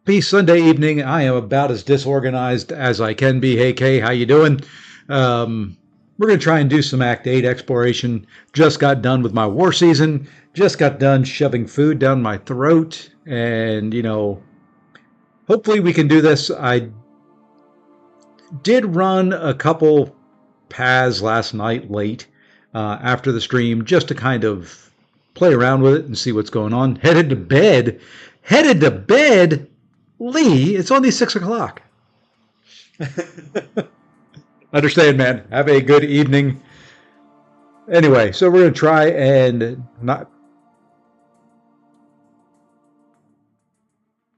Happy Sunday evening. I am about as disorganized as I can be. Hey, Kay, how you doing? We're going to try and do some Act 8 exploration. Just got done with my war season. Just got done shoving food down my throat. And, hopefully we can do this. I did run a couple paths last night late after the stream just to kind of play around with it and see what's going on. Headed to bed. Headed to bed? Lee, it's only 6 o'clock. Understand, man. Have a good evening. Anyway, so we're going to try and not.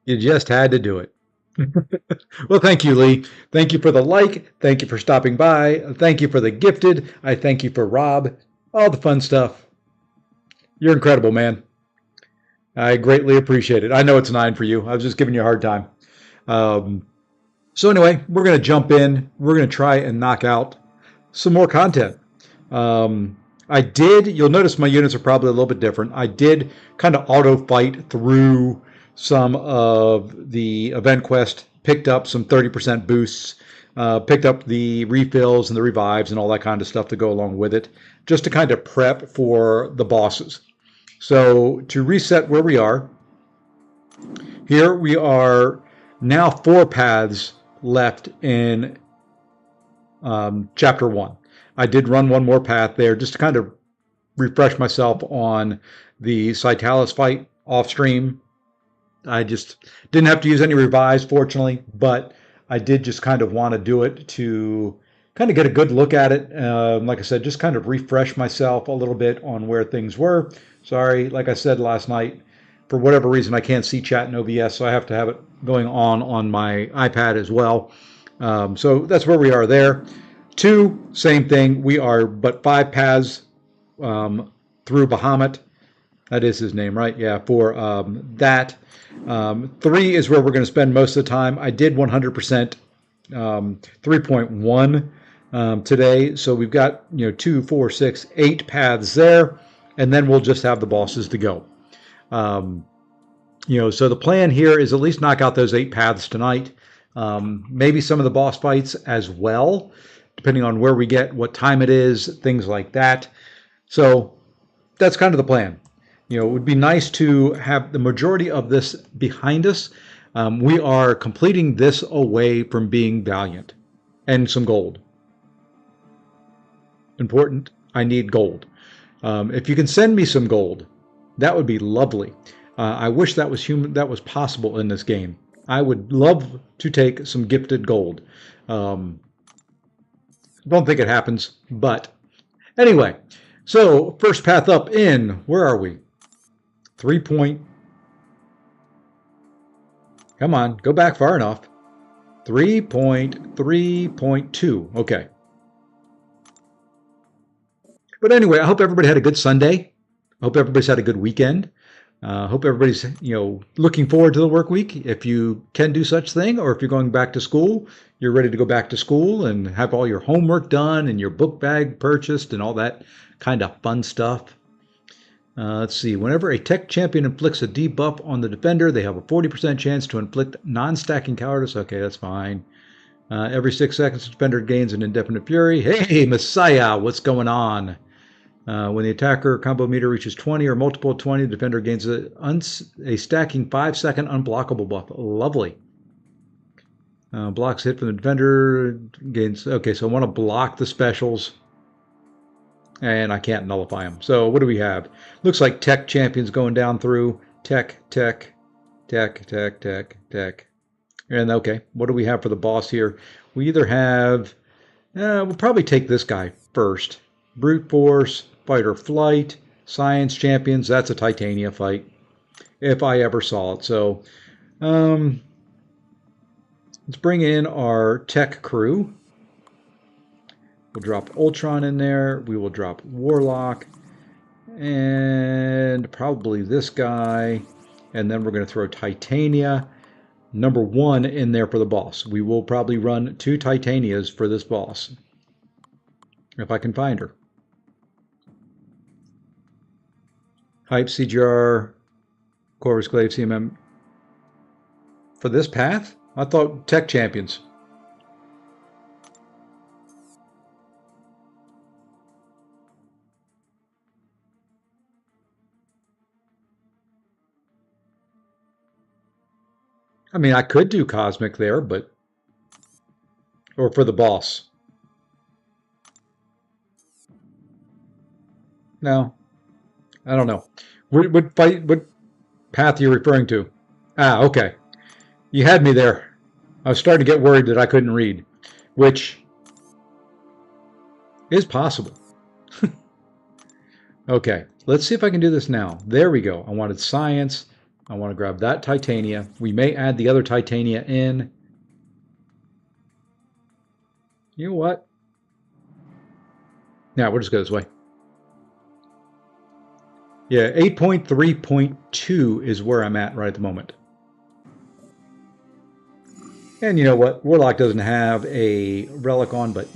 You just had to do it. Well, thank you, Lee. Thank you for the like. Thank you for stopping by. Thank you for the gifted. I thank you for Rob. All the fun stuff. You're incredible, man. I greatly appreciate it. I know it's 9 for you. I was just giving you a hard time. So anyway, we're going to jump in. We're going to try and knock out some more content. You'll notice my units are probably a little bit different. I did kind of auto fight through some of the event quest, picked up some 30% boosts, picked up the refills and the revives and all that kind of stuff to go along with it, just to kind of prep for the bosses. So to reset where we are, here we are now 4 paths left in chapter 1. I did run one more path there just to kind of refresh myself on the Citalis fight off stream. I just didn't have to use any revives, fortunately, but I did just kind of want to do it to kind of get a good look at it. Like I said, just kind of refresh myself a little bit on where things were. Sorry, like I said last night, for whatever reason, I can't see chat in OBS, so I have to have it going on my iPad as well. So that's where we are there. 2, same thing. We are but 5 paths through Bahamut. That is his name, right? Yeah, for that. 3 is where we're going to spend most of the time. I did 100% 3.1 today, so we've got 2, 4, 6, 8 paths there, and then we'll just have the bosses to go. So the plan here is at least knock out those 8 paths tonight. Maybe some of the boss fights as well, depending on where we get, what time it is, things like that. So that's kind of the plan. It would be nice to have the majority of this behind us. We are completing this away from being valiant and some gold. Important, I need gold. If you can send me some gold, that would be lovely. I wish that was possible in this game. I would love to take some gifted gold. Don't think it happens, but anyway. So first path up in, where are we? 3 point. Come on, go back far enough. 3.3.2. Okay. But anyway, I hope everybody had a good Sunday. I hope everybody's had a good weekend. Hope everybody's looking forward to the work week. If you can do such thing, or if you're going back to school, you're ready to go back to school and have all your homework done and your book bag purchased and all that kind of fun stuff. Let's see. Whenever a tech champion inflicts a debuff on the defender, they have a 40% chance to inflict non-stacking cowardice. Okay, that's fine. Every 6 seconds, the defender gains an indefinite fury. Hey, Messiah, what's going on? When the attacker combo meter reaches 20 or multiple of 20, the defender gains a stacking 5-second unblockable buff. Lovely. Blocks hit from the defender gains. Okay, so I want to block the specials, and I can't nullify them. So what do we have? Looks like tech champions going down through tech. And okay, what do we have for the boss here? We either have, we'll probably take this guy first. Brute force, fight or flight, science champions. That's a Titania fight, if I ever saw it. So let's bring in our tech crew. We'll drop Ultron in there. We will drop Warlock and probably this guy. And then we're going to throw Titania number 1 in there for the boss. We will probably run 2 Titanias for this boss, if I can find her. Hype, CGR, Corvus Glaive, CMM. For this path? I thought tech champions. I mean, I could do cosmic there, but... Or for the boss. No, I don't know. What path are you referring to? Ah, okay. You had me there. I was starting to get worried that I couldn't read, which is possible. Okay, let's see if I can do this now. There we go. I wanted science. I want to grab that titania. We may add the other titania in. You know what? Yeah, we'll just go this way. Yeah, 8.3.2 is where I'm at right at the moment. And you know what? Warlock doesn't have a relic on, but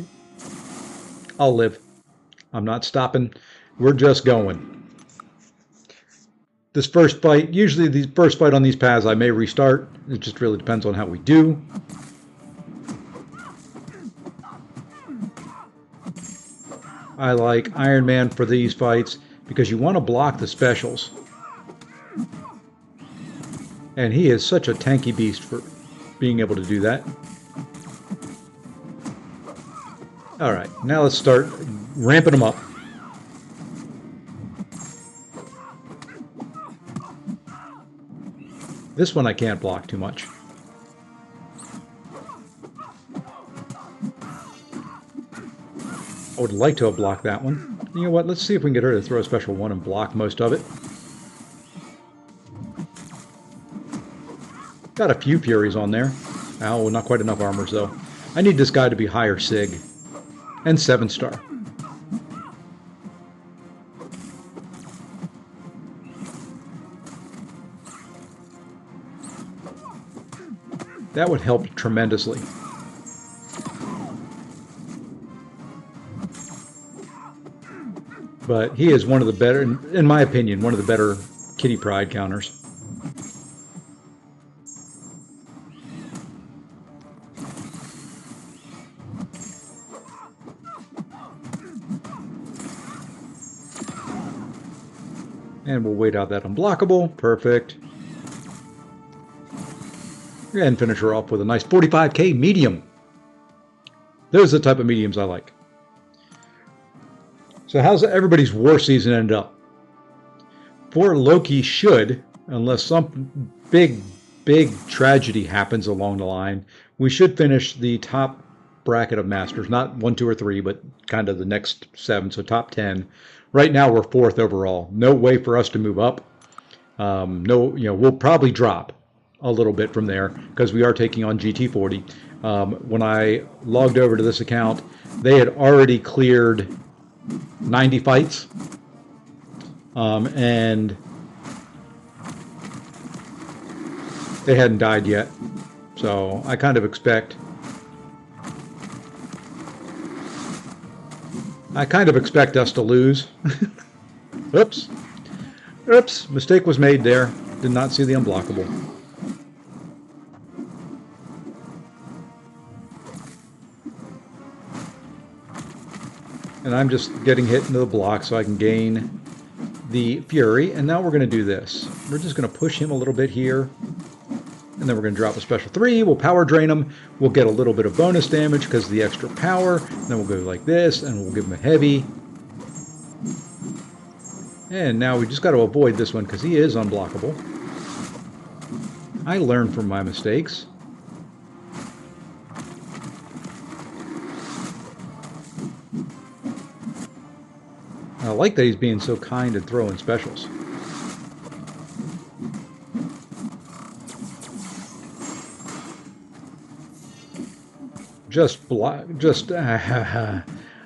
I'll live. I'm not stopping. We're just going. This first fight, usually the first fight on these paths I may restart. It just really depends on how we do. I like Iron Man for these fights because you want to block the specials. And he is such a tanky beast for being able to do that. Alright, now let's start ramping them up. This one I can't block too much. I would like to have blocked that one. You know what, let's see if we can get her to throw a special one and block most of it. Got a few Furies on there. Oh, not quite enough armors though. I need this guy to be higher Sig. And 7-star. That would help tremendously. But he is one of the better, in my opinion, one of the better Kitty Pryde counters. And we'll wait out that unblockable. Perfect. And finish her off with a nice 45k medium. Those are the type of mediums I like. So how's everybody's war season end up? Poor Loki should, unless some big tragedy happens along the line, we should finish the top bracket of Masters. Not 1, 2, or 3, but kind of the next 7, so top 10. Right now we're 4th overall. No way for us to move up. No, we'll probably drop a little bit from there because we are taking on GT40. When I logged over to this account, they had already cleared 90 fights, and they hadn't died yet. So I kind of expect us to lose. Oops. Oops. Mistake was made there. Did not see the unblockable. And I'm just getting hit into the block so I can gain the Fury. And now we're going to do this. We're just going to push him a little bit here. And then we're going to drop a special 3. We'll power drain him. We'll get a little bit of bonus damage because of the extra power. And then we'll go like this, and we'll give him a heavy. And now we just got to avoid this one because he is unblockable. I learned from my mistakes. I like that he's being so kind and throwing specials.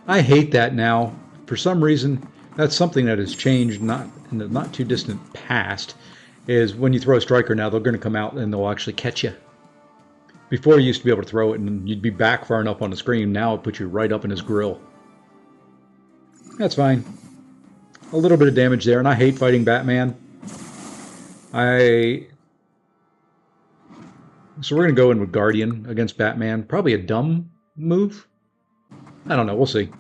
I hate that now. For some reason, that's something that has changed not in the not too distant past, is when you throw a striker now, they're going to come out and they'll actually catch you. Before you used to be able to throw it and you'd be back far enough on the screen. Now it puts you right up in his grill. That's fine. A little bit of damage there, and I hate fighting Batman. So we're going to go in with Guardian against Batman. Probably a dumb move. I don't know. We'll see.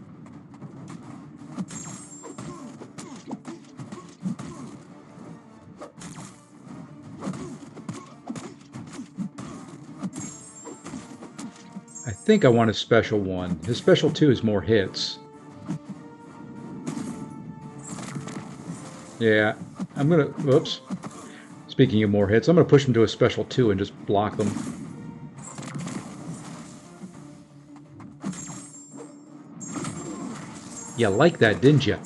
I think I want his special 1. His special 2 is more hits. Yeah, I'm going to... Whoops. Speaking of more hits, I'm going to push him to a special 2 and just block them. You like that, didn't you?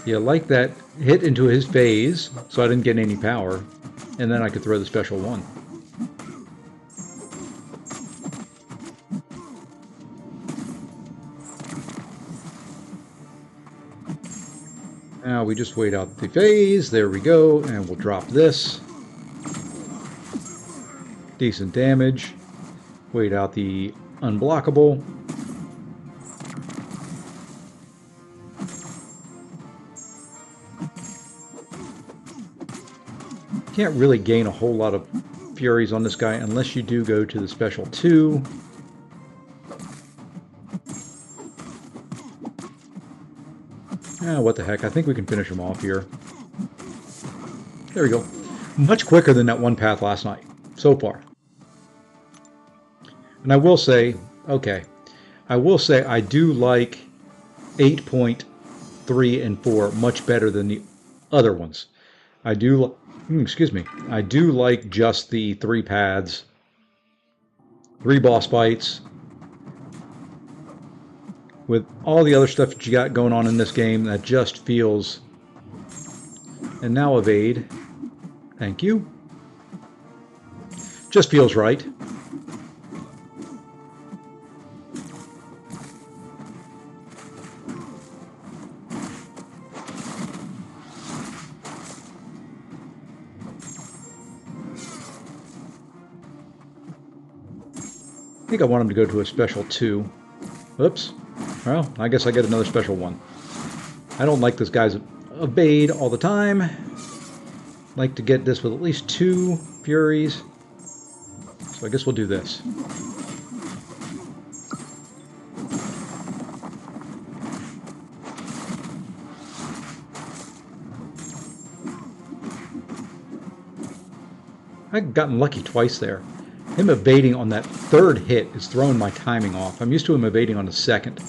You like that hit into his phase, so I didn't get any power, and then I could throw the special 1. Now we just wait out the phase. There we go, and we'll drop this. Decent damage. Wait out the unblockable. Can't really gain a whole lot of furies on this guy unless you do go to the special 2. What the heck, I think we can finish him off here. There we go. Much quicker than that one path last night, so far. And I will say, okay, I will say I do like 8.3 and 4 much better than the other ones. I do, excuse me, I do like just the 3 paths, 3 boss fights. With all the other stuff that you got going on in this game, that just feels... And now evade. Thank you. Just feels right. I think I want him to go to a special 2. Oops. Well, I guess I get another special 1. I don't like this guy's evade all the time. Like to get this with at least 2 furies. So I guess we'll do this. I've gotten lucky twice there. Him evading on that 3rd hit is throwing my timing off. I'm used to him evading on the 2nd.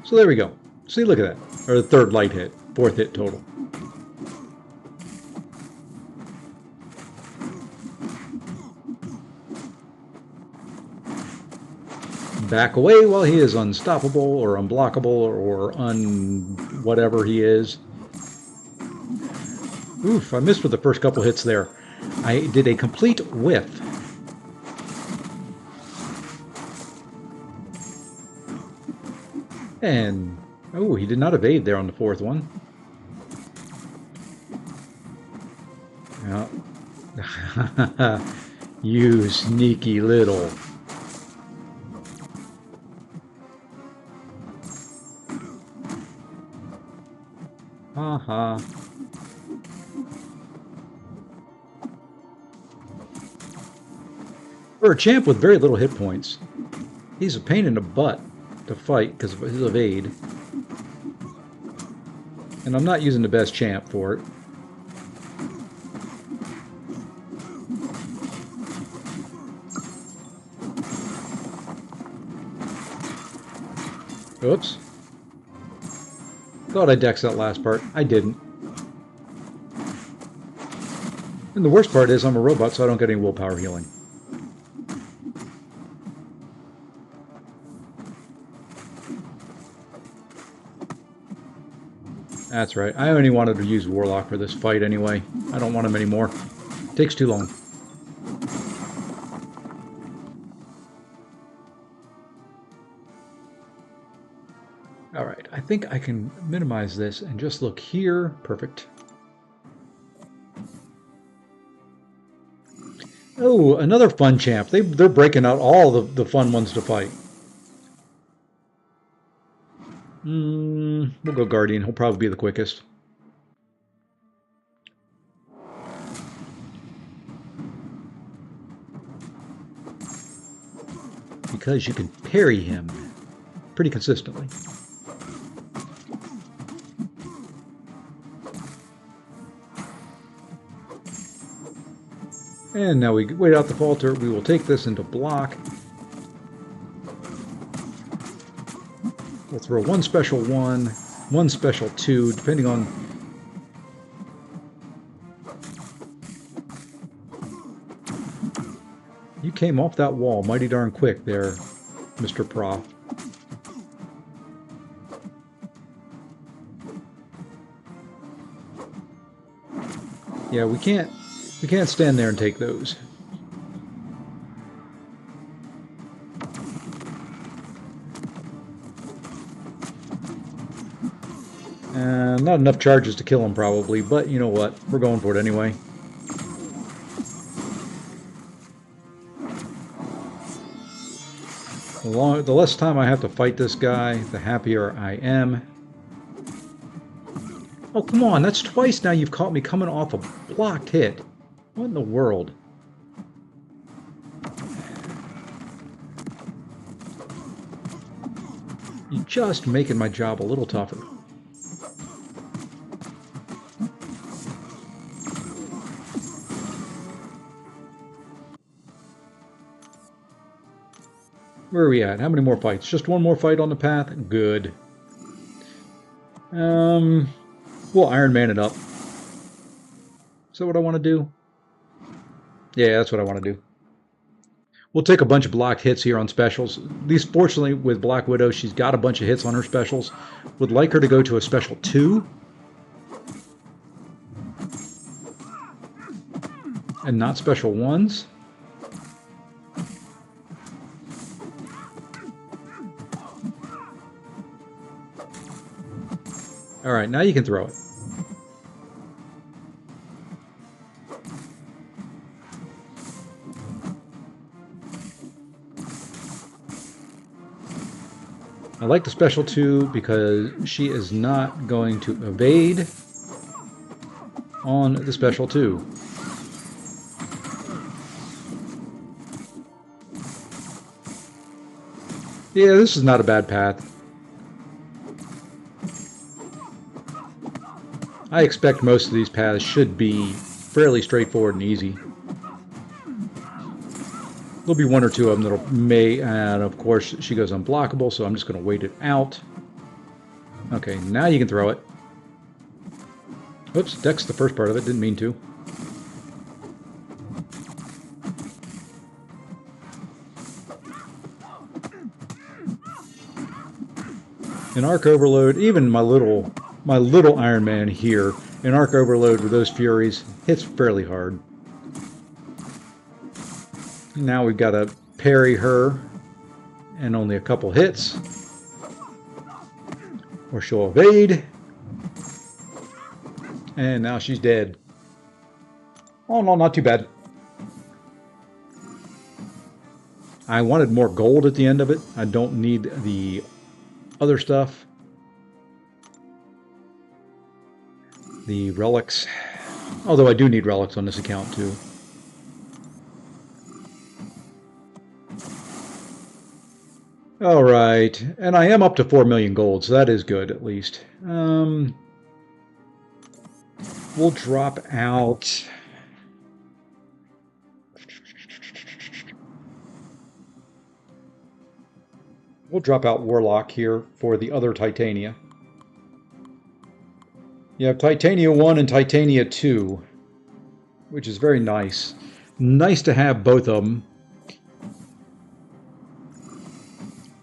So there we go. See, look at that. Or the 3rd light hit. 4th hit total. Back away while he is unstoppable or unblockable or whatever he is. Oof, I missed with the first couple hits there. I did a complete whiff. And, oh, he did not evade there on the 4th one. Yeah. You sneaky little. Ha. For a champ with very little hit points, he's a pain in the butt to fight because of his evade. And I'm not using the best champ for it. Oops. Thought I dexed that last part. I didn't. And the worst part is I'm a robot, so I don't get any willpower healing. That's right. I only wanted to use Warlock for this fight anyway. I don't want him anymore. Takes too long. Alright, I think I can minimize this and just look here. Perfect. Oh, another fun champ. They're breaking out all the fun ones to fight. We'll go Guardian. He'll probably be the quickest. because you can parry him pretty consistently. And now we wait out the falter. We will take this into block. We'll throw one special 1, one special 2, depending on... You came off that wall mighty darn quick there, Mr. Prof. Yeah, we can't stand there and take those. Not enough charges to kill him probably, but you know what? We're going for it anyway. The less time I have to fight this guy, the happier I am. Oh, come on. That's twice now you've caught me coming off a blocked hit. What in the world? You're just making my job a little tougher. Where are we at? How many more fights? Just one more fight on the path? Good. We'll Iron Man it up. Is that what I want to do? Yeah, that's what I want to do. We'll take a bunch of blocked hits here on specials. At least fortunately with Black Widow, she's got a bunch of hits on her specials. Would like her to go to a special 2. And not special 1s. Alright, now you can throw it. I like the special 2 because she is not going to evade on the special 2. Yeah, this is not a bad path. I expect most of these paths should be fairly straightforward and easy. There'll be 1 or 2 of them that'll and of course she goes unblockable, so I'm just going to wait it out. Okay, now you can throw it. Oops, deck's the first part of it, didn't mean to. In Arc Overload, even my little Iron Man here, in Arc Overload with those Furies, hits fairly hard. Now we've got to parry her, and only a couple hits. Or she'll evade. And now she's dead. Oh no, not too bad. I wanted more gold at the end of it. I don't need the other stuff. The relics. Although I do need relics on this account too. Alright, and I am up to 4 million gold, so that is good at least. We'll drop out... We'll drop out Warlock here for the other Titania. You have Titania 1 and Titania 2, which is very nice. Nice to have both of them.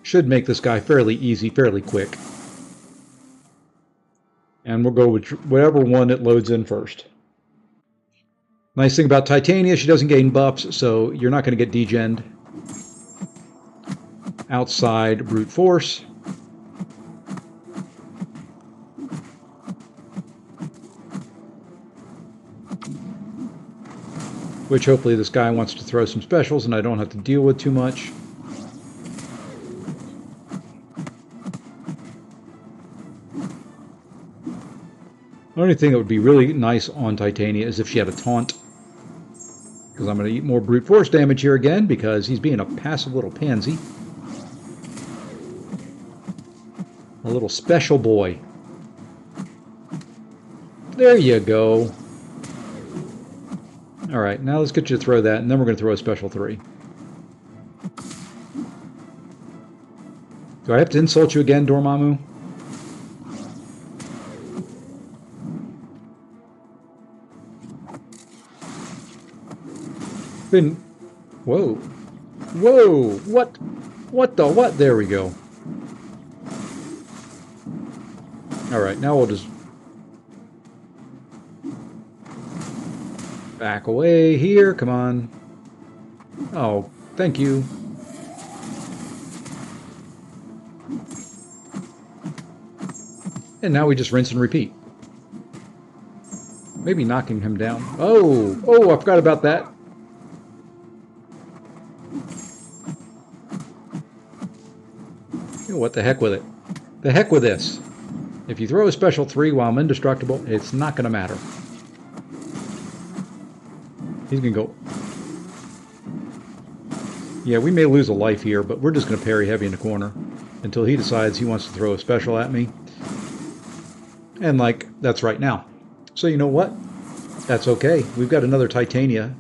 Should make this guy fairly easy, fairly quick. And we'll go with whatever one it loads in first. Nice thing about Titania, she doesn't gain buffs, so you're not going to get degened. Outside brute force. Which hopefully this guy wants to throw some specials and I don't have to deal with too much. The only thing that would be really nice on Titania is if she had a taunt. Because I'm going to eat more brute force damage here again because he's being a passive little pansy. A little special boy. There you go. All right, now let's get you to throw that, and then we're going to throw a special 3. Do I have to insult you again, Dormammu? Whoa. Whoa! What? What the what? There we go. Alright, now we'll just back away here. Come on. Oh, thank you. And now we just rinse and repeat. Maybe knocking him down. Oh! Oh, I forgot about that. What the heck with it? The heck with this. If you throw a special 3 while I'm indestructible, it's not going to matter. He's going to go... Yeah, we may lose a life here, but we're just going to parry heavy in the corner until he decides he wants to throw a special at me. And, like, that's right now. So you know what? That's okay. We've got another Titania.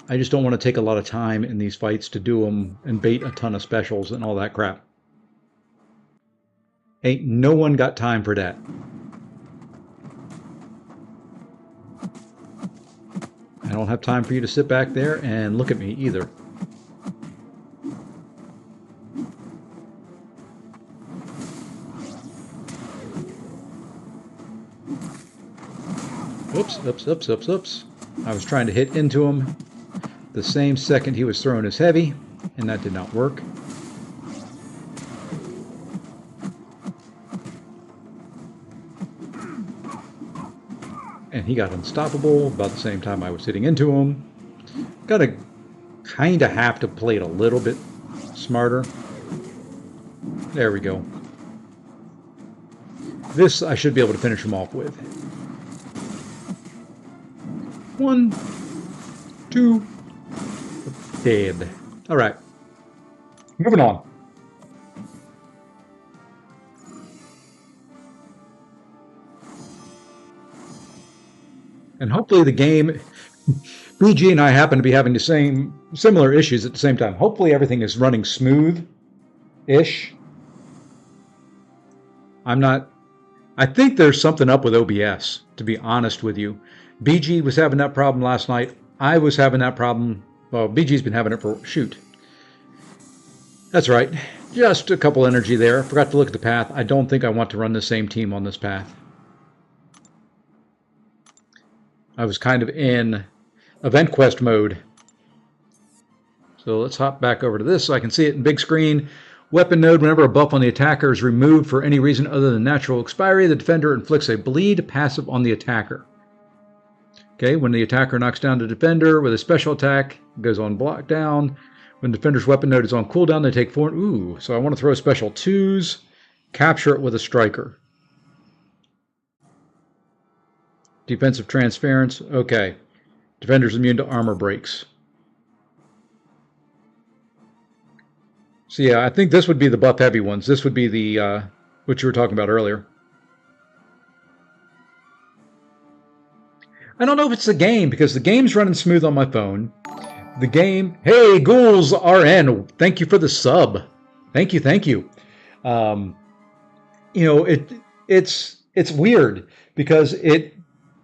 I just don't want to take a lot of time in these fights to do them and bait a ton of specials and all that crap. Ain't no one got time for that. I don't have time for you to sit back there and look at me either. Oops, oops, oops, oops, oops. I was trying to hit into him the same second he was throwing his heavy, and that did not work. And he got unstoppable about the same time I was hitting into him. Gotta kinda have to play it a little bit smarter. There we go. This I should be able to finish him off with. 1, 2, dead. All right, moving on. And hopefully the game, BG and I happen to be having the similar issues at the same time. Hopefully everything is running smooth-ish. I think there's something up with OBS, to be honest with you. BG was having that problem last night. I was having that problem. Well, BG's been having it for... Shoot. That's right. Just a couple energy there. I forgot to look at the path. I don't think I want to run the same team on this path. I was kind of in event quest mode. So let's hop back over to this so I can see it in big screen. Weapon node, whenever a buff on the attacker is removed for any reason other than natural expiry, the defender inflicts a bleed passive on the attacker. Okay, when the attacker knocks down the defender with a special attack, it goes on block down. When the defender's weapon node is on cooldown, they take 4. Ooh, so I want to throw special 2s, capture it with a striker. Defensive transference, okay. Defender's immune to armor breaks. So yeah, I think this would be the buff heavy ones. This would be the, what you were talking about earlier. I don't know if it's the game, because the game's running smooth on my phone. The game... Hey, Ghouls RN, thank you for the sub. Thank you, thank you. You know, it's weird, because it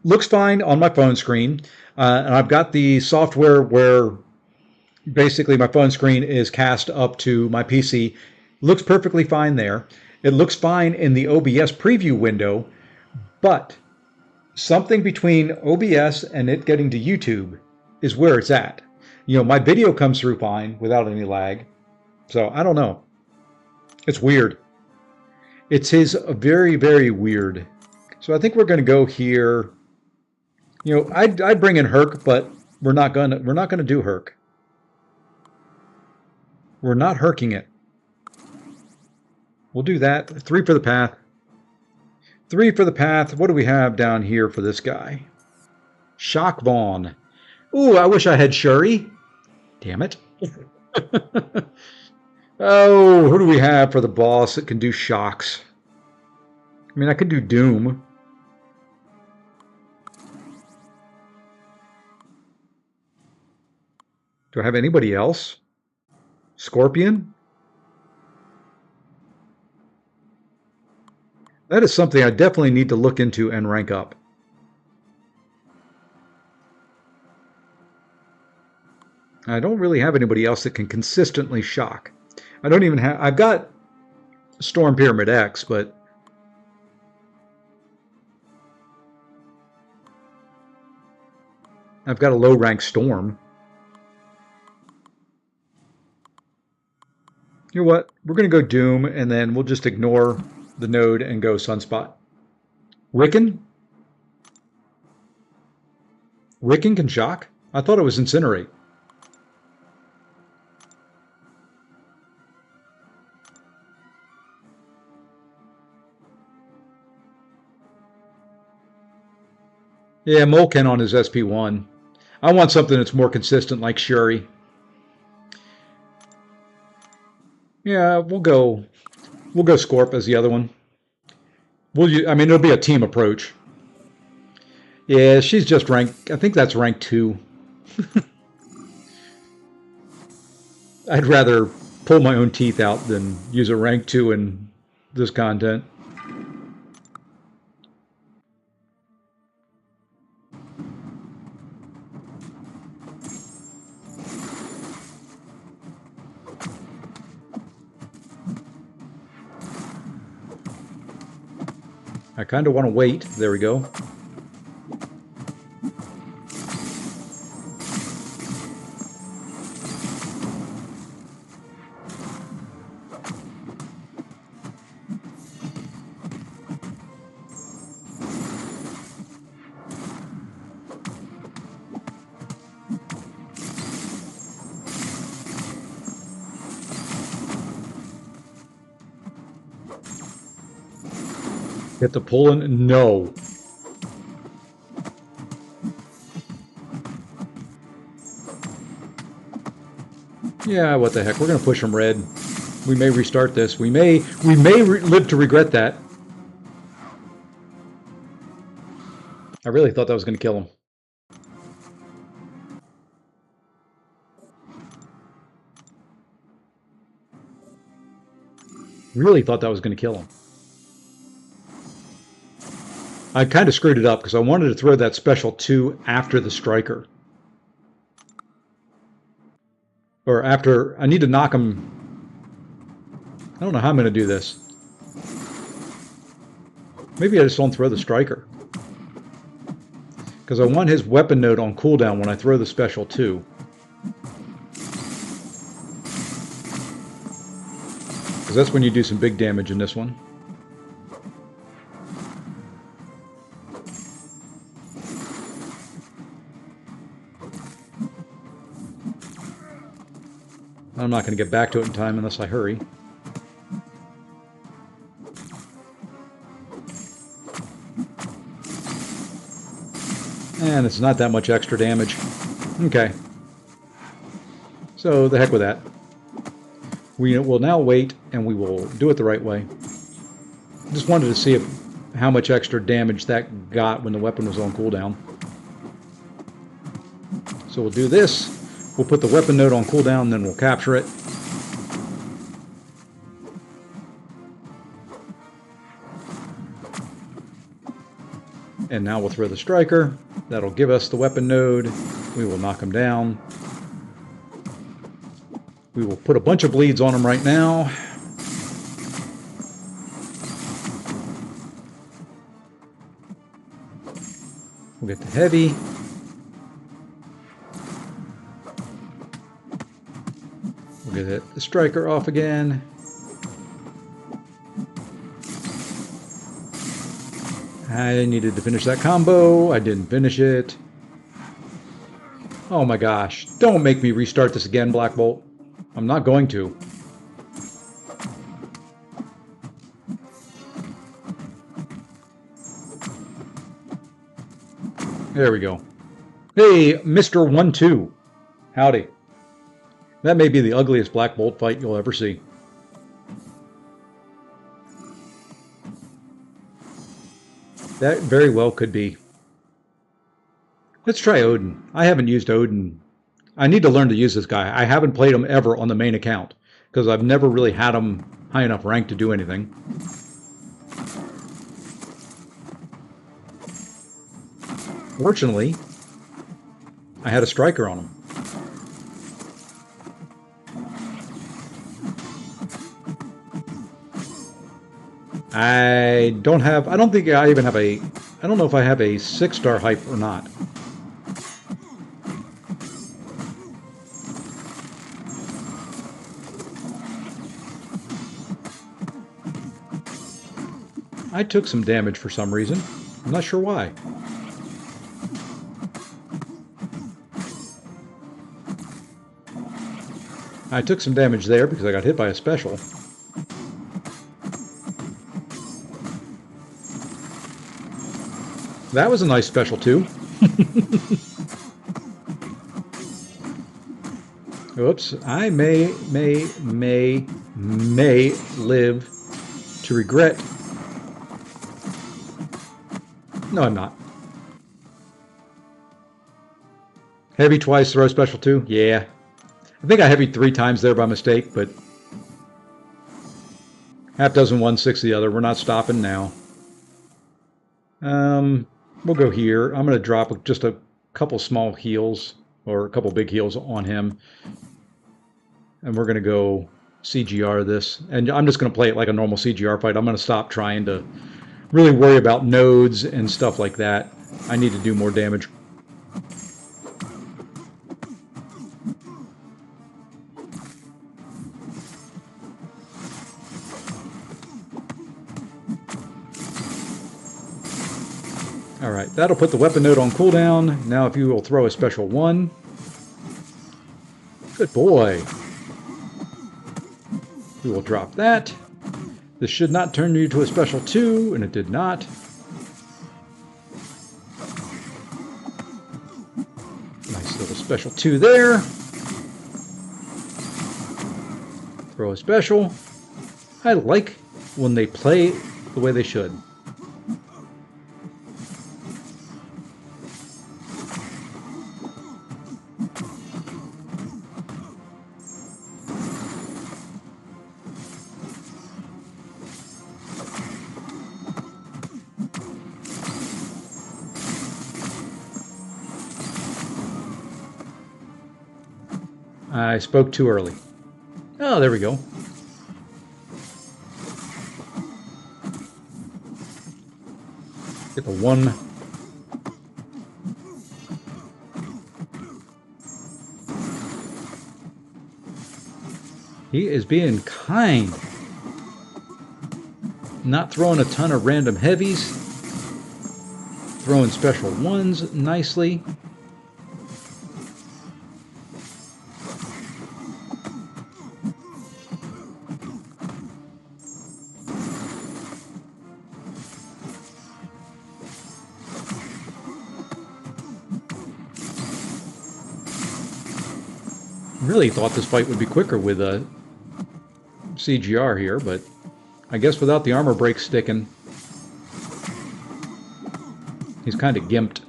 looks fine on my phone screen, and I've got the software where basically my phone screen is cast up to my PC. Looks perfectly fine there. It looks fine in the OBS preview window, but... something between OBS and it getting to YouTube is where it's at. You know, my video comes through fine without any lag. So, I don't know. It's weird. It's very, very weird. So, I think we're going to go here. You know, I'd bring in Herc, but we're not going to do Herc. We're not Herking it. We'll do that. 3 for the path. 3 for the path. What do we have down here for this guy? Shock Vaughn. Ooh, I wish I had Shuri. Damn it. Oh, who do we have for the boss that can do shocks? I mean, I could do Doom. Do I have anybody else? Scorpion? That is something I definitely need to look into and rank up. I don't really have anybody else that can consistently shock. I don't even have... I've got Storm Pyramid X, but... I've got a low-rank Storm. You know what? We're going to go Doom, and then we'll just ignore the node and go Sunspot. Ricken? Ricken can shock? I thought it was Incinerate. Yeah, Molken on his SP1. I want something that's more consistent like Shuri. Yeah, we'll go Scorp as the other one. I mean, it'll be a team approach. Yeah, she's just rank. I think that's rank 2. I'd rather pull my own teeth out than use a rank 2 in this content. I kind of want to wait. There we go. Get the pull in? No. Yeah, what the heck? We're going to push them red. We may restart this. We may live to regret that. I really thought that was going to kill him. Really thought that was going to kill him. I kind of screwed it up because I wanted to throw that special 2 after the striker. Or after... I need to knock him... I don't know how I'm going to do this. Maybe I just don't throw the striker. Because I want his weapon node on cooldown when I throw the special 2. Because that's when you do some big damage in this one. I'm not going to get back to it in time unless I hurry. And it's not that much extra damage. Okay. So the heck with that. We will now wait, and we will do it the right way. Just wanted to see how much extra damage that got when the weapon was on cooldown. So we'll do this. We'll put the weapon node on cooldown, then we'll capture it. And now we'll throw the striker. That'll give us the weapon node. We will knock him down. We will put a bunch of bleeds on him right now. We'll get the heavy. We'll get the striker off again. I needed to finish that combo. I didn't finish it. Oh my gosh. Don't make me restart this again, Black Bolt. I'm not going to. There we go. Hey, Mr. 1-2. Howdy. That may be the ugliest Black Bolt fight you'll ever see. That very well could be. Let's try Odin. I haven't used Odin. I need to learn to use this guy. I haven't played him ever on the main account because I've never really had him high enough rank to do anything. Fortunately, I had a striker on him. I don't think I even have I don't know if I have a 6-star hype or not. I took some damage for some reason. I'm not sure why. I took some damage there because I got hit by a special. That was a nice special too. Oops, I may live to regret. No, I'm not. Heavy twice, throw special too? Yeah. I think I heavied 3 times there by mistake, but half dozen one, 6 the other. We're not stopping now. We'll go here. I'm going to drop just a couple small heals, or a couple big heals on him. And we're going to go CGR this. And I'm just going to play it like a normal CGR fight. I'm going to stop trying to really worry about nodes and stuff like that. I need to do more damage. Alright, that'll put the weapon node on cooldown. Now if you will throw a special 1. Good boy. We will drop that. This should not turn you to a special 2, and it did not. Nice little special 2 there. Throw a special. I like when they play the way they should. I spoke too early. Oh, there we go. Get the 1. He is being kind. Not throwing a ton of random heavies. Throwing special 1s nicely. Really thought this fight would be quicker with a CGR here, but I guess without the armor break sticking, he's kind of gimped.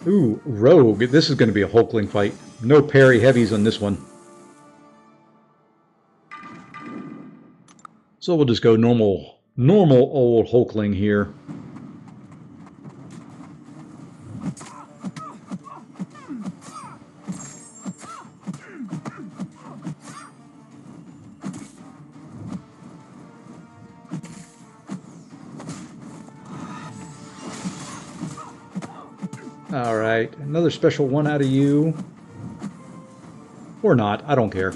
Ooh, Rogue. This is going to be a Hulkling fight. No parry heavies on this one. So we'll just go normal old Hulkling here. Alright, another special 1 out of you. Or not, I don't care.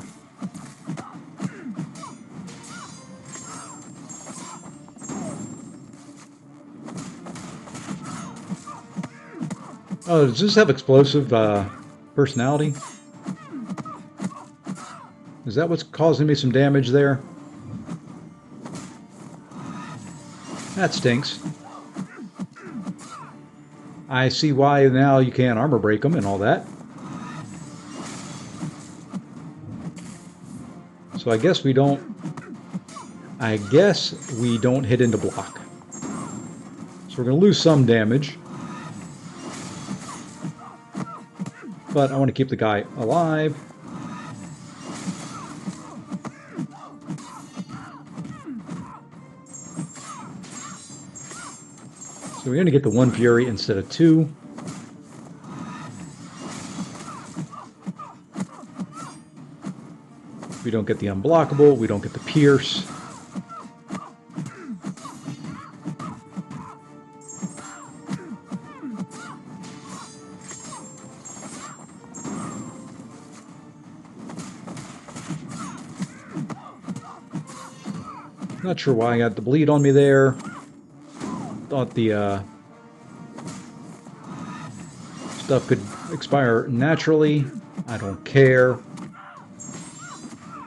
Oh, does this have explosive personality? Is that what's causing me some damage there? That stinks. I see why now you can't armor break them and all that. So I guess we don't... I guess we don't hit into block. So we're going to lose some damage. But I want to keep the guy alive. So we're going to get the 1 Fury instead of 2. We don't get the unblockable. We don't get the pierce. Not sure why I got the bleed on me there. Thought the stuff could expire naturally. I don't care.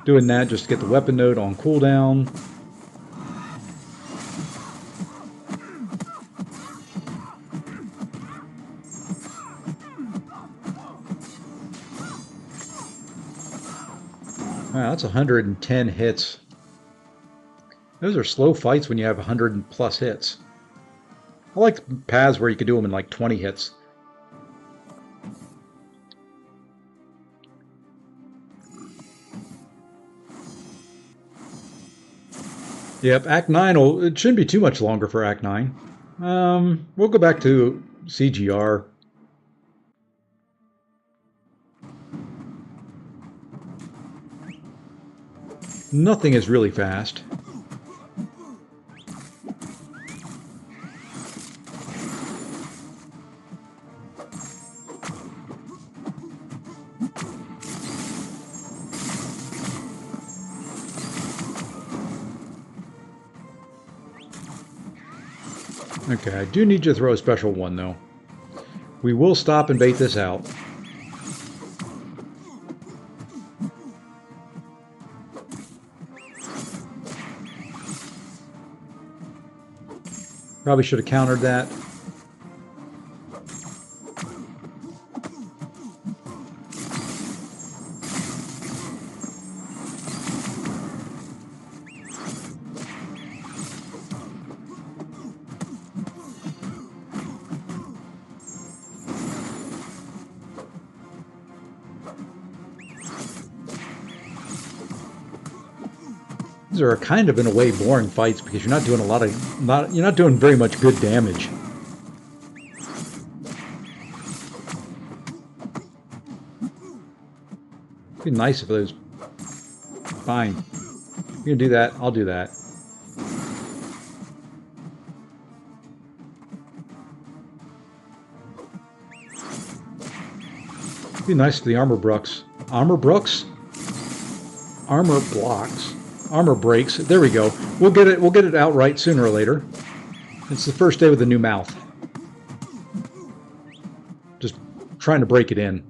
Doing that just to get the weapon node on cooldown. Wow, that's 110 hits. Those are slow fights when you have 100 plus hits. I like the paths where you could do them in like 20 hits. Yep, Act 9 it shouldn't be too much longer for Act 9. We'll go back to CGR. Nothing is really fast. Okay, I do need you to throw a special one, though. We will stop and bait this out. Probably should have countered that. These are kind of in a way boring fights because you're not doing you're not doing very much good damage. It'd be nice if those. Fine. You're gonna do that. I'll do that. It'd be nice if the armor brooks. Armor brooks? Armor blocks. Armor breaks. There we go. We'll get it outright sooner or later. It's the first day with a new mouth. Just trying to break it in.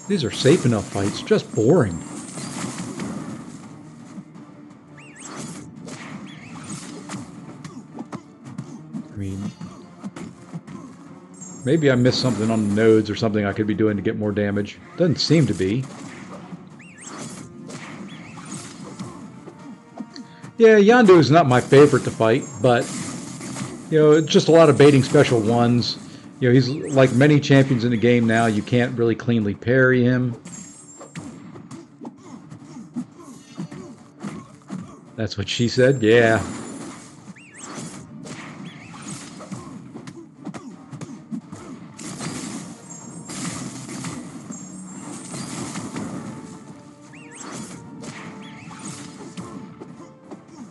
These are safe enough fights, just boring. Maybe I missed something on the nodes or something I could be doing to get more damage. Doesn't seem to be. Yeah, Yondu is not my favorite to fight, but it's just a lot of baiting special ones. He's like many champions in the game now. You can't really cleanly parry him. That's what she said? Yeah.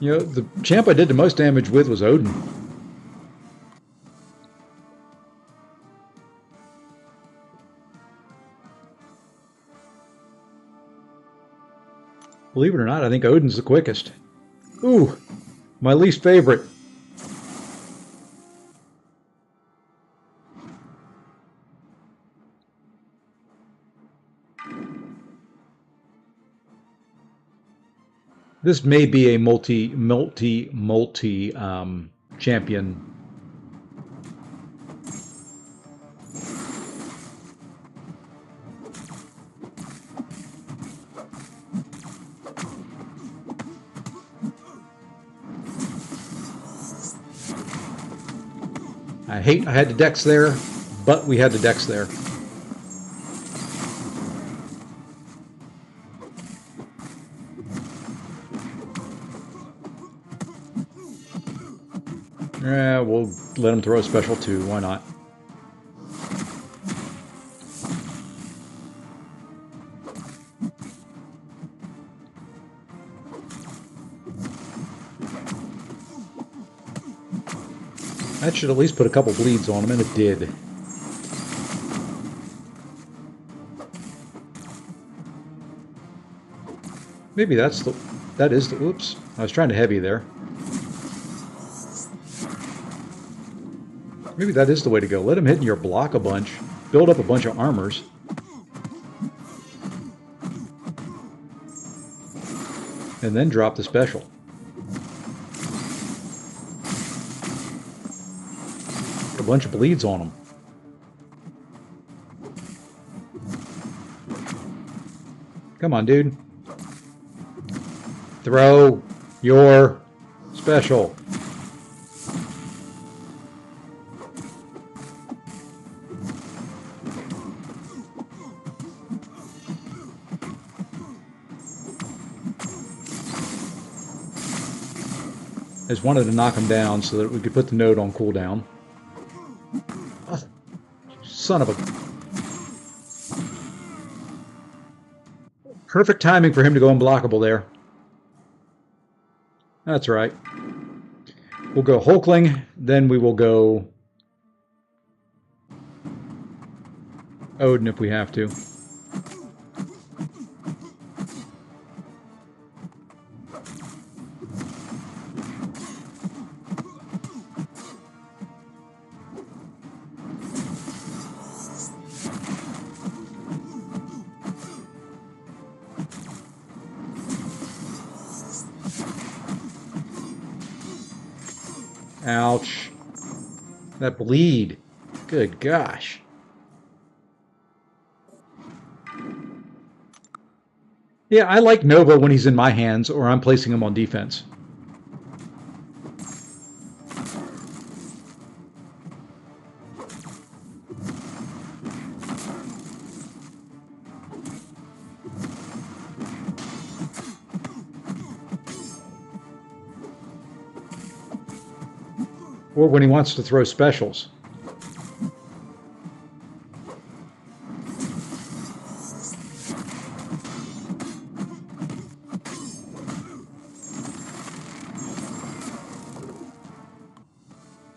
The champ I did the most damage with was Odin. Believe it or not, I think Odin's the quickest. Ooh, my least favorite. This may be a multi champion. I had the decks there, but we had the decks there. Yeah, we'll let him throw a special too. Why not? That should at least put a couple bleeds on him, and it did. Maybe that is the, oops, I was trying to heavy there. Maybe that is the way to go. Let him hit in your block a bunch, build up a bunch of armors. And then drop the special. A bunch of bleeds on him. Come on, dude. Throw your special. I just wanted to knock him down so that we could put the node on cooldown. Oh, son of a... Perfect timing for him to go unblockable there. That's right. We'll go Hulkling, then we will go Odin if we have to. Ouch. That bleed. Good gosh. Yeah, I like Nova when he's in my hands or I'm placing him on defense. Or when he wants to throw specials.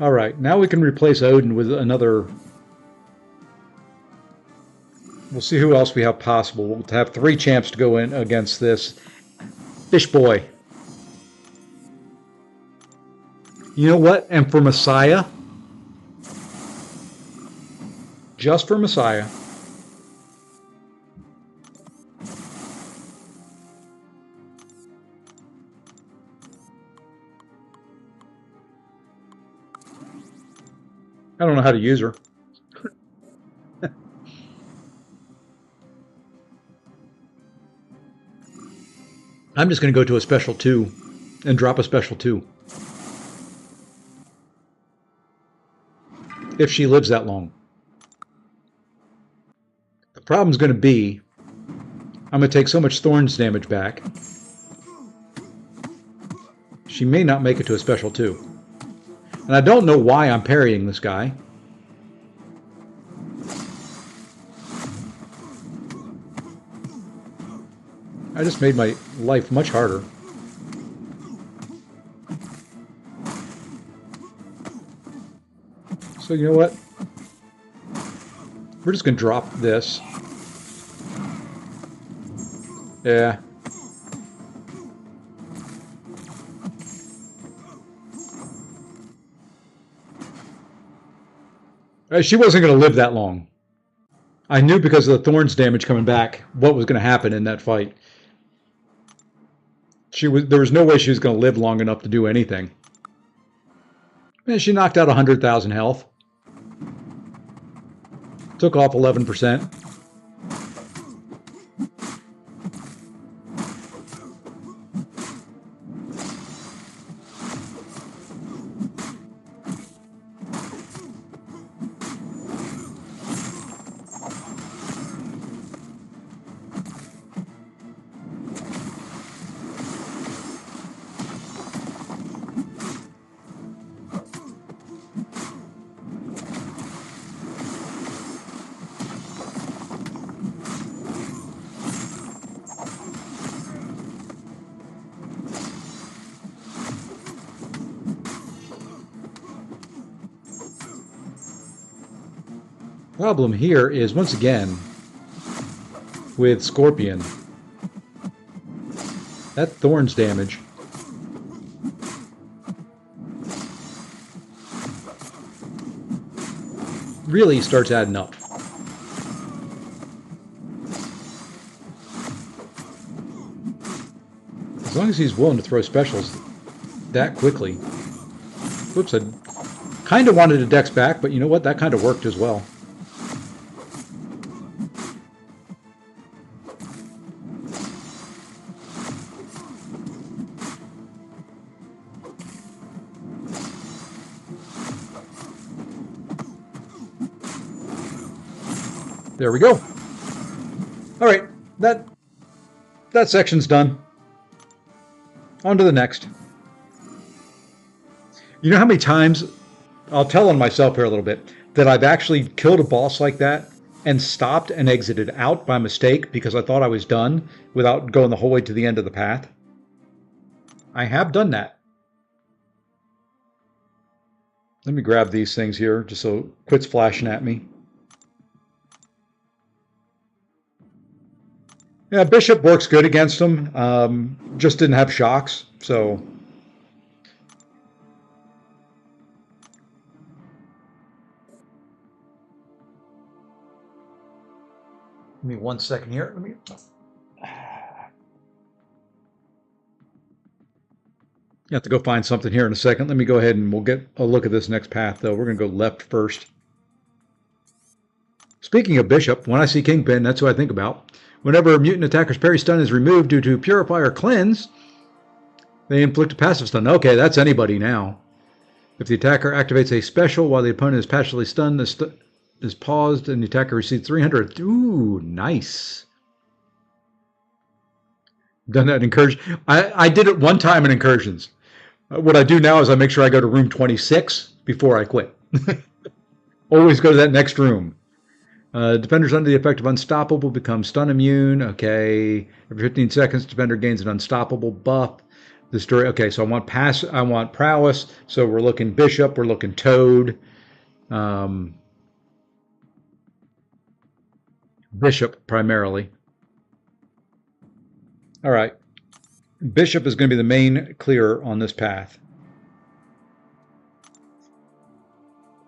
All right, now we can replace Odin with another. We'll see who else we have possible. We'll have 3 champs to go in against this Fish Boy. You know what? And for Messiah, just for Messiah, I don't know how to use her. I'm just going to go to a special 2 and drop a special 2. If she lives that long. The problem's going to be I'm going to take so much Thorns damage back. She may not make it to a special 2. And I don't know why I'm parrying this guy. I just made my life much harder. So you know what? We're just going to drop this. Yeah. She wasn't going to live that long. I knew because of the Thorns damage coming back what was going to happen in that fight. There was no way she was going to live long enough to do anything. And she knocked out 100,000 health. Took off 11%. Problem here is, once again, with Scorpion, that Thorns damage really starts adding up. As long as he's willing to throw specials that quickly. Whoops, I kind of wanted a Dex back, but you know what? That kind of worked as well. There we go. All right, that section's done. On to the next. You know how many times, I'll tell on myself here a little bit, that I've actually killed a boss like that and stopped and exited out by mistake because I thought I was done without going the whole way to the end of the path? I have done that. Let me grab these things here just so it quits flashing at me. Yeah, Bishop works good against him. Just didn't have shocks, so. Give me 1 second here. Let me. You have to go find something here in a second. Let me go ahead and we'll get a look at this next path, though. We're going to go left first. Speaking of Bishop, when I see Kingpin, that's who I think about. Whenever a mutant attacker's parry stun is removed due to Purify or Cleanse, they inflict a passive stun. Okay, that's anybody now. If the attacker activates a special while the opponent is passively stunned, the stun is paused and the attacker receives 300. Ooh, nice. Done that in Incursions. I did it one time in Incursions. What I do now is I make sure I go to room 26 before I quit. Always go to that next room. Defenders under the effect of Unstoppable become stun immune. Okay. Every 15 seconds, defender gains an Unstoppable buff. The story. Okay, so I want Prowess. So we're looking Bishop. We're looking Toad. Bishop primarily. All right. Bishop is going to be the main clearer on this path.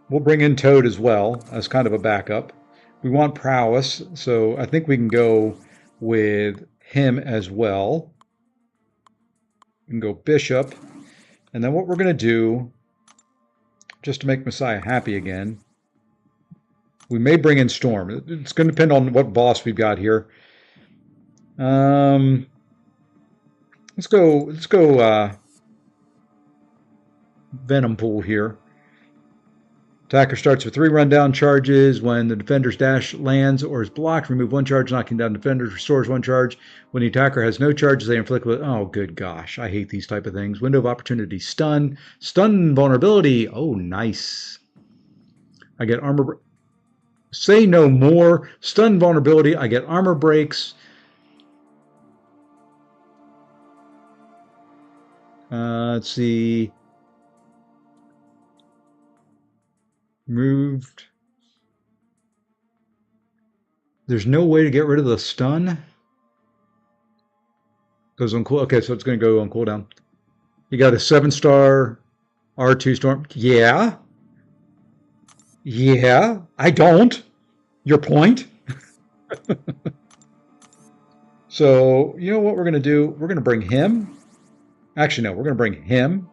We'll bring in Toad as well as kind of a backup. We want Prowess, so I think we can go with him as well. We can go Bishop. And then what we're going to do, just to make Messiah happy again, we may bring in Storm. It's going to depend on what boss we've got here. Let's go Venom Pool here. Attacker starts with 3 rundown charges. When the defender's dash lands or is blocked, remove 1 charge, knocking down defenders, restores 1 charge. When the attacker has no charges, they inflict with... Oh, good gosh. I hate these type of things. Window of opportunity, stun. Stun vulnerability. Oh, nice. I get armor... Say no more. Stun vulnerability. I get armor breaks. Let's see... Moved. There's no way to get rid of the stun. Goes on cool. Okay, so it's going to go on cooldown. You got a 7-star R2 storm. Yeah. Yeah. I don't. Your point. So, you know what we're going to do? We're going to bring him Actually, no, we're going to bring him.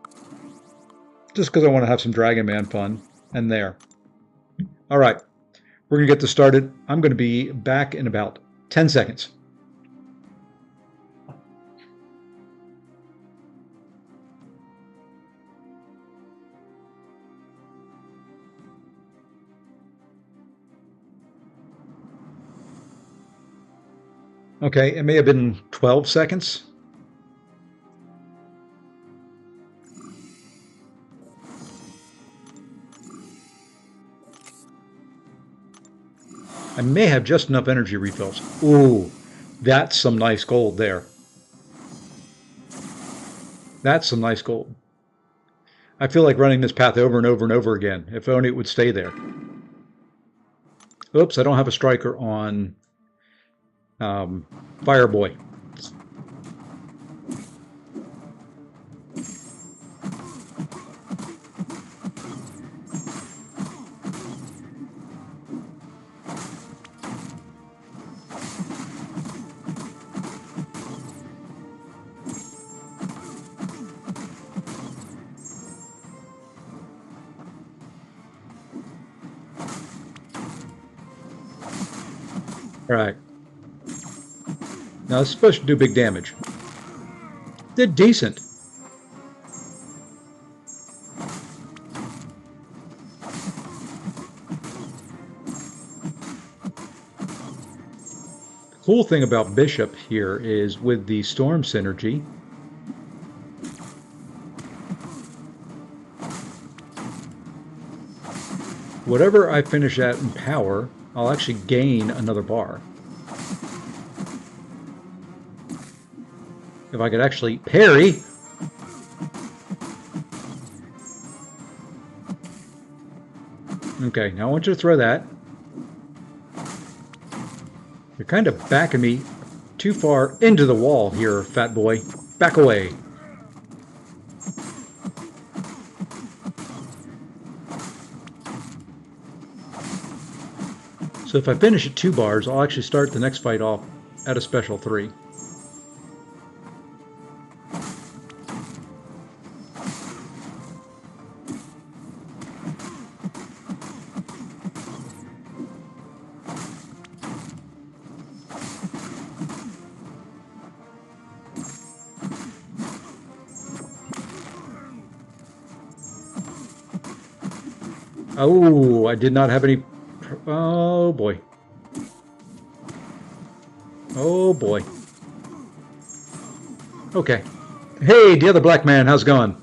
Just because I want to have some Dragon Man fun. And there. All right. We're going to get this started. I'm going to be back in about 10 seconds. Okay, it may have been 12 seconds. I may have just enough energy refills. Ooh, that's some nice gold there. That's some nice gold. I feel like running this path over and over and over again. If only it would stay there. Oops, I don't have a striker on Fireboy. All right. Now it's supposed to do big damage. Did decent. The cool thing about Bishop here is with the Storm synergy, whatever I finish at in power, I'll actually gain another bar. If I could actually parry. Okay, now I want you to throw that. You're kind of backing me too far into the wall here, fat boy. Back away. So if I finish at 2 bars, I'll actually start the next fight off at a special 3. Oh, I did not have any... Oh, boy. Oh, boy. Okay. Hey, the other black man, how's it going?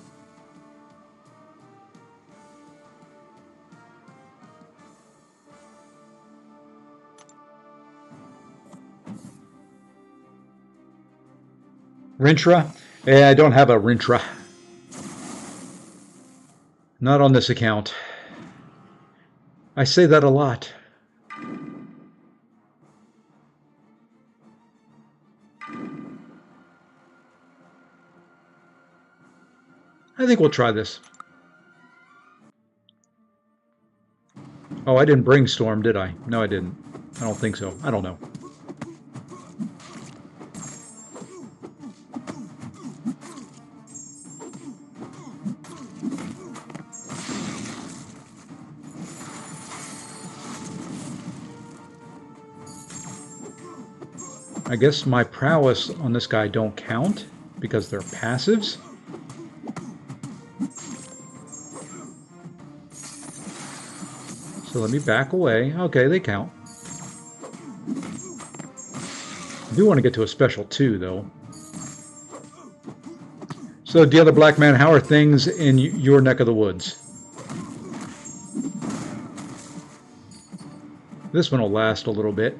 Rintra? Yeah, I don't have a Rintra. Not on this account. I say that a lot. I think we'll try this. Oh, I didn't bring Storm, did I? No, I didn't. I don't think so. I don't know. I guess my prowess on this guy don't count because they're passives. So let me back away. Okay, they count. I do want to get to a special 2, though. So, the other black man, how are things in your neck of the woods? This one will last a little bit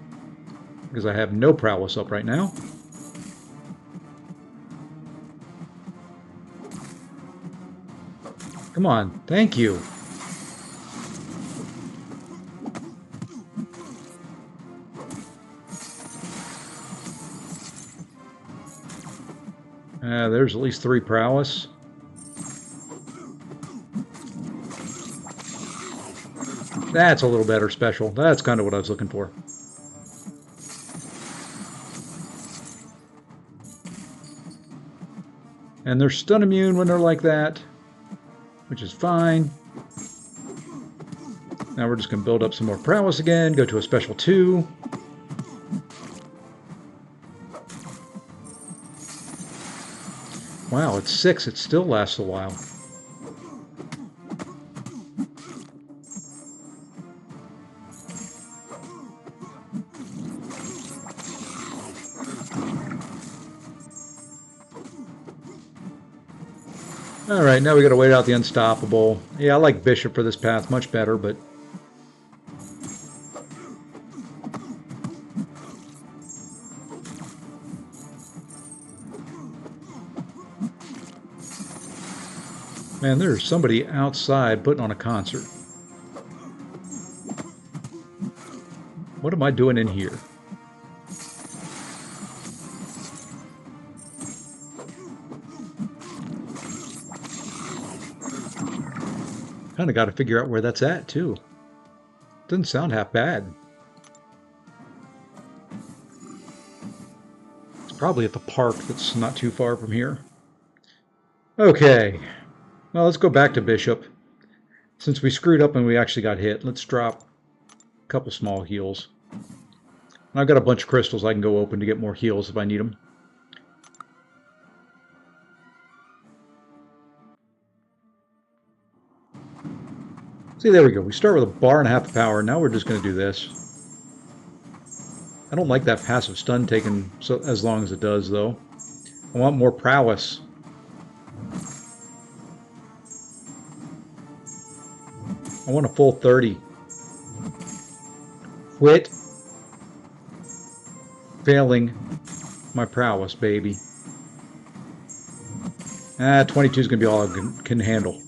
because I have no prowess up right now. Come on, thank you. There's at least 3 prowess. That's a little better special. That's kind of what I was looking for. And they're stun immune when they're like that, which is fine. Now we're just going to build up some more prowess again, go to a special 2. Wow, it's 6. It still lasts a while. Alright, now we gotta wait out the unstoppable. Yeah, I like Bishop for this path much better, but... Man, there's somebody outside putting on a concert. What am I doing in here? Kind of got to figure out where that's at, too. Doesn't sound half bad. It's probably at the park that's not too far from here. Okay. Well, let's go back to Bishop. Since we screwed up and we actually got hit, let's drop a couple small heals. I've got a bunch of crystals I can go open to get more heals if I need them. See, there we go. We start with a bar and a half of power. Now we're just going to do this. I don't like that passive stun taking as long as it does, though. I want more prowess. I want a full 30. Quit failing my prowess, baby. 22 is going to be all I can handle.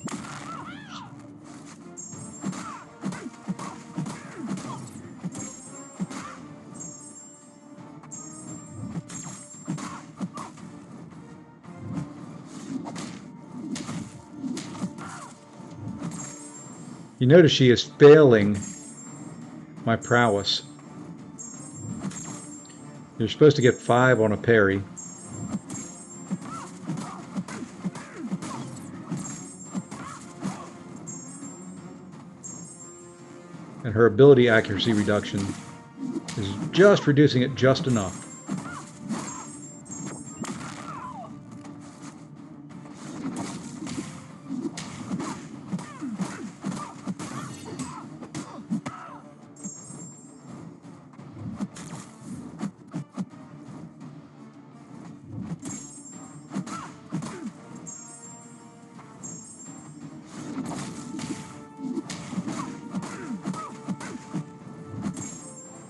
You notice she is failing my prowess. You're supposed to get 5 on a parry. And her ability accuracy reduction is just reducing it just enough.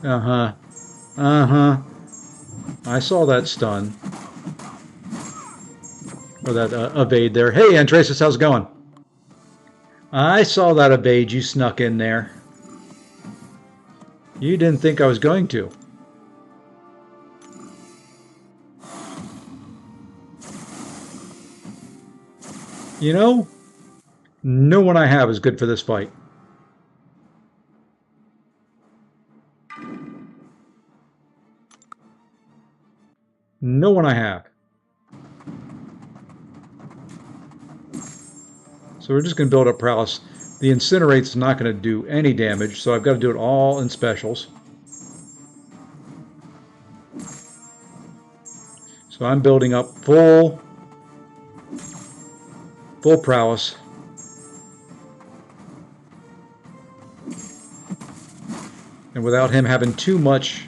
Uh-huh. Uh-huh. I saw that stun. Or that evade there. Hey, Antrasis, how's it going? I saw that evade you snuck in there. You didn't think I was going to. You know, no one I have is good for this fight. No one I have. So we're just going to build up prowess. The Incinerate's not going to do any damage, so I've got to do it all in specials. So I'm building up full prowess. And without him having too much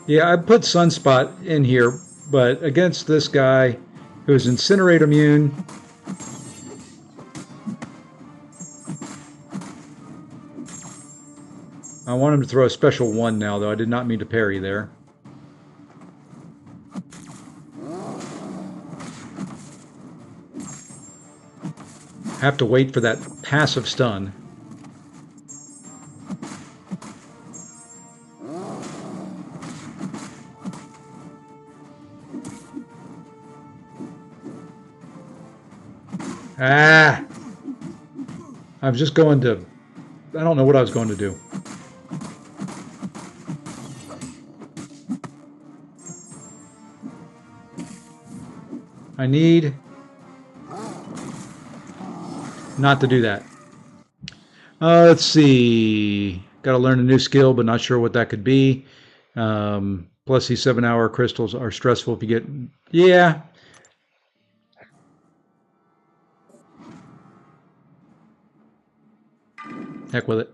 Yeah, I put Sunspot in here, but against this guy who's Incinerate immune, I want him to throw a special 1 now, though. I did not mean to parry there. have to wait for that passive stun. Ah! I was just going to... I don't know what I was going to do. I need not to do that. Let's see. Got to learn a new skill, but not sure what that could be. Plus, these 7-hour crystals are stressful if you get... Yeah. Heck with it.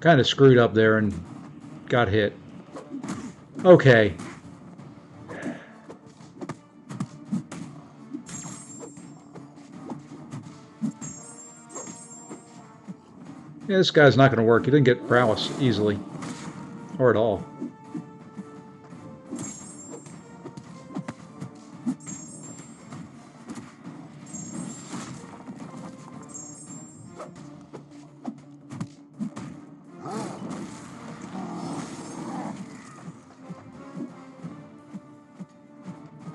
Kind of screwed up there and got hit. Okay. Yeah, this guy's not going to work. He didn't get prowess easily. Or at all.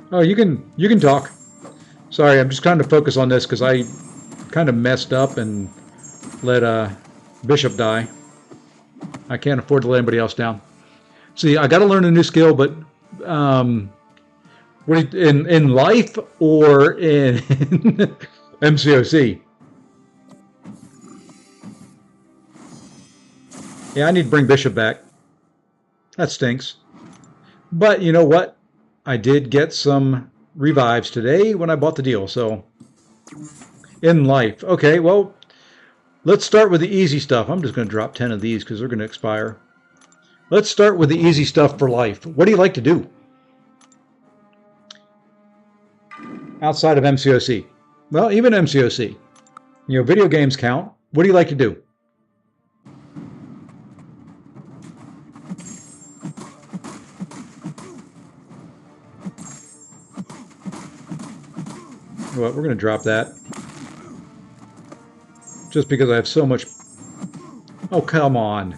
Oh, you can talk. Sorry, I'm just trying to focus on this because I kind of messed up and let Bishop die. I can't afford to let anybody else down. See, I got to learn a new skill, but in life or in MCOC? Yeah, I need to bring Bishop back. That stinks. But you know what? I did get some revives today when I bought the deal, so in life. Okay, well, let's start with the easy stuff. I'm just going to drop 10 of these because they're going to expire. Let's start with the easy stuff for life. What do you like to do outside of MCOC? Well, even MCOC. You know, video games count. What do you like to do? Well, we're going to drop that. Just because I have so much... Oh, come on.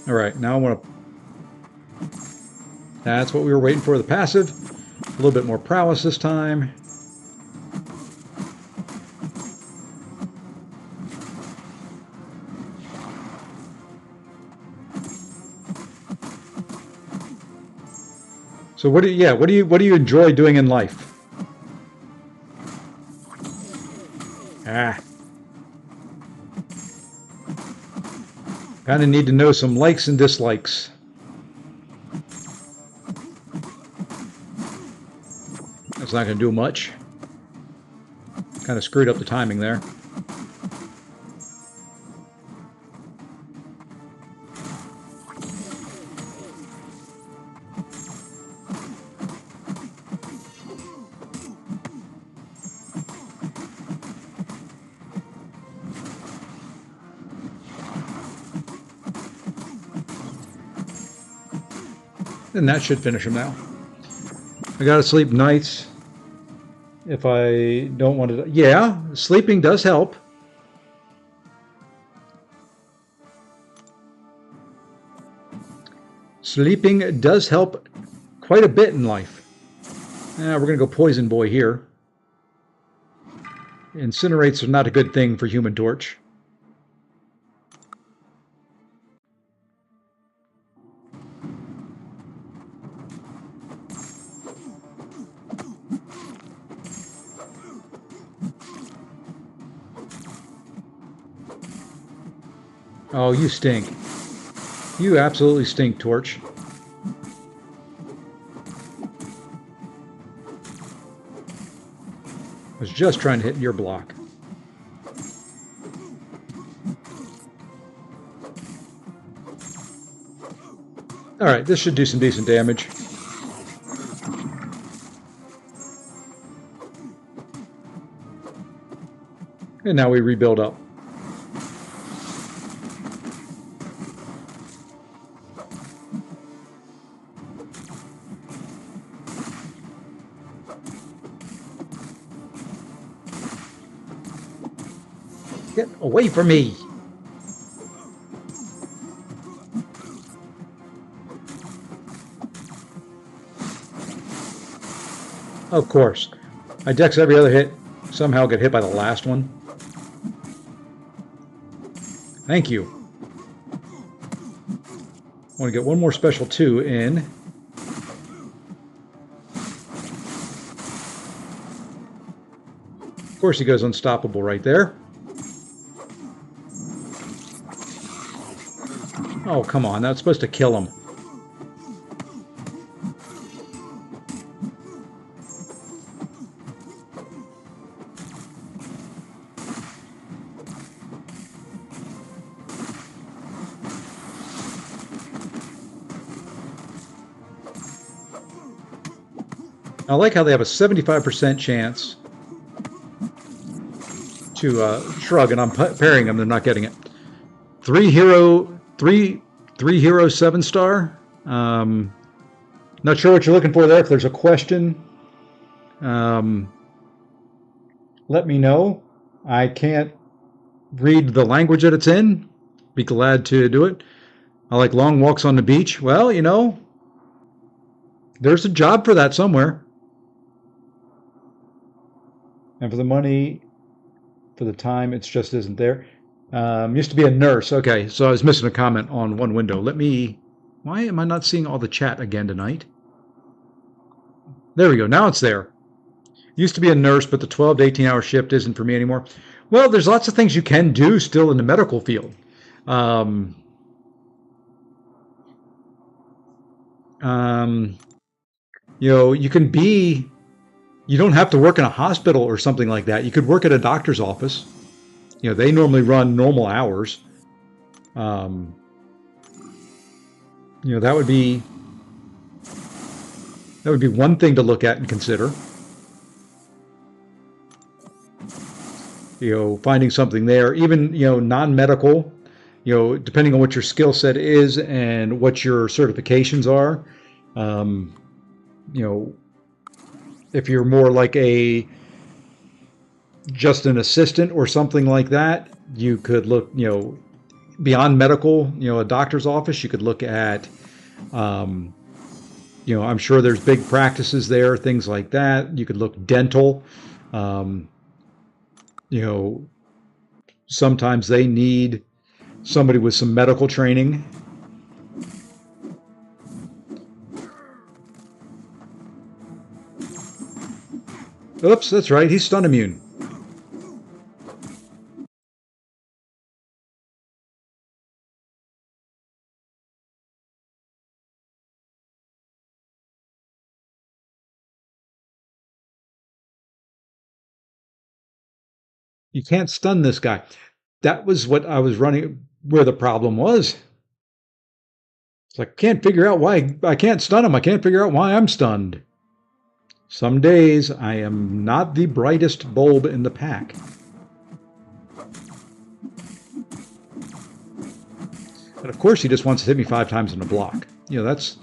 All right, now I want to... That's what we were waiting for, the passive. A little bit more prowess this time. So what do you enjoy doing in life? Ah. Kind of need to know some likes and dislikes. That's not going to do much. Kind of screwed up the timing there. And that should finish him now. I gotta sleep nights if I don't want to... Yeah, sleeping does help. Sleeping does help quite a bit in life. We're gonna go Poison Boy here. Incinerates are not a good thing for Human Torch. Oh, you stink. You absolutely stink, Torch. I was just trying to hit your block. All right, this should do some decent damage. And now we rebuild up. Get away from me! Of course. I dex every other hit, somehow get hit by the last one. Thank you. I want to get one more special 2 in. Of course he goes unstoppable right there. Oh, come on. That's supposed to kill him. I like how they have a 75% chance to shrug, and I'm parrying them. They're not getting it. Three hero 7-star. Not sure what you're looking for there. If there's a question, let me know. I can't read the language that it's in. Be glad to do it. I like long walks on the beach. Well, you know, there's a job for that somewhere. And for the money, for the time, it just isn't there. Used to be a nurse. Okay, so I was missing a comment on one window. Let me... Why am I not seeing all the chat again tonight? There we go. Now it's there. Used to be a nurse, but the 12 to 18-hour shift isn't for me anymore. Well, there's lots of things you can do still in the medical field. You know, you can be... You don't have to work in a hospital or something like that. You could work at a doctor's office. You know, they normally run normal hours. You know, that would be one thing to look at and consider. You know, finding something there, even, you know, non-medical, you know, depending on what your skill set is and what your certifications are. You know, if you're more like just an assistant or something like that, you could look, you know, beyond medical, you know, a doctor's office. You could look at, you know, I'm sure there's big practices there, things like that. You could look dental. You know, sometimes they need somebody with some medical training. Oops, that's right. He's stun immune. You can't stun this guy. That was what I was running, where the problem was. It's like, I can't figure out why I can't stun him. I can't figure out why I'm stunned. Some days I am not the brightest bulb in the pack. And of course he just wants to hit me 5 times in a block. You know, that's...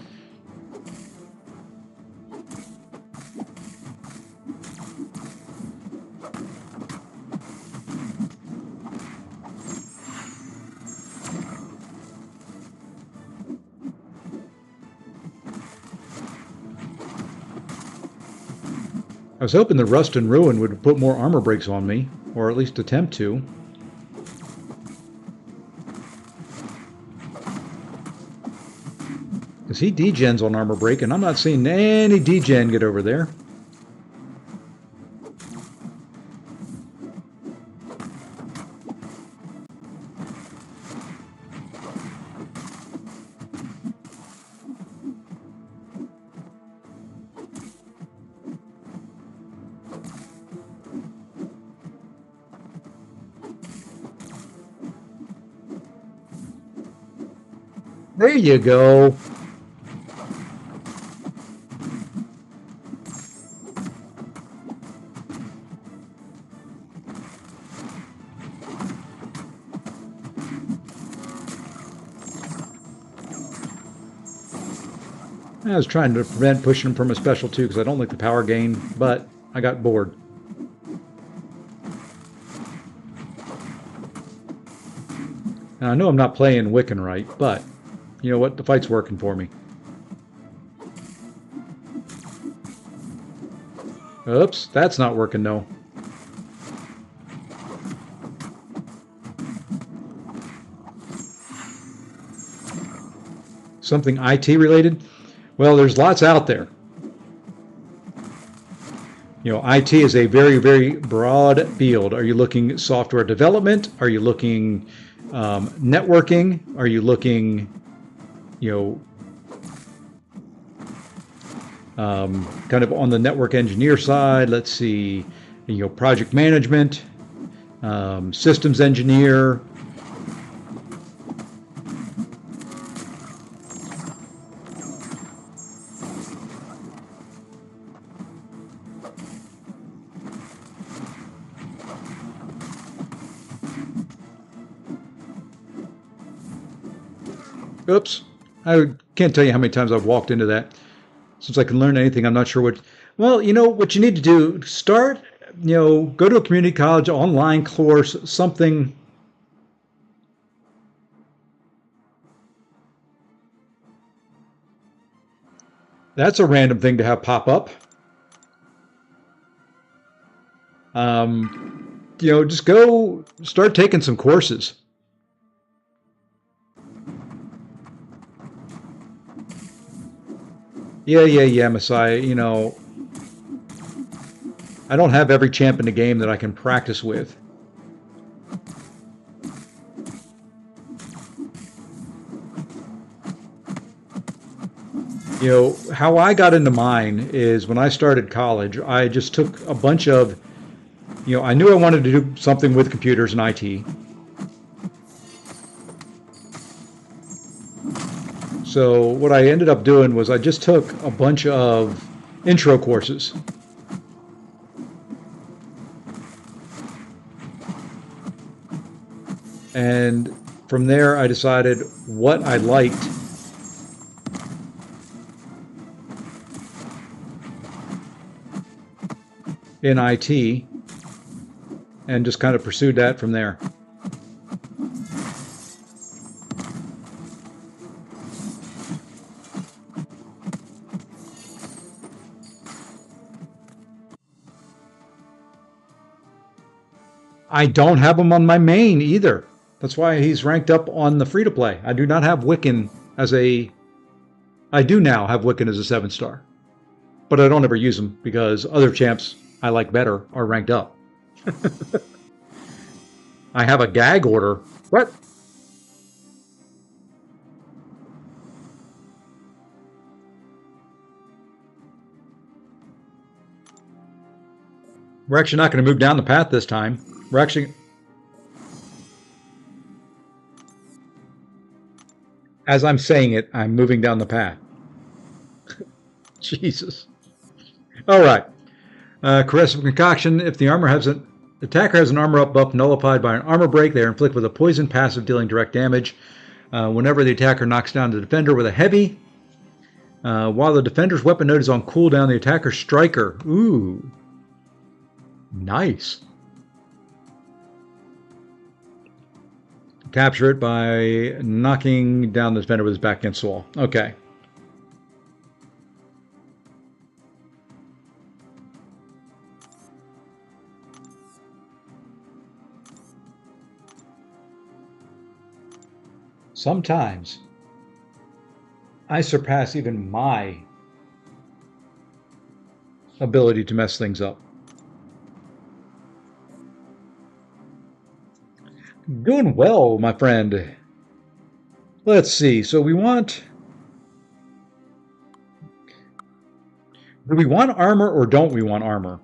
I was hoping the Rust and Ruin would put more armor breaks on me, or at least attempt to. Because he degens on armor break, and I'm not seeing any degen get over there. There you go. I was trying to prevent pushing him from a special too because I don't like the power gain, but I got bored. Now, I know I'm not playing Wiccan right, but you know what? The fight's working for me. Oops, that's not working, no. Something IT related? Well, there's lots out there. You know, IT is a very, very broad field. Are you looking software development? Are you looking networking? Are you looking, you know, kind of on the network engineer side? Let's see, you know, project management, systems engineer. Oops. I can't tell you how many times I've walked into that. Since I can learn anything, I'm not sure what. Well, you know, what you need to do, start, you know, go to a community college, online course, something. That's a random thing to have pop up. You know, just go start taking some courses. Yeah, Messiah. You know, I don't have every champ in the game that I can practice with. You know, how I got into mine is when I started college, I just took a bunch of, you know, I knew I wanted to do something with computers and IT. So what I ended up doing was I just took a bunch of intro courses. And from there, I decided what I liked in IT and just kind of pursued that from there. I don't have him on my main either. That's why he's ranked up on the free to play. I do not have Wiccan as a. I do now have Wiccan as a 7-star, but I don't ever use him because other champs I like better are ranked up. I have a gag order. What? We're actually not going to move down the path this time. We're actually, as I'm saying it, I'm moving down the path. Jesus. All right. Corrosive concoction. If the attacker has an armor up buff nullified by an armor break, they are inflicted with a poison passive dealing direct damage. Whenever the attacker knocks down the defender with a heavy, while the defender's weapon node is on cooldown, the attacker's striker. Ooh. Nice. Capture it by knocking down the defender with his back against the wall. Okay. Sometimes I surpass even my ability to mess things up. Doing well, my friend. Let's see. So we want. Do we want armor or don't we want armor?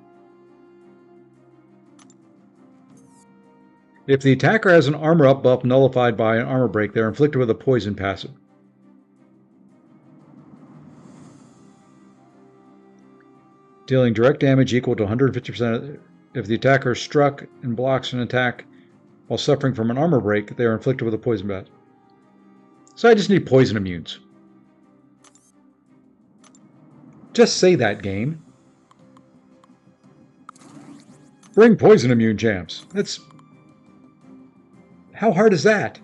If the attacker has an armor up buff nullified by an armor break, they're inflicted with a poison passive. Dealing direct damage equal to 150% if the attacker is struck and blocks an attack while suffering from an armor break, they are inflicted with a poison bat. So I just need poison immunes. Just say that, game. Bring poison immune champs. That's... How hard is that?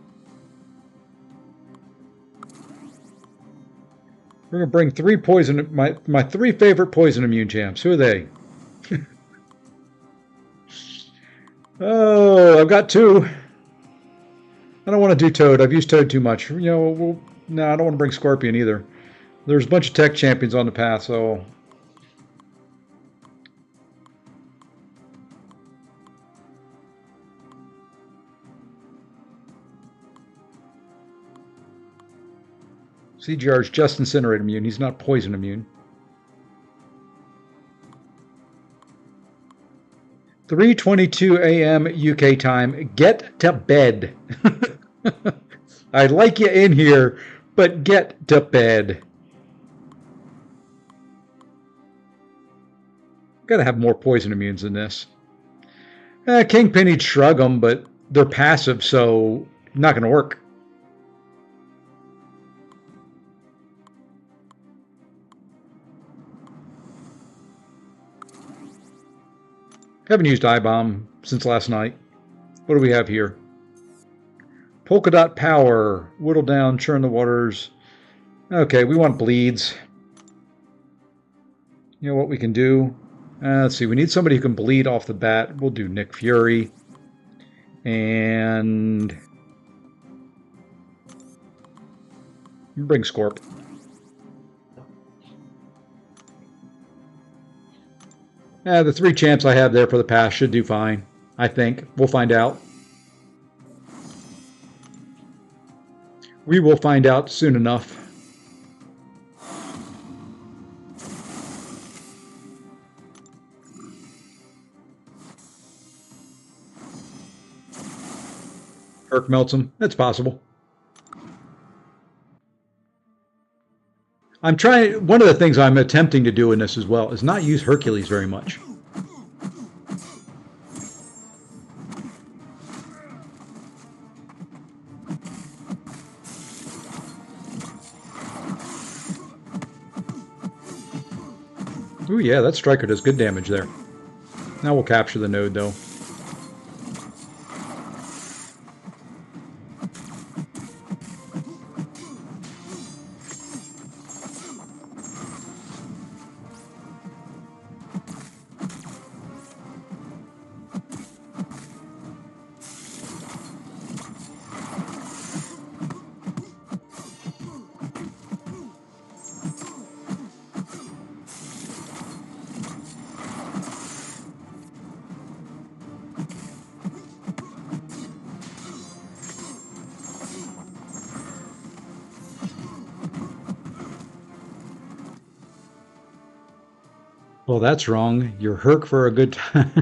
We're going to bring three poison... My three favorite poison immune champs. Who are they? Oh, I've got two. I don't want to do Toad. I've used Toad too much. You know, no, I don't want to bring Scorpion either. There's a bunch of tech champions on the path, so... CGR is just Incinerate immune. He's not poison immune. 3:22 a.m. UK time. Get to bed. I'd like you in here, but get to bed. Gotta have more poison immunes than this. Kingpin, he'd shrug them, but they're passive, so not going to work. Haven't used I-Bomb since last night. What do we have here? Polka Dot Power. Whittle down, churn the waters. Okay, we want bleeds. You know what we can do? Let's see, we need somebody who can bleed off the bat. We'll do Nick Fury. And... bring Scorp. The three champs I have there for the pass should do fine, I think. We'll find out. We will find out soon enough. Herc melts him. That's possible. I'm trying. One of the things I'm attempting to do in this as well is not use Hercules very much. Ooh, yeah, that striker does good damage there. Now we'll capture the node, though. Well, that's wrong. You're Herc for a good time.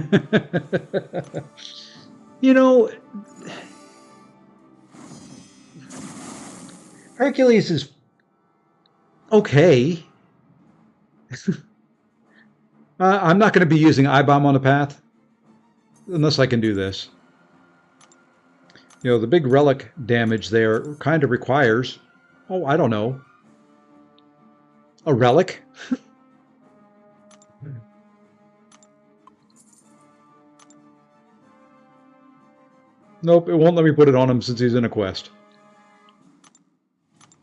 You know, Hercules is okay. I'm not going to be using I-Bomb on the path unless I can do this. You know, the big relic damage there kind of requires, oh, I don't know, a relic. Nope, it won't let me put it on him since he's in a quest.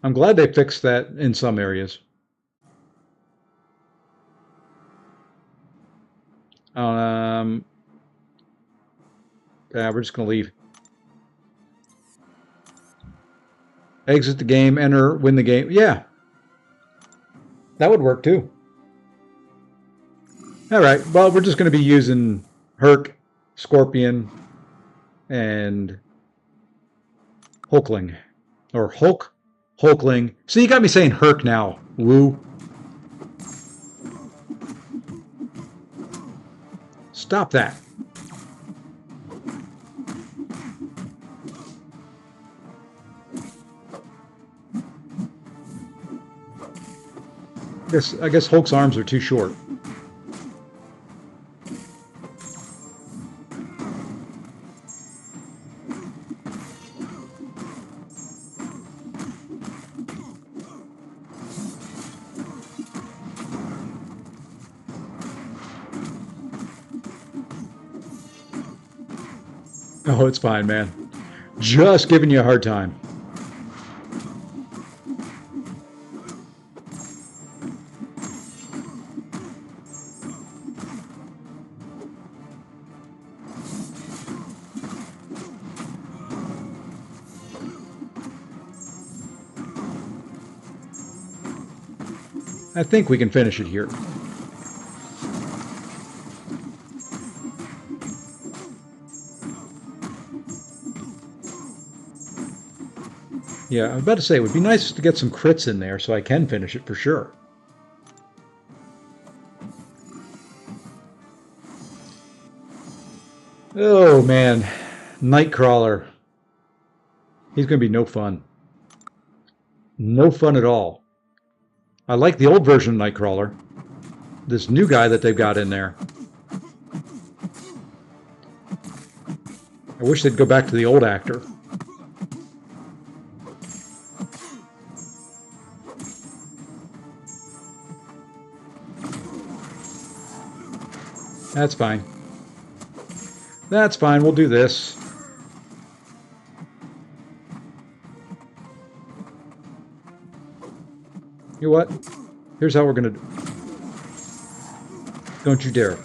I'm glad they fixed that in some areas. Yeah, we're just going to leave. Exit the game, enter, win the game. Yeah. That would work too. All right, well, we're just going to be using Herc, Scorpion, and Hulkling. Or Hulkling. So you got me saying Herc now. Woo. Stop that. I guess Hulk's arms are too short. Oh, it's fine, man. Just giving you a hard time. I think we can finish it here. Yeah, I was about to say, it would be nice to get some crits in there so I can finish it for sure. Oh, man. Nightcrawler. He's going to be no fun. No fun at all. I like the old version of Nightcrawler. This new guy that they've got in there. I wish they'd go back to the old actor. That's fine. That's fine. We'll do this. You know what? Here's how we're gonna do. Don't you dare!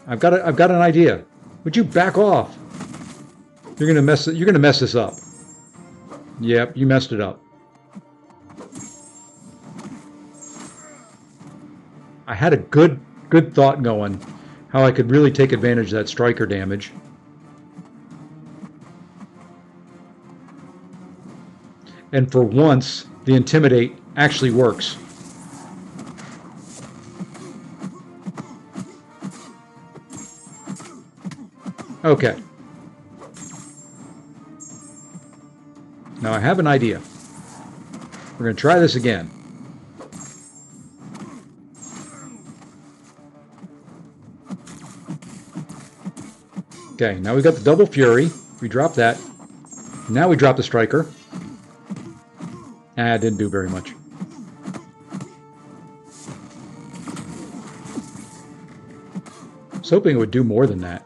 I've got an idea. Would you back off? You're gonna mess this up. Yep, you messed it up. I had a good thought going, how I could really take advantage of that striker damage. And for once, the Intimidate actually works. Okay. Now I have an idea. We're going to try this again. Okay, now we've got the double fury. We drop that. Now we drop the striker. Ah, didn't do very much. I was hoping it would do more than that.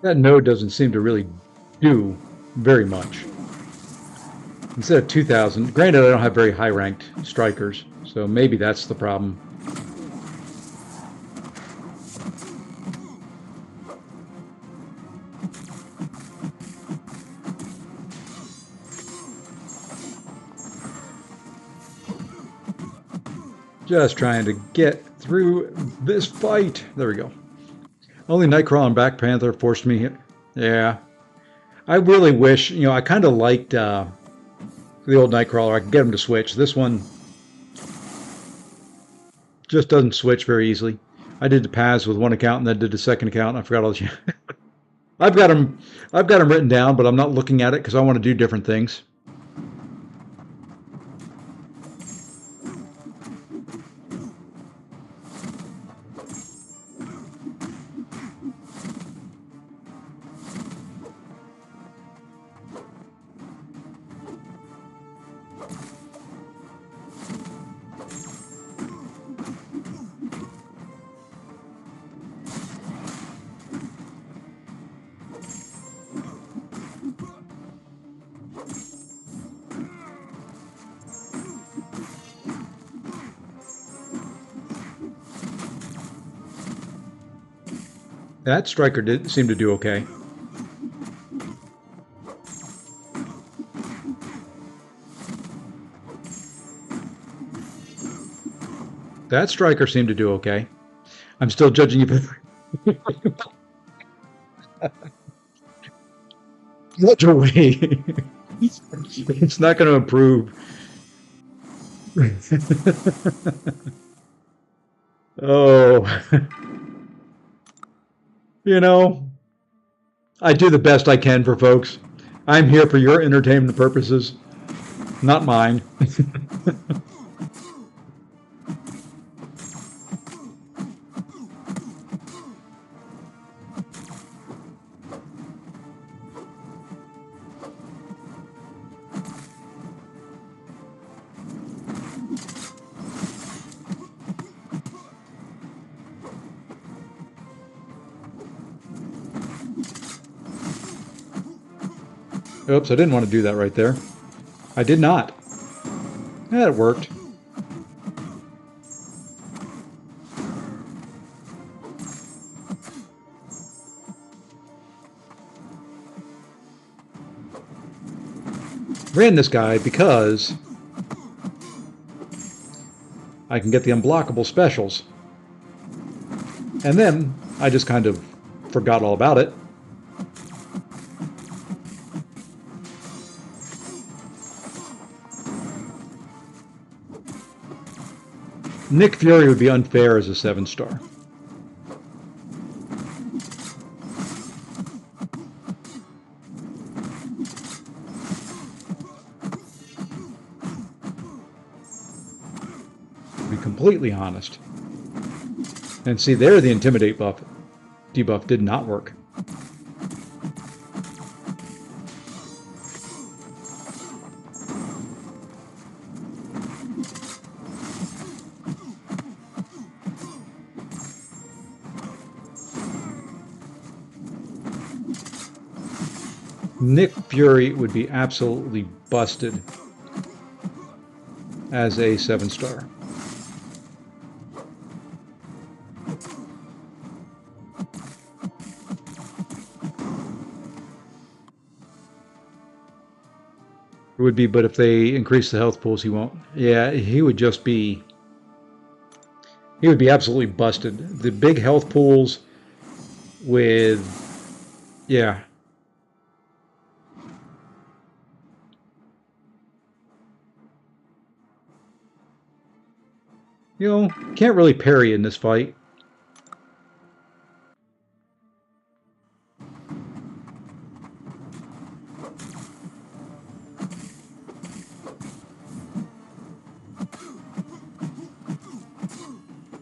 That node doesn't seem to really do very much. Instead of 2,000, granted I don't have very high ranked strikers, so maybe that's the problem. Just trying to get through this fight. There we go. Only Nightcrawler and Black Panther forced me here. Yeah. I really wish, I kind of liked the old Nightcrawler. I could get him to switch. This one just doesn't switch very easily. I did the paths with one account and then did the second account. And I forgot all the... I've got them written down, but I'm not looking at it because I want to do different things. That striker did seem to do okay. That striker seemed to do okay. I'm still judging you. Judge away. It's not going to improve. Oh. I do the best I can for folks. I'm here for your entertainment purposes, not mine. Oops, I didn't want to do that right there. I did not. Yeah, it worked. Ran this guy because I can get the unblockable specials. And then I just kind of forgot all about it. Nick Fury would be unfair as a 7-star. To be completely honest. And see, there the Intimidate buff debuff did not work. Nick Fury would be absolutely busted as a 7-star. It would be, but if they increase the health pools, he won't. Yeah, he would just be... He would be absolutely busted. The big health pools with... Yeah. You know, can't really parry in this fight.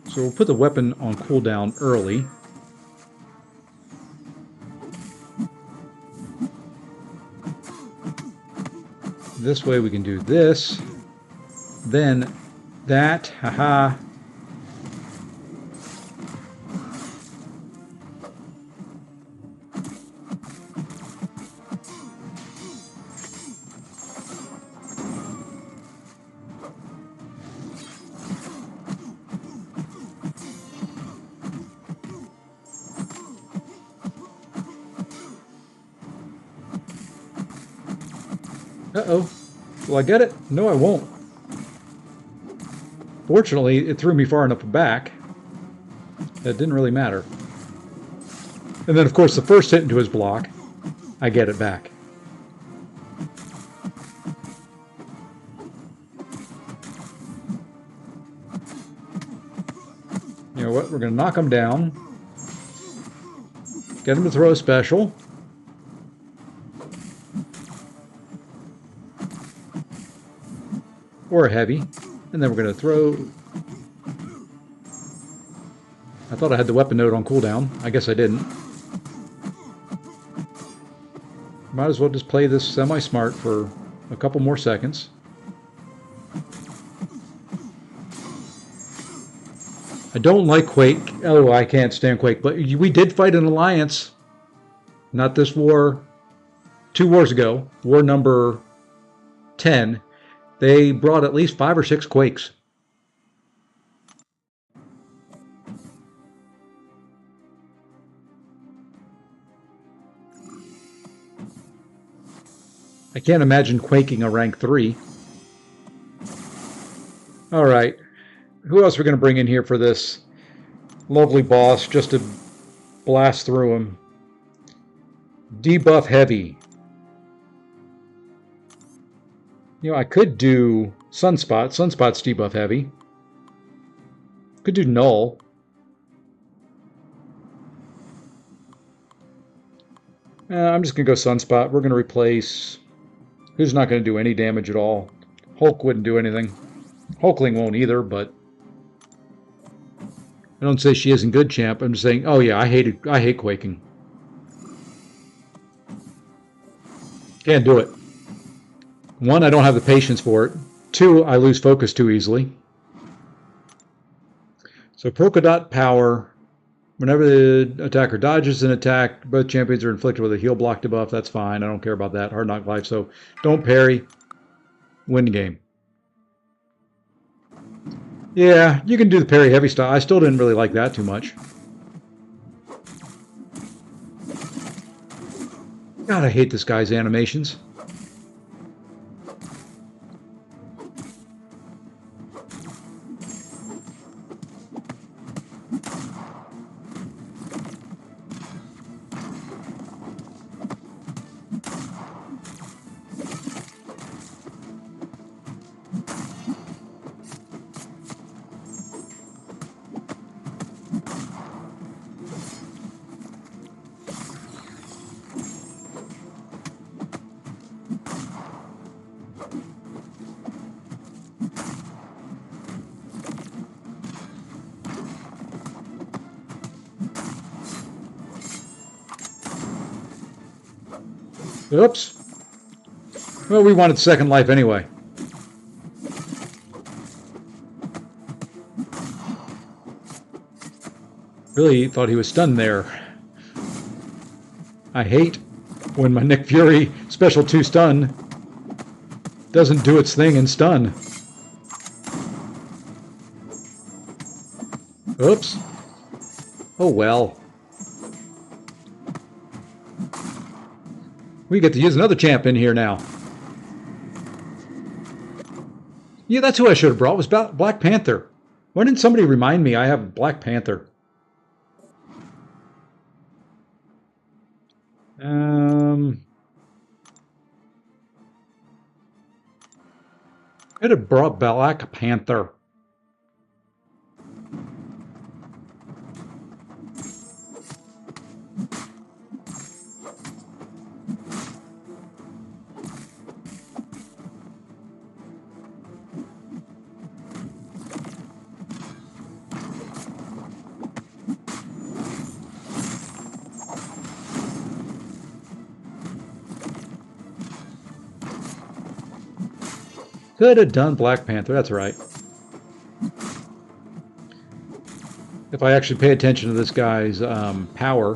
So we'll put the weapon on cooldown early. This way we can do this, then that, haha. Uh-oh. Will I get it? No, I won't. Fortunately, it threw me far enough back that it didn't really matter. And then, of course, the first hit into his block, I get it back. You know what? We're going to knock him down. Get him to throw a special. Or a heavy. And then we're going to throw... I thought I had the weapon node on cooldown. I guess I didn't. Might as well just play this semi-smart for a couple more seconds. I don't like Quake. Oh, I can't stand Quake. But we did fight an alliance. Not this war. 2 wars ago. War number 10. They brought at least 5 or 6 Quakes. I can't imagine quaking a rank 3. Alright. Who else are we going to bring in here for this lovely boss just to blast through him? Debuff heavy. You know, I could do Sunspot. Sunspot's debuff heavy. Could do Null. I'm just going to go Sunspot. We're going to replace... Who's not going to do any damage at all? Hulk wouldn't do anything. Hulkling won't either, but... I don't say she isn't good, champ. I'm just saying, oh yeah, I hate quaking. Can't do it. 1, I don't have the patience for it. 2, I lose focus too easily. So polka dot power Whenever the attacker dodges an attack, both champions are inflicted with a heal block debuff. That's fine. I don't care about that. Hard knock life. So don't parry. Win the game. Yeah, you can do the parry heavy style. I still didn't really like that too much. God, I hate this guy's animations. Oops. Well, we wanted second life anyway. Really thought he was stunned there. I hate when my Nick Fury special 2 stun doesn't do its thing in stun. Oops. Oh well. We get to use another champ in here now. Yeah, that's who I should have brought, was Black Panther. Why didn't somebody remind me I have Black Panther? I'd have brought Black Panther. Could have done Black Panther, that's right. If I actually pay attention to this guy's power,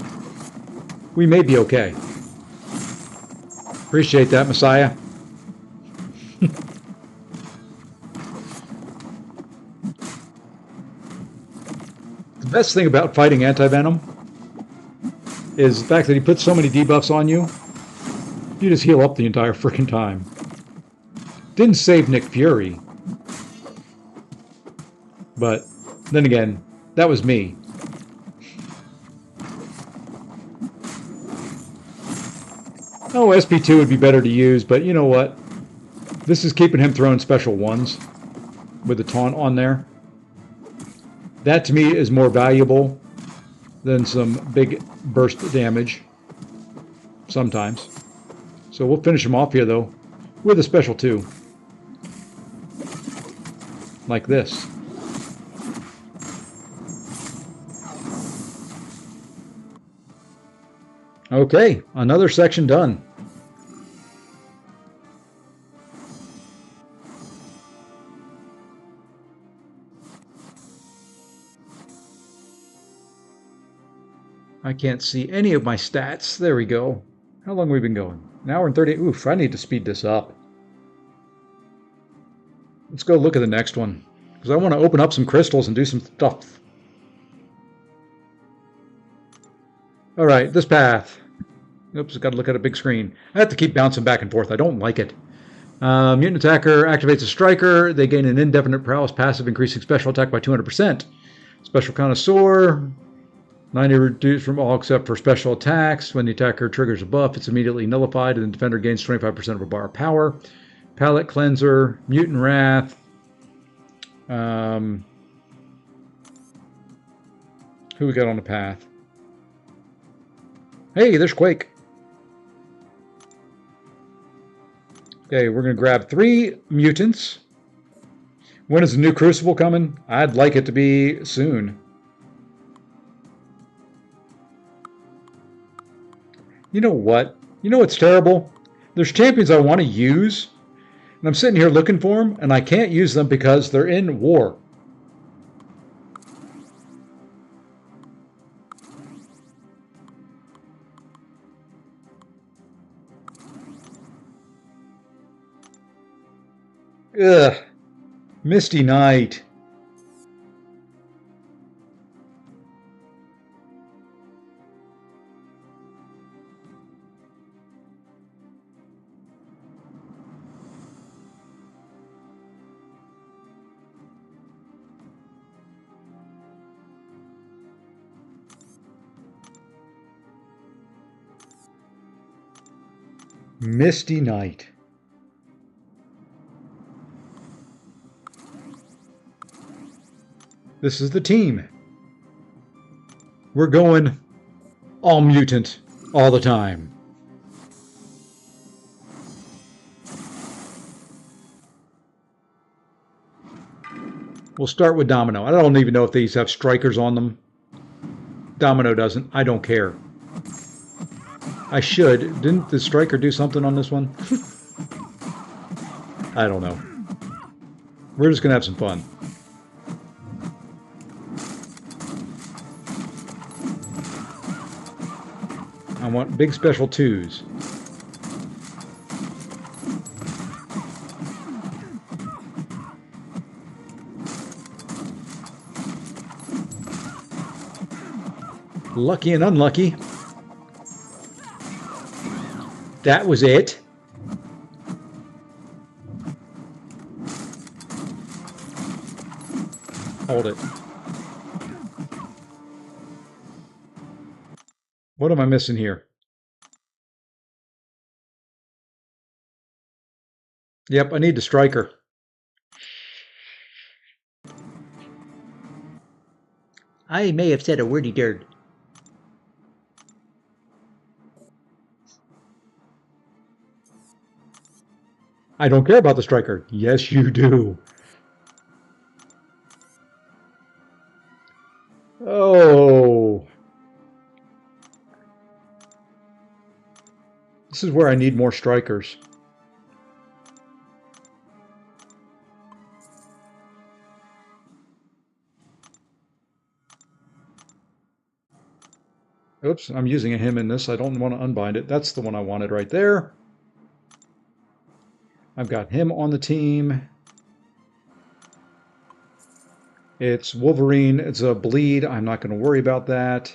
we may be okay. Appreciate that, Messiah. The best thing about fighting Anti-Venom is the fact that he puts so many debuffs on you, you just heal up the entire freaking time. Didn't save Nick Fury. But then again, that was me. Oh, SP2 would be better to use, but you know what? This is keeping him throwing special ones with the taunt on there. That to me is more valuable than some big burst damage sometimes. So we'll finish him off here though with a special 2. Like this. Okay, another section done. I can't see any of my stats. There we go. How long have we been going? An hour and 30. Oof, I need to speed this up. Let's go look at the next one, because I want to open up some crystals and do some stuff. All right, this path. Oops, got to look at a big screen. I have to keep bouncing back and forth. I don't like it. Mutant attacker activates a striker. They gain an indefinite prowess passive, increasing special attack by 200%. Special connoisseur. 90 reduced from all except for special attacks. When the attacker triggers a buff, it's immediately nullified, and the defender gains 25% of a bar of power. Palette Cleanser, Mutant Wrath. Who we got on the path? Hey, there's Quake. Okay, we're going to grab 3 mutants. When is the new Crucible coming? I'd like it to be soon. You know what? You know what's terrible? There's champions I want to use, and I'm sitting here looking for them, and I can't use them because they're in war. Ugh. Misty Night. Misty Night. This is the team. We're going all mutant all the time. We'll start with Domino. I don't even know if these have strikers on them. Domino doesn't. I don't care. I should. Didn't the striker do something on this one? I don't know. We're just going to have some fun. I want big special twos. Lucky and unlucky. That was it. Hold it. What am I missing here? Yep, I need the striker. I may have said a wordy dirt. I don't care about the striker. Yes, you do. Oh. This is where I need more strikers. Oops, I'm using a him in this. I don't want to unbind it. That's the one I wanted right there. I've got him on the team. It's Wolverine. It's a bleed. I'm not going to worry about that.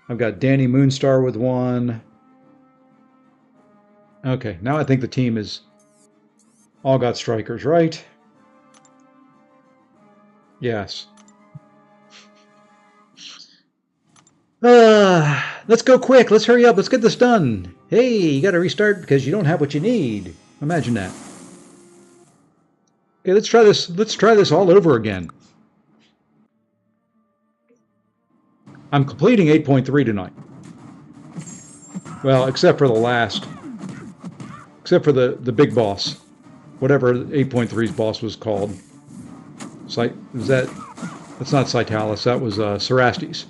I've got Danny Moonstar with one. Okay, now I think the team is all got strikers, right? Yes. Let's go quick. Let's hurry up. Let's get this done. Hey, you got to restart because you don't have what you need. Imagine that. Okay, let's try this. Let's try this all over again. I'm completing 8.3 tonight. Well, except for the last. Except for the big boss. Whatever 8.3's boss was called. That's not Citalis. That was Cerastes.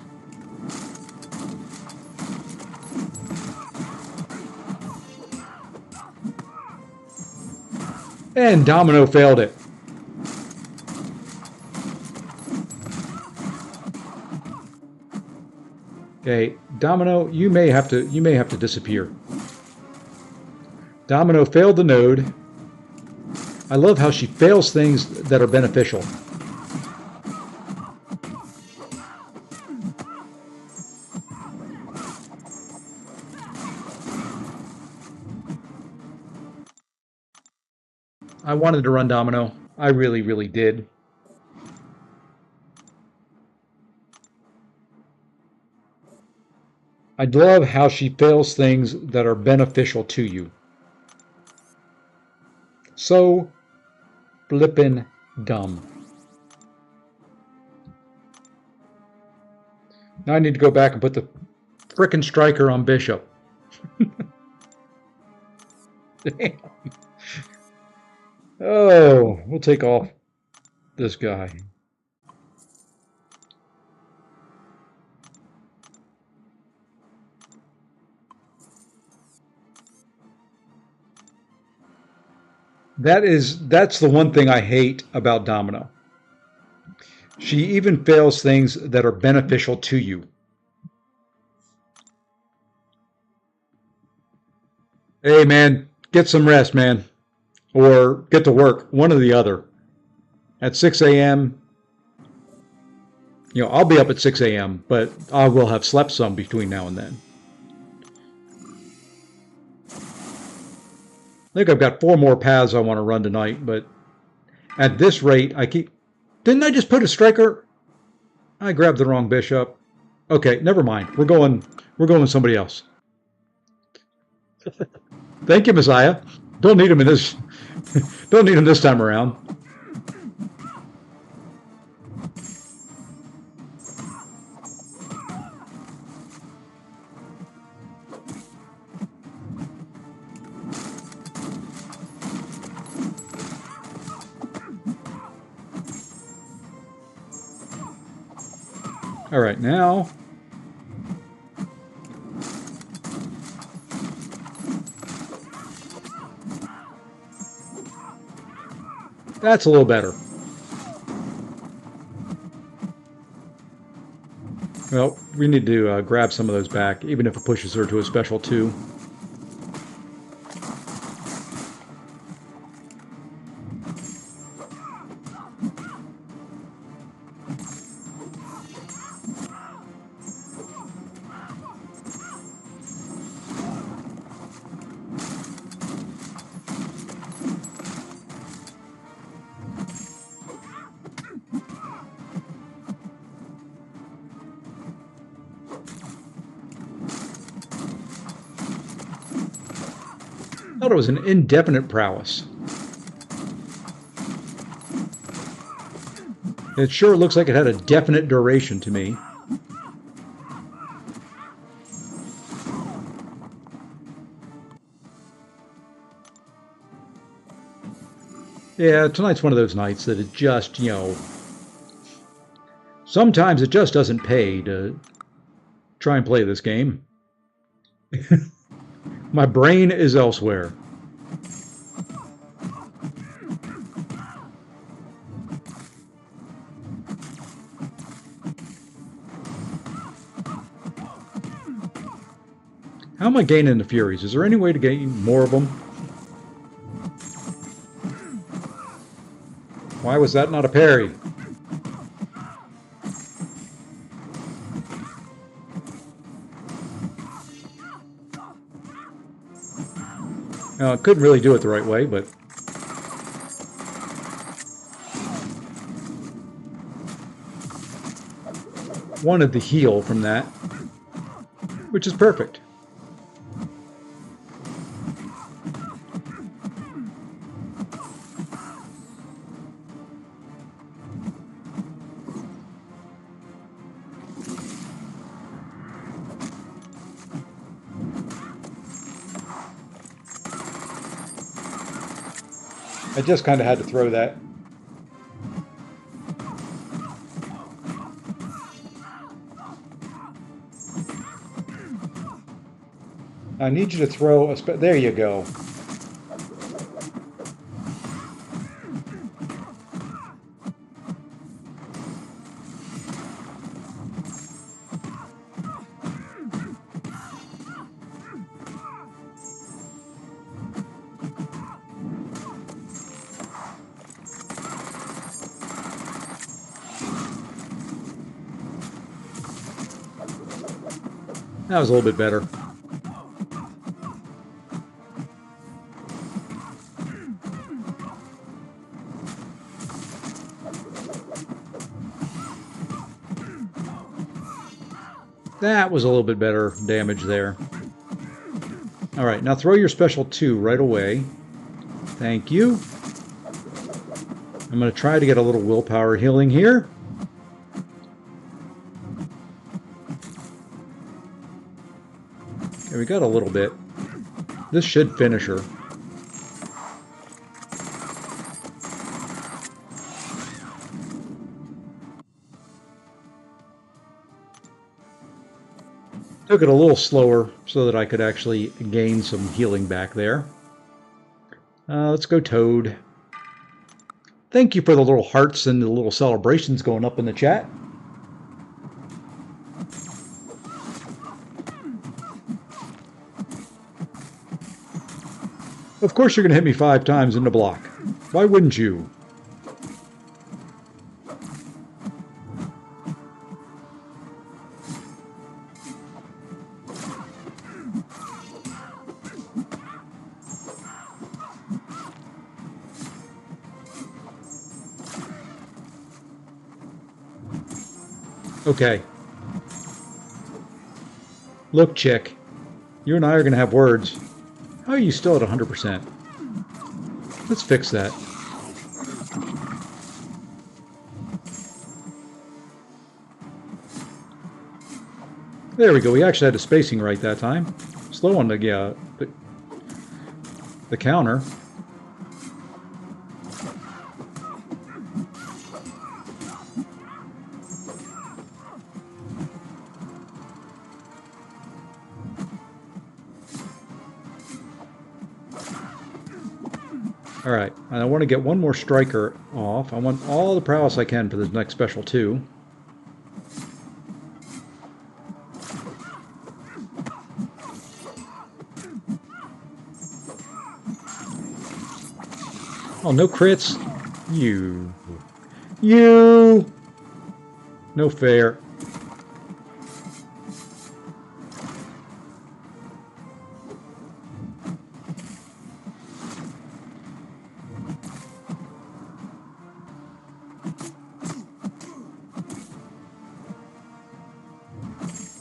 And Domino failed it. Okay, Domino, you may have to disappear. Domino failed the node. I love how she fails things that are beneficial. I wanted to run Domino. I really, really did. I love how she fails things that are beneficial to you. So flippin' dumb. Now I need to go back and put the frickin' striker on Bishop. Damn. Oh, we'll take off this guy. That's the one thing I hate about Domino. She even fails things that are beneficial to you. Hey man, get some rest, man. or get to work, one or the other. At 6 a.m., I'll be up at 6 a.m., but I will have slept some between now and then. I think I've got 4 more paths I want to run tonight, but at this rate, Didn't I just put a striker? I grabbed the wrong bishop. Okay, never mind. We're going with somebody else. Thank you, Messiah. Don't need him in this. Don't need him this time around. All right, now that's a little better. Well, we need to grab some of those back, even if it pushes her to a special 2. I thought it was an indefinite prowess. It sure looks like it had a definite duration to me. Yeah, tonight's one of those nights that it just, sometimes it just doesn't pay to try and play this game. My brain is elsewhere. How am I gaining the Furies? Is there any way to gain more of them? Why was that not a parry? Couldn't really do it the right way, but wanted the heal from that, which is perfect. I just kind of had to throw that. I need you to throw there you go. That was a little bit better. That was a little bit better damage there. All right, now throw your special 2 right away. Thank you. I'm going to try to get a little willpower healing here. Okay, we got a little bit. This should finish her. Took it a little slower so that I could actually gain some healing back there. Let's go Toad. Thank you for the little hearts and the little celebrations going up in the chat. Of course you're going to hit me 5 times in the block. Why wouldn't you? Okay. Look, chick. You and I are going to have words. How are you still at 100%? Let's fix that. There we go. We actually had the spacing right that time. Slow on the counter. All right, and I want to get one more striker off. I want all the prowess I can for this next special too. Oh, no crits. You. No fair.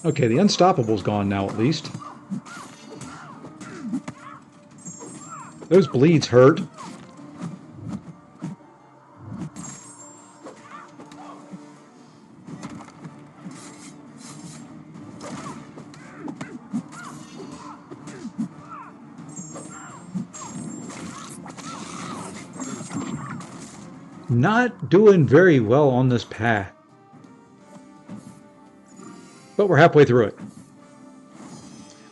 Okay, the unstoppable's gone now at least. Those bleeds hurt. Not doing very well on this path. But we're halfway through it.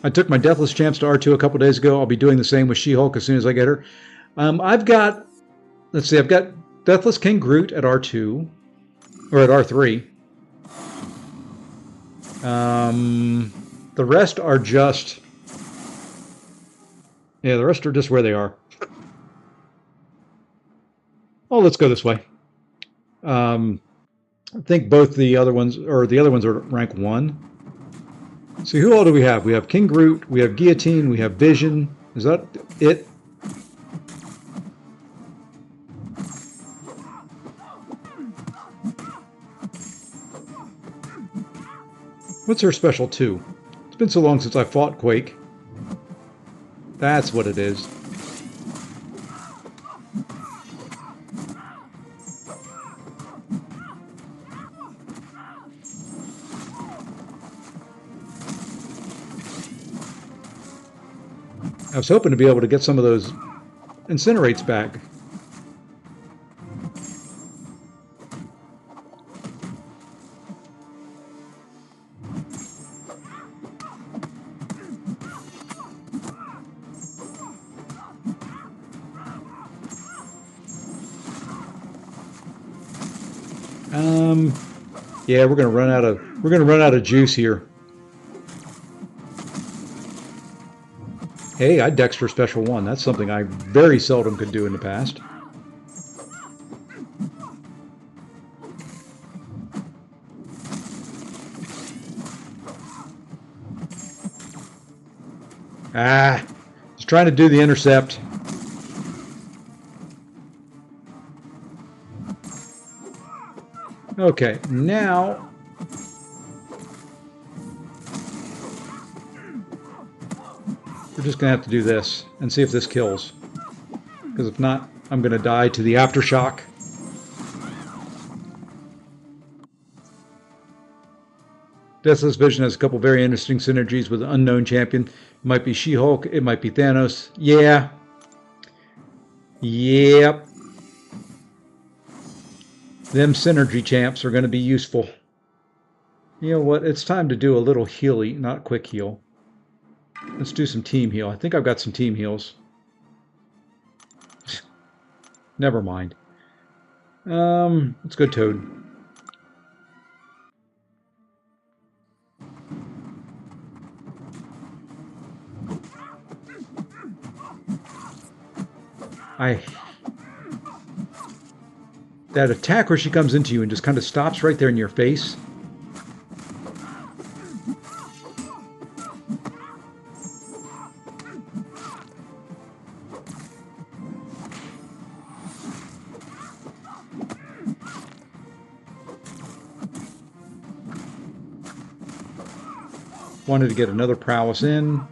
I took my Deathless Champs to R2 a couple days ago. I'll be doing the same with She-Hulk as soon as I get her. I've got Deathless King Groot at R2, or at R3. The rest are just... Yeah, the rest are just where they are. Oh, let's go this way. I think both the other ones are rank 1. See, who all do we have? We have King Groot, we have Guillotine, we have Vision. Is that it? What's her special 2? It's been so long since I fought Quake. That's what it is. I was hoping to be able to get some of those incinerates back. Yeah, we're gonna run out of juice here. Hey, I Dexter Special 1. That's something I very seldom could do in the past. Just trying to do the intercept. Okay, now we're just going to have to do this and see if this kills. Because if not, I'm going to die to the aftershock. Deathless Vision has a couple very interesting synergies with an unknown champion. It might be She-Hulk, it might be Thanos. Yeah. Yep. Them synergy champs are going to be useful. You know what? It's time to do a little healy, not quick heal. Let's do some team heal. I think I've got some team heals. Never mind. Let's go Toad. I that attack where she comes into you and just kind of stops right there in your face. Wanted to get another prowess in.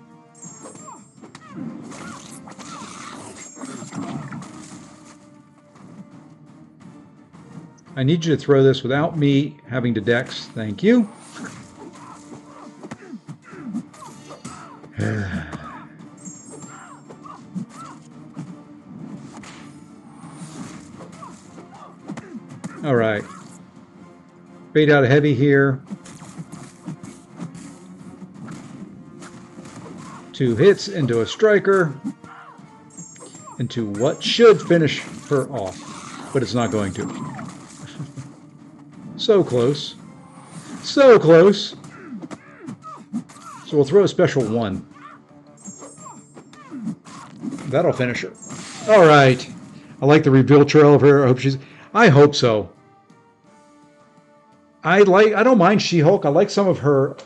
I need you to throw this without me having to dex. Thank you. All right. Bait out a heavy here. 2 hits into a striker. Into what should finish her off, but it's not going to. So close. So close. So we'll throw a special 1. That'll finish her. All right. I like the reveal trail of her. I hope so. I don't mind She-Hulk. I like some of her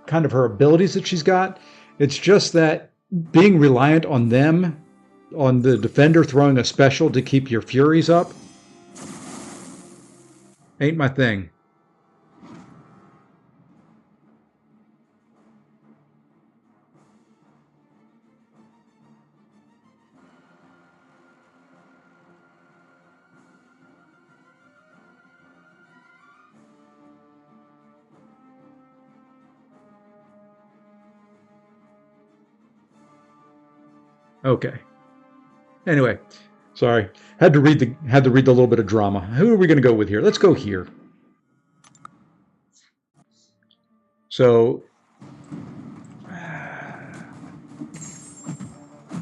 kind of her abilities that she's got. It's just that being reliant on them, on the defender throwing a special to keep your furies up, ain't my thing. Okay. Anyway, sorry. Had to read the little bit of drama. Who are we going to go with here? Let's go here. So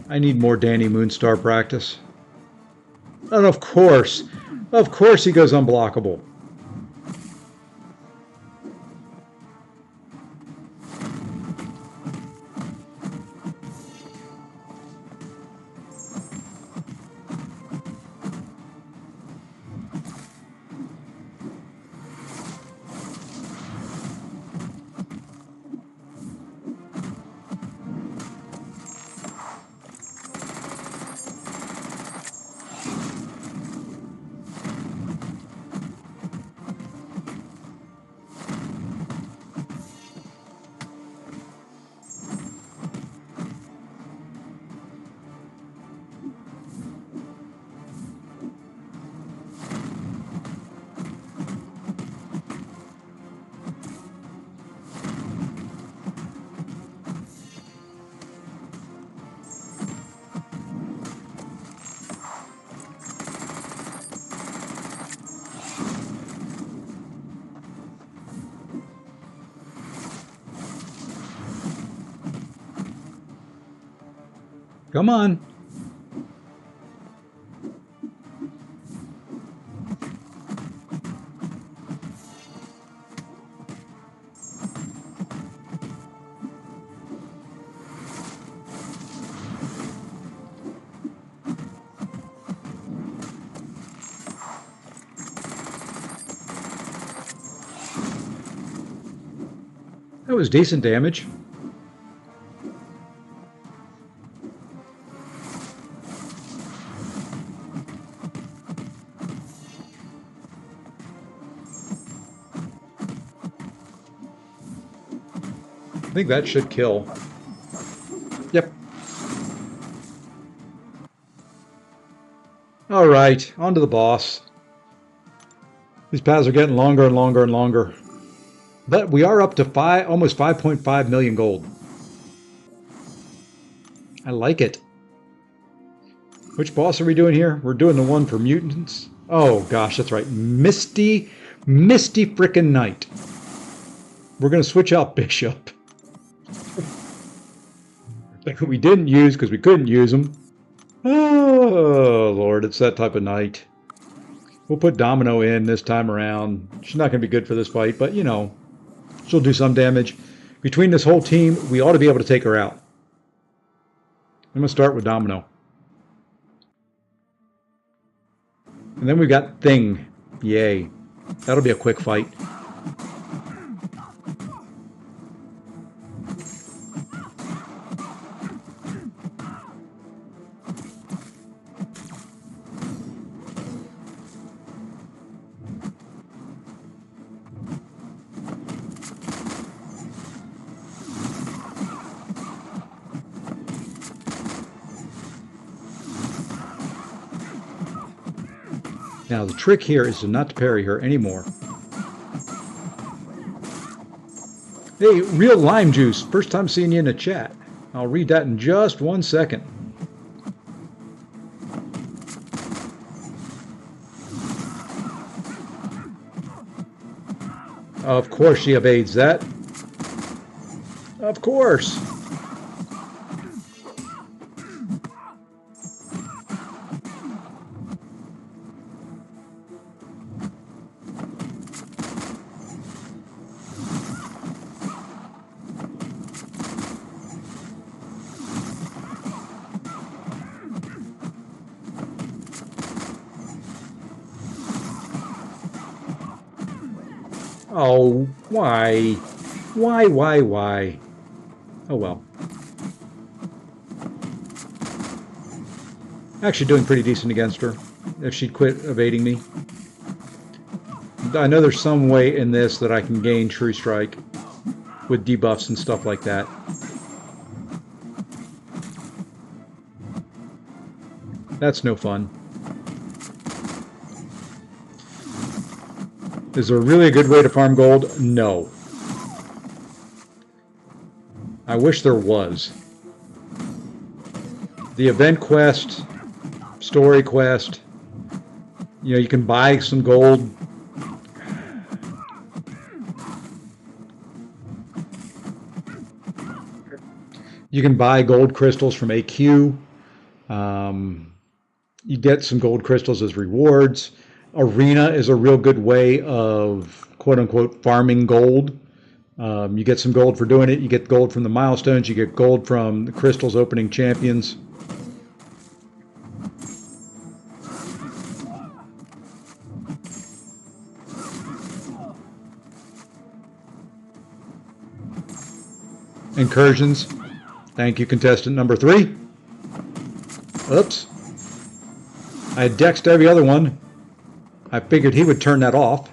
I need more Danny Moonstar practice. And of course he goes unblockable. Come on. That was decent damage. I think that should kill. Yep. All right, on to the boss. These paths are getting longer and longer and longer. But we are up to almost 5.5 million gold. I like it. Which boss are we doing here? We're doing the one for mutants. Oh gosh, that's right. Misty frickin' Knight. We're going to switch out Bishop. That we didn't use because we couldn't use them. Oh, Lord, it's that type of night. We'll put Domino in this time around. She's not going to be good for this fight, but, you know, she'll do some damage. Between this whole team, we ought to be able to take her out. I'm going to start with Domino. And then we've got Thing. Yay. That'll be a quick fight. Now the trick here is to not to parry her anymore. Hey, Real Lime Juice, first time seeing you in the chat. I'll read that in just 1 second. Of course she evades that. Of course. Oh, why? Why? Oh well. Actually doing pretty decent against her, if she'd quit evading me. I know there's some way in this that I can gain True Strike with debuffs and stuff like that. That's no fun. Is there really a good way to farm gold? No. I wish there was. The event quest, story quest, you know, you can buy some gold. You can buy gold crystals from AQ. You get some gold crystals as rewards. Arena is a real good way of quote-unquote farming gold. You get some gold for doing it. You get gold from the milestones. You get gold from the crystals opening champions. Incursions. Thank you, contestant number 3. Oops. I had dexed every other one. I figured he would turn that off.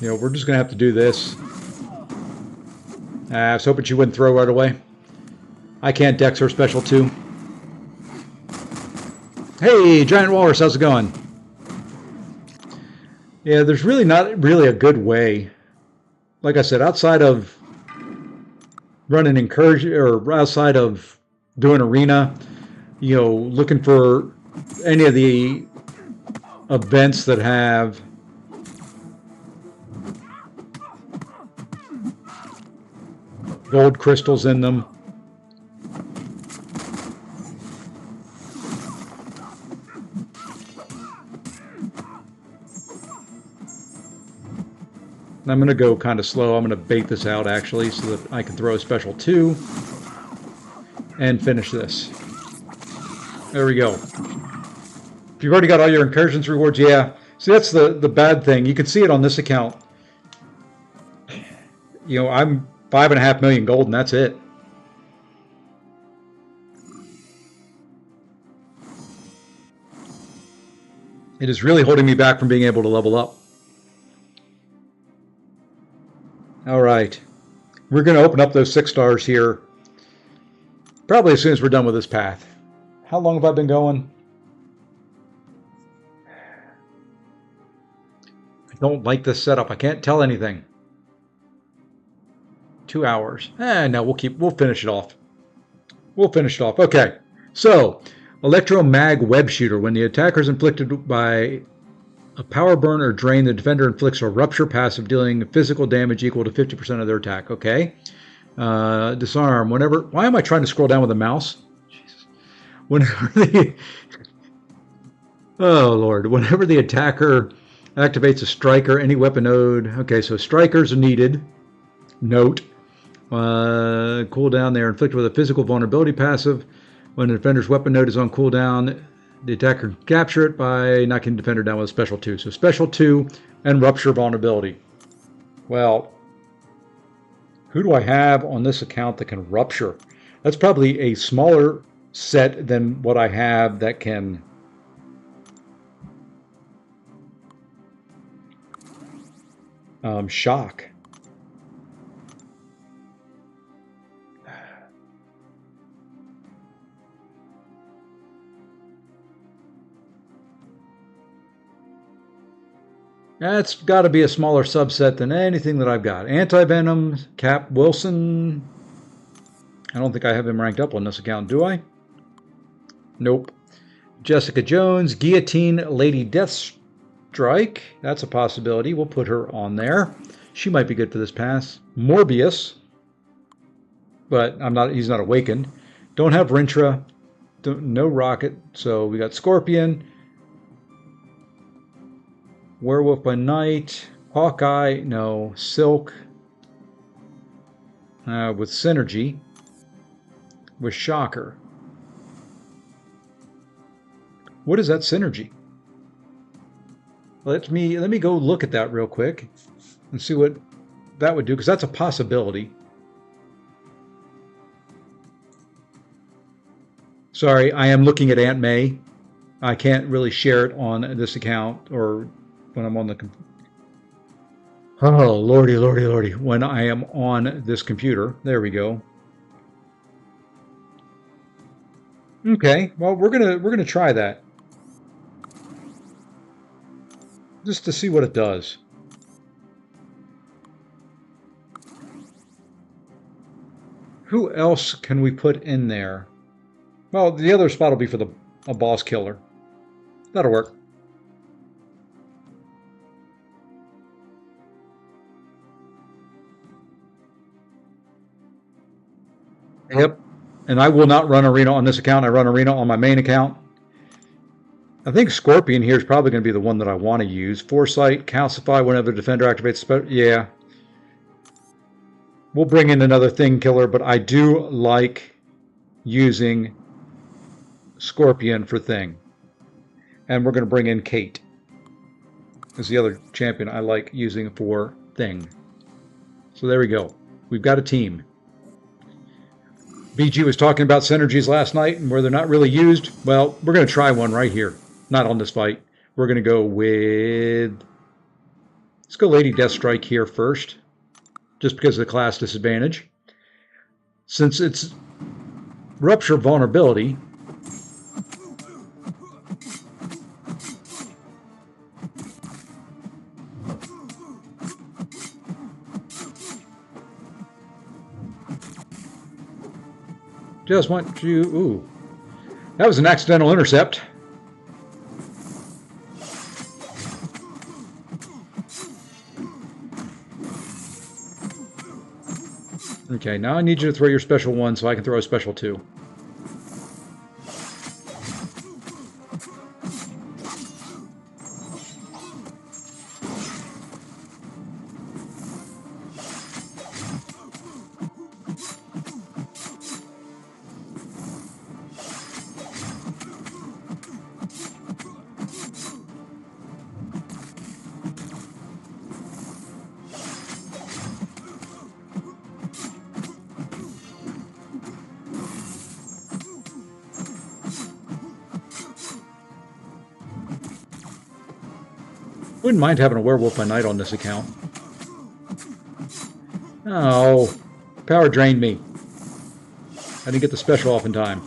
You know, we're just going to have to do this. I was hoping she wouldn't throw right away. I can't dex her special too. Hey, Giant Walrus, how's it going? Yeah, there's really not really a good way. Like I said, outside of running incursion or outside of doing arena, you know, looking for any of the events that have gold crystals in them. I'm going to go kind of slow. I'm going to bait this out actually so that I can throw a special 2 and finish this. There we go. If you've already got all your incursions rewards, yeah. See, that's the bad thing. You can see it on this account. You know, I'm 5.5 million gold, and that's it. It is really holding me back from being able to level up. All right. We're going to open up those 6 stars here probably as soon as we're done with this path. How long have I been going? I don't like this setup. I can't tell anything. 2 hours. No, we'll finish it off. We'll finish it off. Okay. So, electromag web shooter. When the attacker is inflicted by A power burn or drain, the defender inflicts a rupture passive dealing physical damage equal to 50% of their attack. Okay. Disarm. Whenever. Why am I trying to scroll down with a mouse? Jesus. Whenever the. Oh, Lord. Whenever the attacker activates a striker, any weapon node. Okay, so strikers are needed. Note. Cooldown, they are inflicted with a physical vulnerability passive. When the defender's weapon node is on cooldown, the attacker can capture it by knocking the defender down with a special 2. So special 2 and rupture vulnerability. Well, who do I have on this account that can rupture? That's probably a smaller set than what I have that can... shock. That's got to be a smaller subset than anything that I've got. Anti-Venom, Cap Wilson. I don't think I have him ranked up on this account, do I? Nope. Jessica Jones, Guillotine, Lady Deathstrike. That's a possibility. We'll put her on there. She might be good for this pass. Morbius. But he's not awakened. Don't have Rintra. No Rocket. So we got Scorpion. Werewolf by Night, Hawkeye, no, Silk, with Synergy, with Shocker. What is that Synergy? Let me go look at that real quick and see what that would do, because that's a possibility. Sorry, I am looking at Aunt May. I can't really share it on this account or when I'm on the oh lordy, lordy, lordy, when I am on this computer. There we go. Okay, well we're gonna try that just to see what it does. Who else can we put in there? Well, the other spot will be for a boss killer. That'll work. Yep. And I will not run Arena on this account. I run Arena on my main account. I think Scorpion here is probably going to be the one that I want to use. Foresight, Calcify whenever the defender activates. Yeah. We'll bring in another Thing Killer, but I do like using Scorpion for Thing. And we're going to bring in Kate as the other champion I like using for Thing. So there we go. We've got a team. BG was talking about synergies last night and where they're not really used. Well, we're going to try one right here. Not on this fight. We're going to go with... Let's go Lady Deathstrike here first. Just because of the class disadvantage. Since it's Rupture Vulnerability... Just want to... Ooh. That was an accidental intercept. Okay, now I need you to throw your special 1 so I can throw a special 2. Wouldn't mind having a Werewolf by Night on this account. Oh, power drained me. I didn't get the special off in time.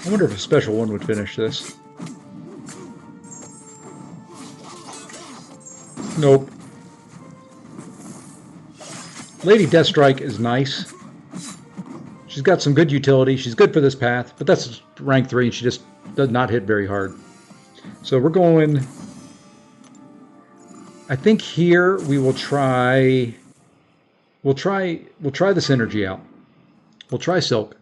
I wonder if a special 1 would finish this. Nope. Lady Deathstrike is nice. She's got some good utility. She's good for this path, but that's rank 3, and she just does not hit very hard. So we're going... I think here we will try... We'll try this energy out. We'll try Silk.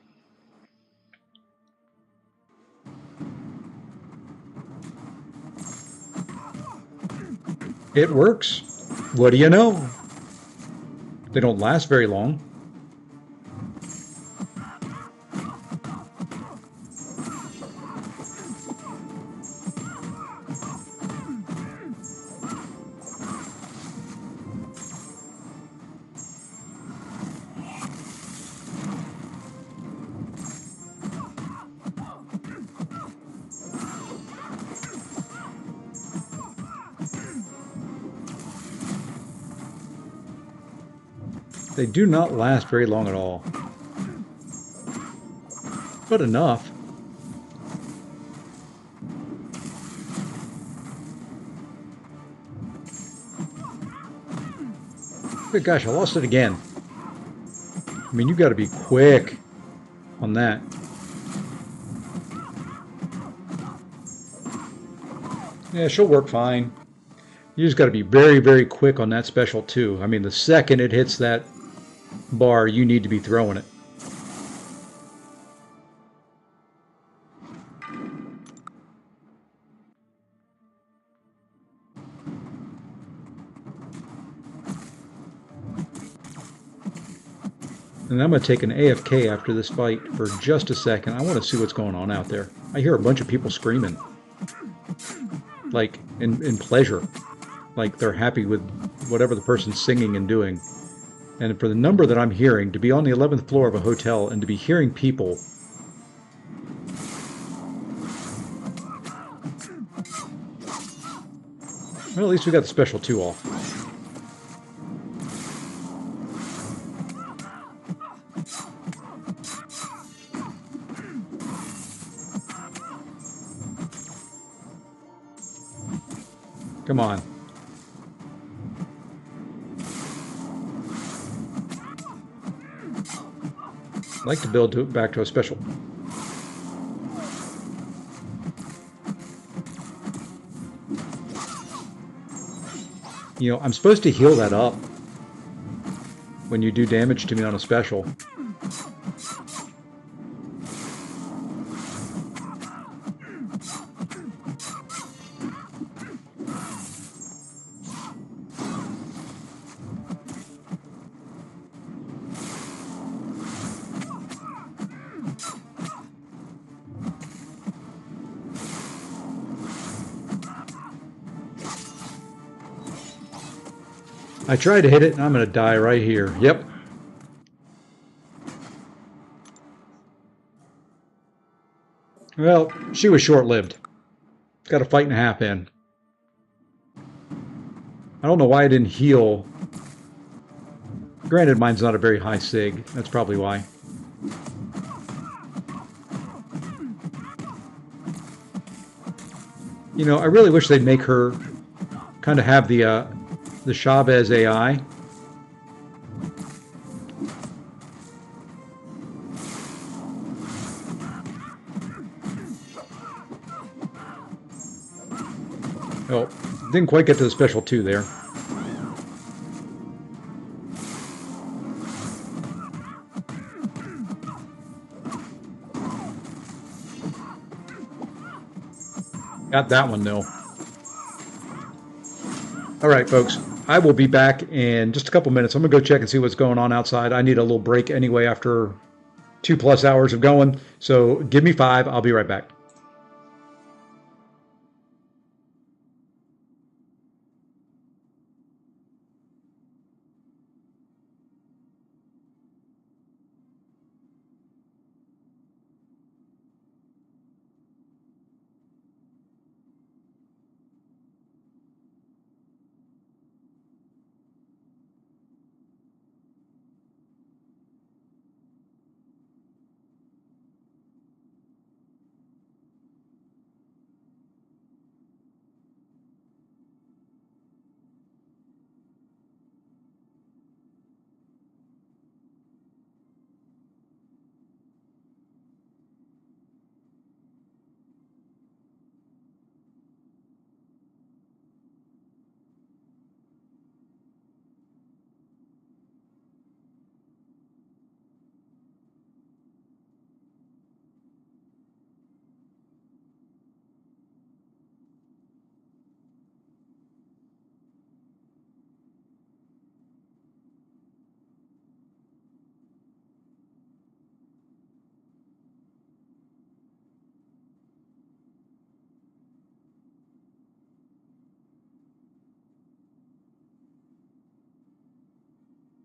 It works. What do you know? They don't last very long. They do not last very long at all. But enough. Good gosh, I lost it again. I mean, you got to be quick on that. Yeah, she'll work fine. You just got to be very, very quick on that special too. I mean, the second it hits that bar, you need to be throwing it. And I'm going to take an AFK after this fight for just a second. I want to see what's going on out there. I hear a bunch of people screaming. Like, in pleasure. Like they're happy with whatever the person's singing and doing. And for the number that I'm hearing, to be on the 11th floor of a hotel and to be hearing people... Well, at least we got the special 2 off. Come on. I'd like to build it back to a special. You know, I'm supposed to heal that up when you do damage to me on a special. I tried to hit it, and I'm going to die right here. Yep. Well, she was short-lived. Got a fight and a half in. I don't know why I didn't heal. Granted, mine's not a very high sig. That's probably why. You know, I really wish they'd make her kind of have the Chavez AI. Oh, didn't quite get to the special 2 there. Got that one, though. All right, folks. I will be back in just a couple minutes. I'm going to go check and see what's going on outside. I need a little break anyway after 2+ hours of going. So give me 5. I'll be right back.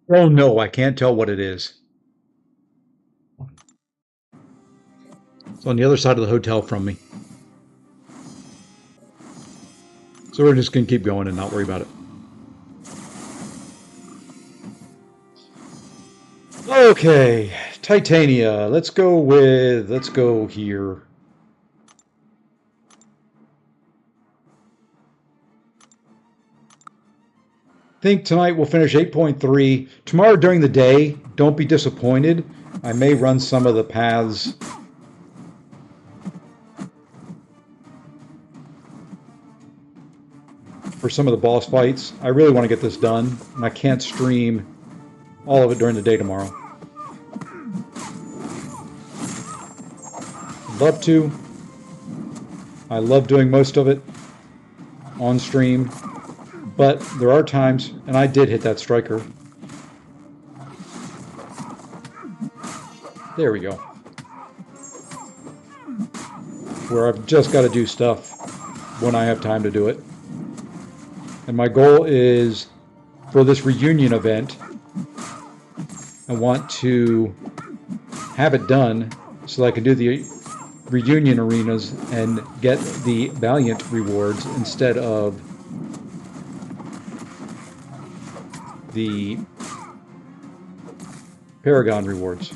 Oh no, I can't tell what it is. It's on the other side of the hotel from me. So we're just going to keep going and not worry about it. Okay, Titania. Let's go here. Think tonight we'll finish 8.3. Tomorrow during the day, don't be disappointed. I may run some of the paths for some of the boss fights. I really want to get this done, and I can't stream all of it during the day tomorrow. I'd love to. I love doing most of it on stream, but there are times, and I did hit that striker. There we go. Where I've just got to do stuff when I have time to do it. And my goal is for this reunion event, I want to have it done so that I can do the reunion arenas and get the Valiant rewards instead of the Paragon rewards.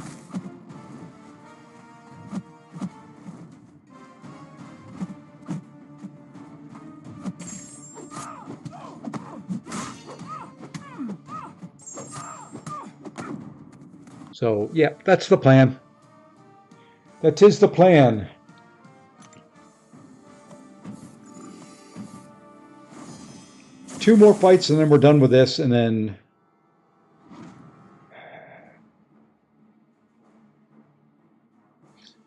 So yeah, that's the plan. That is the plan. Two more fights and then we're done with this, and then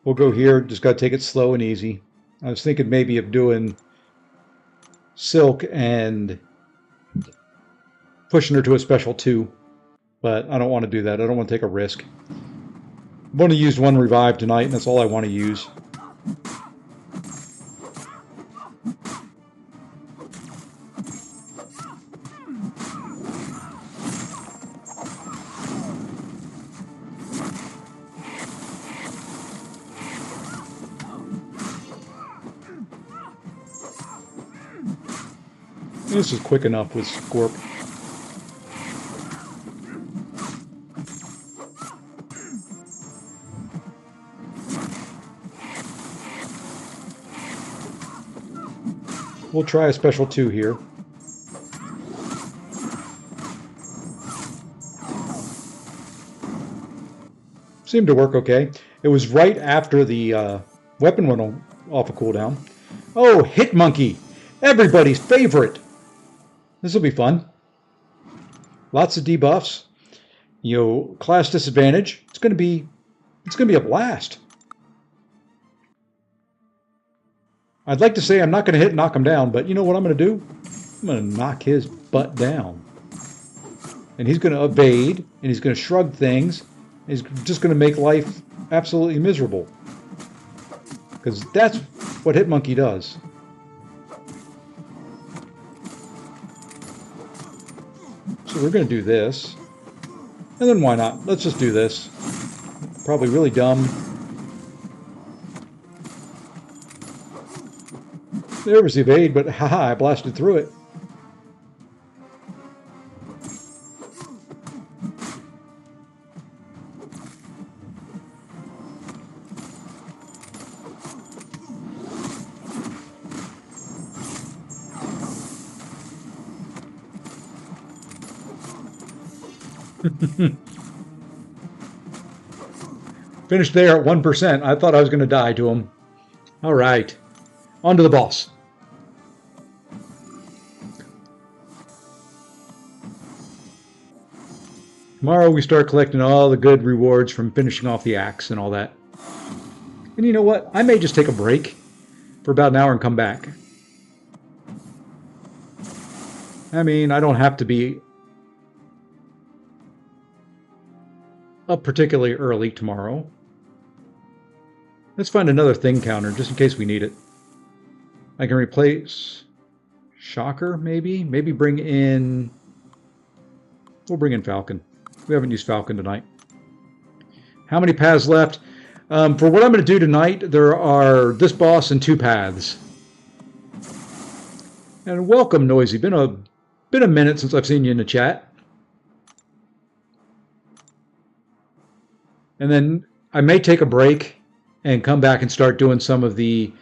we'll go here. Just got to take it slow and easy. I was thinking maybe of doing Silk and pushing her to a special 2, but I don't want to do that. I don't want to take a risk. I've only used one revive tonight, and that's all I want to use. This is quick enough with Scorp. We'll try a special 2 here. Seemed to work okay. It was right after the weapon went off a cooldown. Oh, Hit Monkey! Everybody's favorite! This will be fun. Lots of debuffs. You know, class disadvantage. It's gonna be a blast. I'd like to say I'm not going to hit and knock him down, but you know what I'm going to do? I'm going to knock his butt down. And he's going to evade, and he's going to shrug things. He's just going to make life absolutely miserable. Because that's what Hitmonkey does. So we're going to do this. And then why not? Let's just do this. Probably really dumb. There was the evade, but haha, I blasted through it. Finished there at 1%. I thought I was going to die to him. All right. On to the boss. Tomorrow we start collecting all the good rewards from finishing off the acts and all that. And you know what? I may just take a break for about an hour and come back. I mean, I don't have to be up particularly early tomorrow. Let's find another thing counter just in case we need it. I can replace Shocker, maybe? Maybe bring in... We'll bring in Falcon. We haven't used Falcon tonight. How many paths left? For what I'm going to do tonight, there are this boss and 2 paths. And welcome, Noisy. Been a minute since I've seen you in the chat. And then I may take a break and come back and start doing some of the...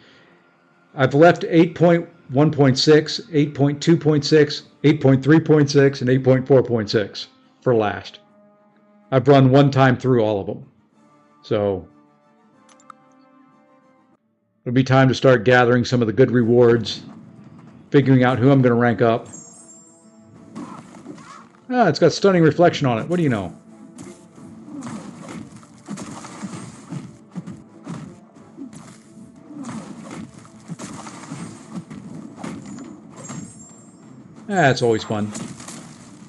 I've left 8.1.6, 8.2.6, 8.3.6, and 8.4.6 for last. I've run one time through all of them. So it'll be time to start gathering some of the good rewards, figuring out who I'm going to rank up. Ah, it's got stunning reflection on it. What do you know? Ah, it's always fun.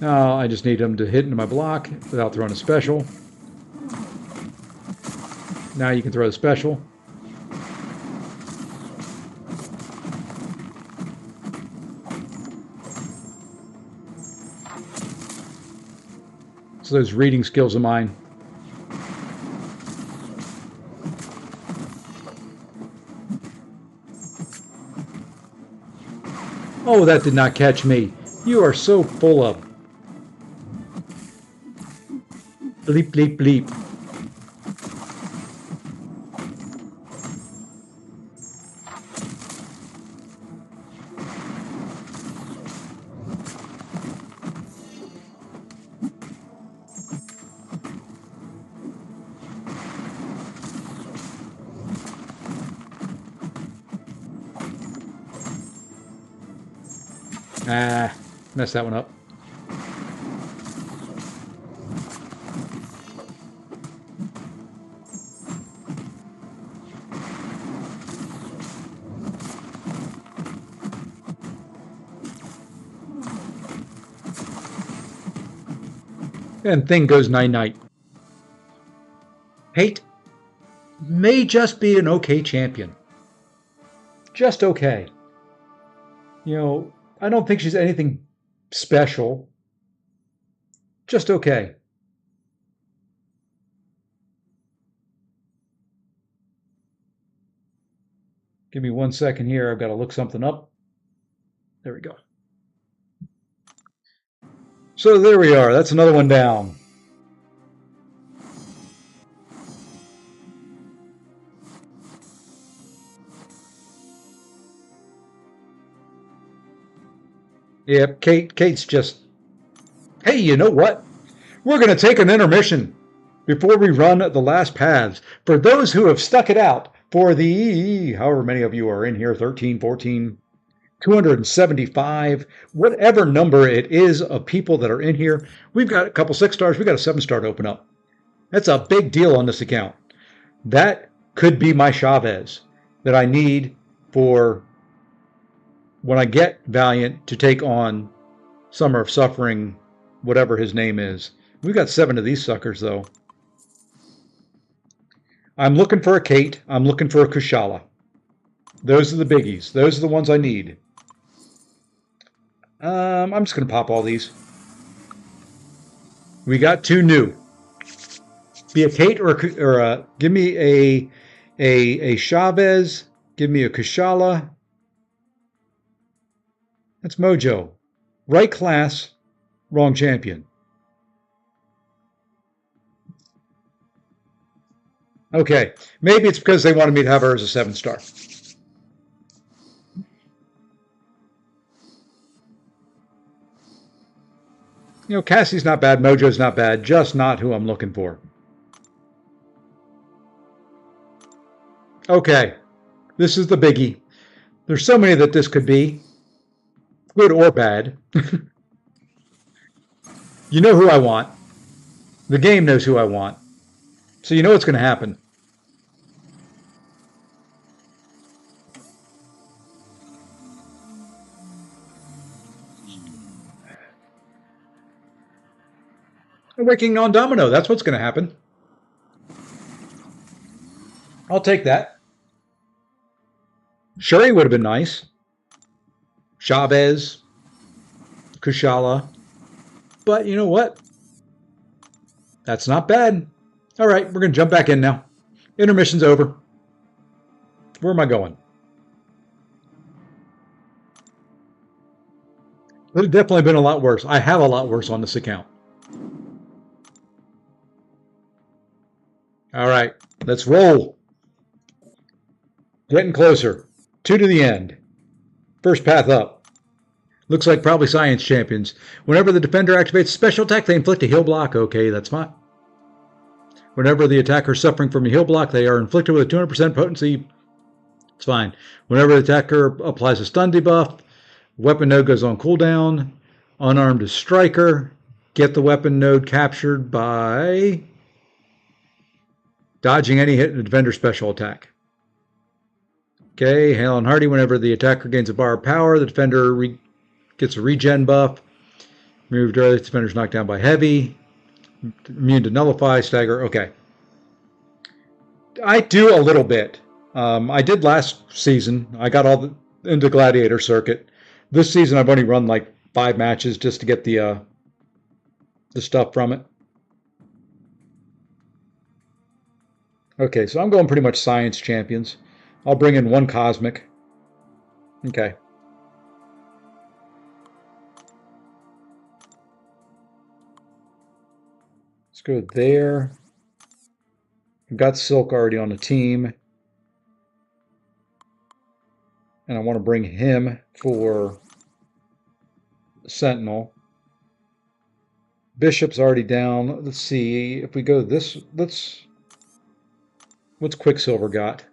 Now I just need him to hit into my block without throwing a special. Now you can throw the special. So those reading skills of mine. Oh, that did not catch me. You are so full of bleep, bleep, bleep. Ah, messed that one up. And thing goes night-night. Hate may just be an okay champion. Just okay. You know, I don't think she's anything special. Just okay. Give me 1 second here. I've got to look something up. There we go. So there we are. That's another one down. Yep, Kate's just, hey, you know what? We're going to take an intermission before we run the last paths. For those who have stuck it out for the, however many of you are in here, 13, 14, 275, whatever number it is of people that are in here, we've got a couple 6 stars, we've got a 7-star to open up. That's a big deal on this account. That could be my Chavez that I need for when I get Valiant to take on Summer of Suffering, whatever his name is. We've got 7 of these suckers, though. I'm looking for a Kate. I'm looking for a Kushala. Those are the biggies. Those are the ones I need. I'm just going to pop all these. We got 2 new. Be a Kate or a give me a Chavez. Give me a Kushala. That's Mojo. Right class, wrong champion. Okay, maybe it's because they wanted me to have her as a 7-star. You know, Cassie's not bad, Mojo's not bad, just not who I'm looking for. Okay, this is the biggie. There's so many that this could be, good or bad. You know who I want. The game knows who I want. So you know what's going to happen. Waking on Domino, that's what's going to happen. I'll take that. Shuri would have been nice. Chavez, Kushala. But you know what? That's not bad. All right, we're going to jump back in now. Intermission's over. Where am I going? It would have definitely been a lot worse. I have a lot worse on this account. All right, let's roll. Getting closer. 2 to the end. First path up. Looks like probably science champions. Whenever the defender activates a special attack, they inflict a heal block. Okay, that's fine. Whenever the attacker is suffering from a heal block, they are inflicted with a 200% potency. It's fine. Whenever the attacker applies a stun debuff, weapon node goes on cooldown. Unarmed is striker. Get the weapon node captured by dodging any hit in a defender special attack. Okay, Hale and Hardy. Whenever the attacker gains a bar of power, the defender gets a regen buff. Removed early, the defender's knocked down by heavy. Immune to nullify, stagger. Okay. I do a little bit. I did last season. I got all into Gladiator circuit. This season, I've only run like 5 matches just to get the stuff from it. Okay, so I'm going pretty much science champions. I'll bring in 1 cosmic. Okay. Let's go there. I've got Silk already on the team. And I want to bring him for Sentinel. Bishop's already down. Let's see. If we go this, what's Quicksilver got?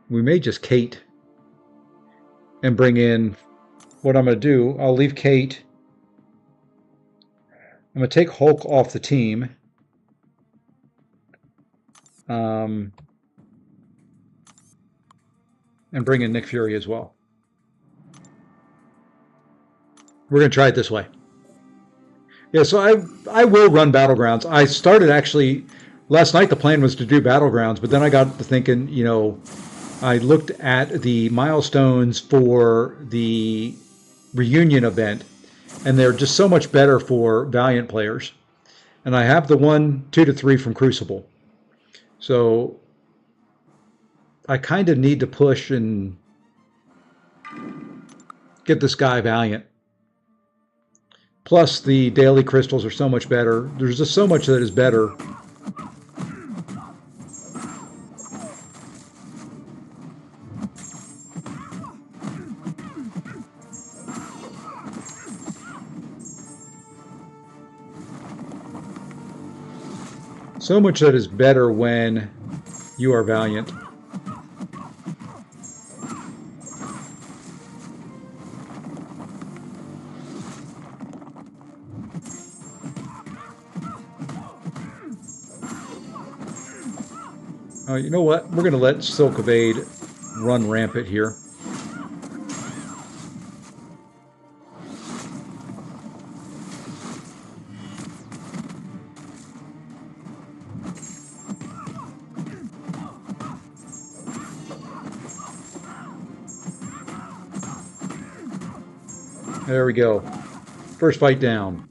We may just Kate and bring in what I'm going to do. I'll leave Kate. I'm going to take Hulk off the team. And bring in Nick Fury as well. We're going to try it this way. Yeah, so I will run Battlegrounds. I started actually, last night the plan was to do Battlegrounds, but then I got to thinking, you know, I looked at the milestones for the reunion event, and they're just so much better for Valiant players. And I have the 1, 2 to 3 from Crucible. So I kind of need to push and get this guy Valiant. Plus the daily crystals are so much better. There's just so much that is better. So much that is better when you are Valiant. You know what? We're going to let Silk Evade run rampant here. There we go. First fight down.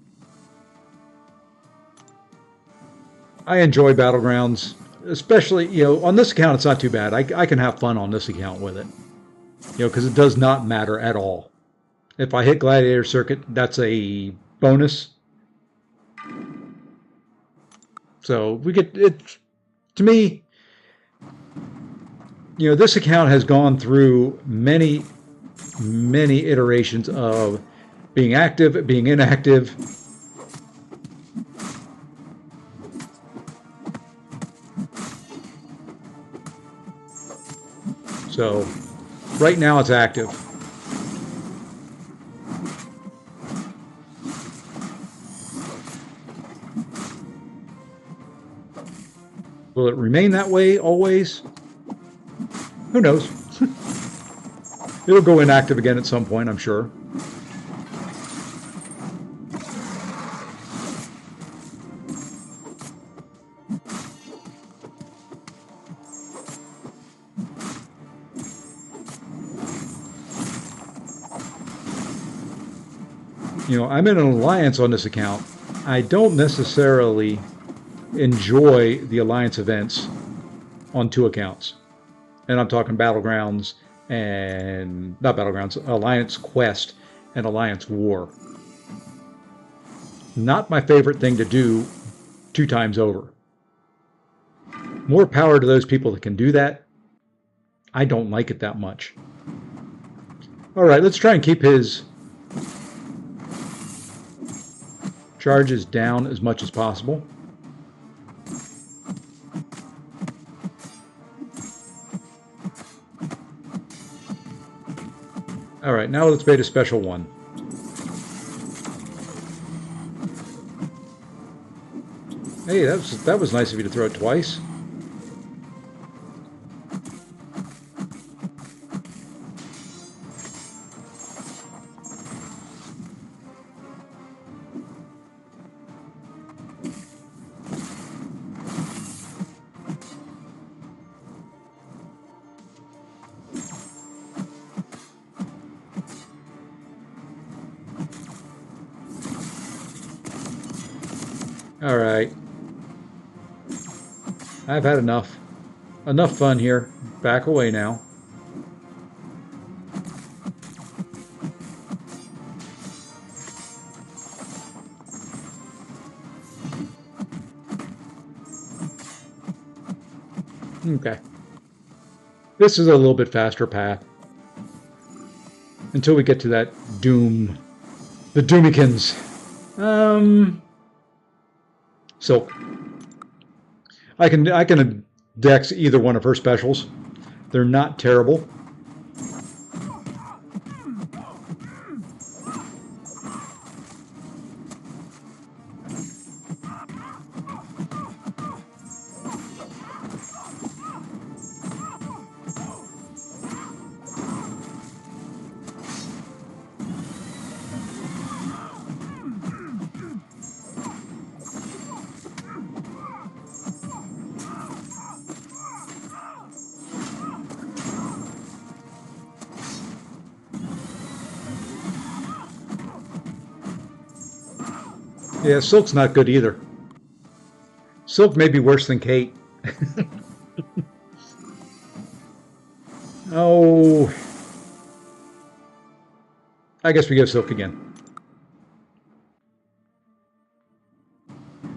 I enjoy Battlegrounds. Especially, you know, on this account, it's not too bad. I can have fun on this account with it. You know, because it does not matter at all. If I hit Gladiator Circuit, that's a bonus. So we get it. To me, you know, this account has gone through many iterations of being active, being inactive. So right now it's active. Will it remain that way always? Who knows? It'll go inactive again at some point, I'm sure. I'm in an alliance on this account. I don't necessarily enjoy the alliance events on two accounts. And I'm talking Battlegrounds and not Battlegrounds, Alliance Quest and Alliance War. Not my favorite thing to do two times over. More power to those people that can do that. I don't like it that much. All right, let's try and keep his charges down as much as possible. All right, now let's bait a special one. Hey, that was nice of you to throw it twice. All right. I've had enough. Enough fun here. Back away now. Okay. This is a little bit faster path. Until we get to that doom. The Doomikins. Silk. I can dex either one of her specials. They're not terrible. Yeah, Silk's not good either. Silk may be worse than Kate. Oh. I guess we give Silk again.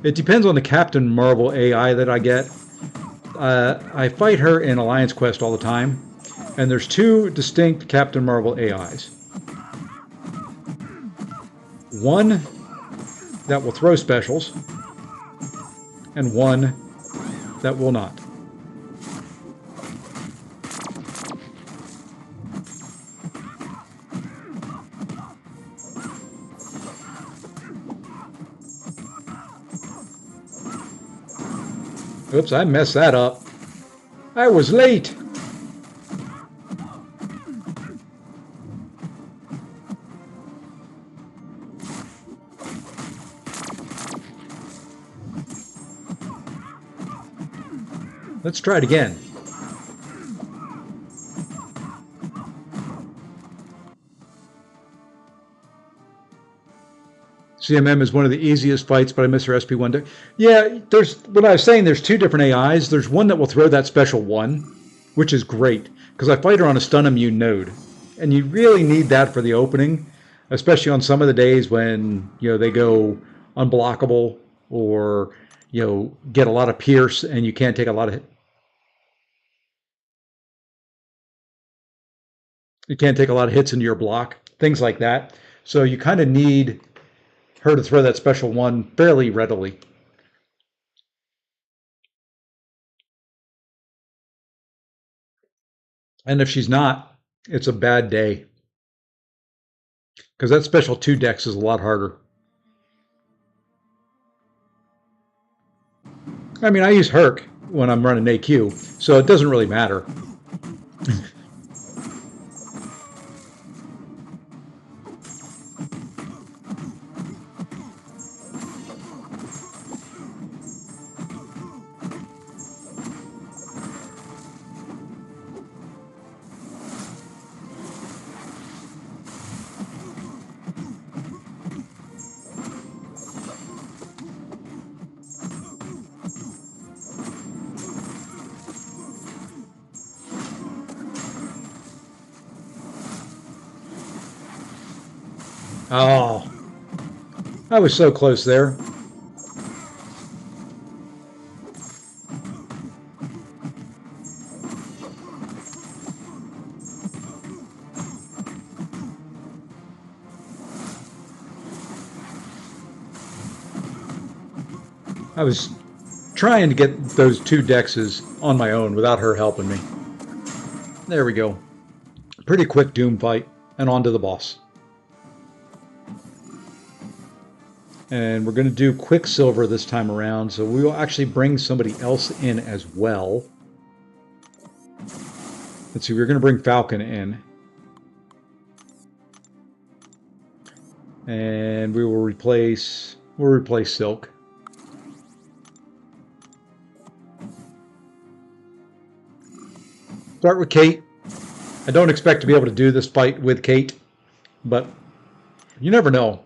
It depends on the Captain Marvel AI that I get. I fight her in Alliance Quest all the time, and there's two distinct Captain Marvel AIs. One that will throw specials, and one that will not. Oops, I messed that up. I was late. Let's try it again. CMM is one of the easiest fights, but I miss her SP1 deck. Yeah, there's what I was saying. There's two different AIs. There's one that will throw that special one, which is great because I fight her on a stun immune node, and you really need that for the opening, especially on some of the days when they go unblockable or get a lot of pierce and you can't take a lot of hits into your block, things like that. So you kind of need her to throw that special one fairly readily. And if she's not, it's a bad day. Because that special 2 dex is a lot harder. I mean, I use Herc when I'm running AQ, so it doesn't really matter. Oh, I was so close there. I was trying to get those two dexes on my own without her helping me. There we go. Pretty quick Doom fight, and on to the boss. And we're going to do Quicksilver this time around, so we will actually bring somebody else in as well. Let's see, we're going to bring Falcon in. And we'll replace Silk. Start with Kate. I don't expect to be able to do this fight with Kate, but you never know.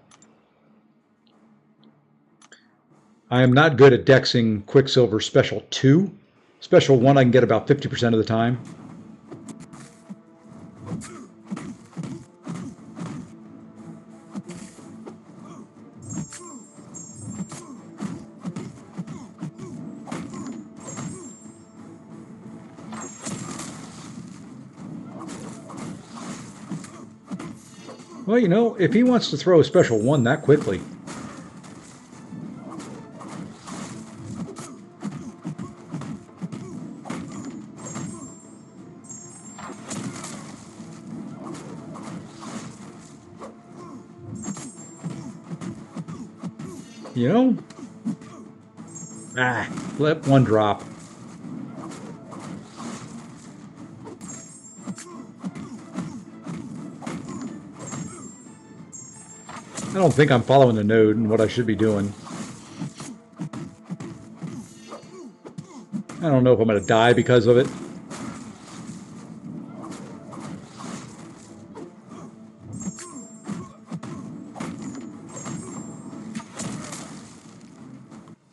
I am not good at dexing Quicksilver Special 2. Special 1 I can get about 50% of the time. Well, you know, if he wants to throw a Special 1 that quickly, you know? Let one drop. I don't think I'm following the node and what I should be doing. I don't know if I'm going to die because of it.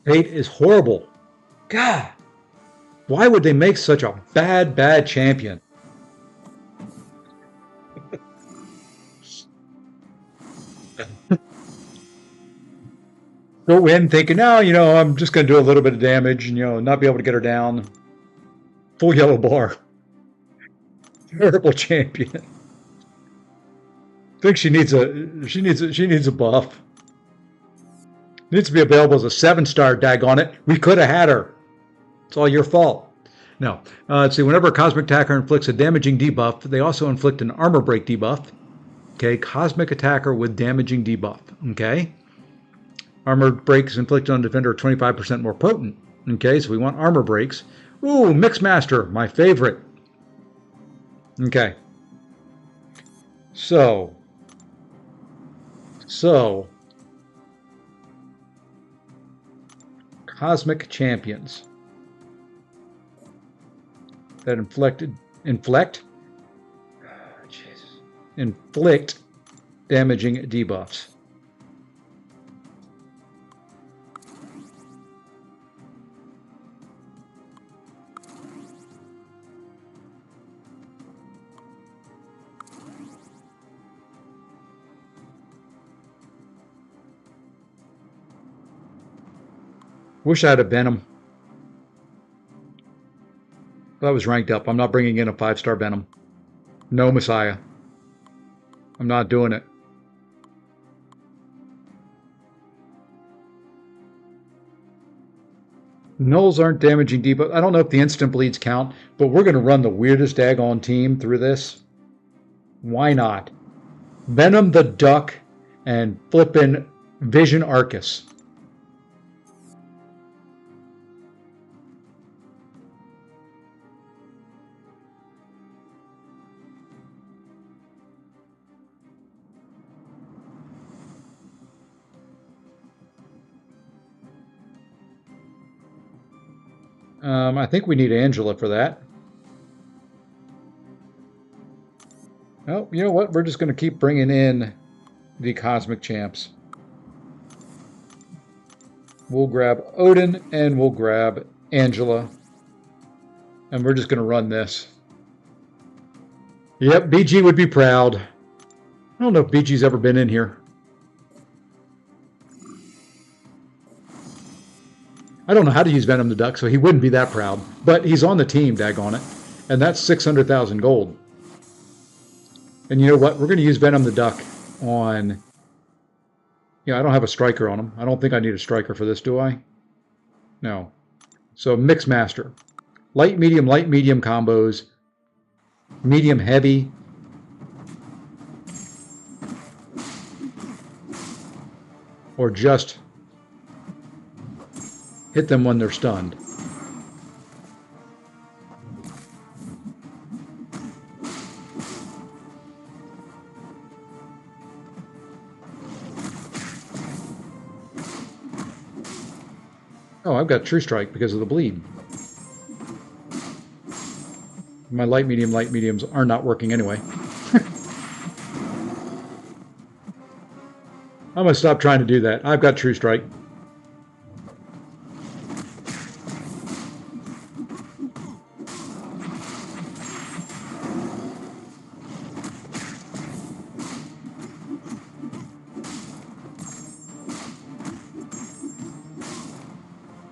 Fate is horrible. God, why would they make such a bad champion? Go in thinking, oh, you know, I'm just going to do a little bit of damage and, you know, not be able to get her down. Full yellow bar. Terrible champion. I think she needs a buff. Needs to be available as a 7-star, daggone it. We could have had her. It's all your fault. No. Let's see. Whenever a Cosmic Attacker inflicts a damaging debuff, they also inflict an armor break debuff. Okay. Cosmic Attacker with damaging debuff. Okay. Armor breaks inflicted on defender are 25% more potent. Okay. So we want armor breaks. Ooh, Mixmaster, my favorite. Okay. So. Cosmic champions that inflict damaging debuffs. Wish I had a Venom. That was ranked up. I'm not bringing in a 5-star Venom. No Messiah. I'm not doing it. Nulls aren't damaging debuff. I don't know if the instant bleeds count, but we're going to run the weirdest daggone team through this. Why not? Venom the Duck and flippin' Vision Arcus. I think we need Angela for that. Oh, you know what? We're just going to keep bringing in the Cosmic Champs. We'll grab Odin and we'll grab Angela. And we're just going to run this. Yep, BG would be proud. I don't know if BG's ever been in here. I don't know how to use Venom the Duck, so he wouldn't be that proud. But he's on the team, daggone it. And that's 600,000 gold. And you know what? We're going to use Venom the Duck on... Yeah, I don't have a striker on him. I don't think I need a striker for this, do I? No. So Mix Master. Light, medium combos. Medium, heavy. Or just hit them when they're stunned. Oh, I've got True Strike because of the bleed. My light mediums are not working anyway. I'm going to stop trying to do that. I've got True Strike.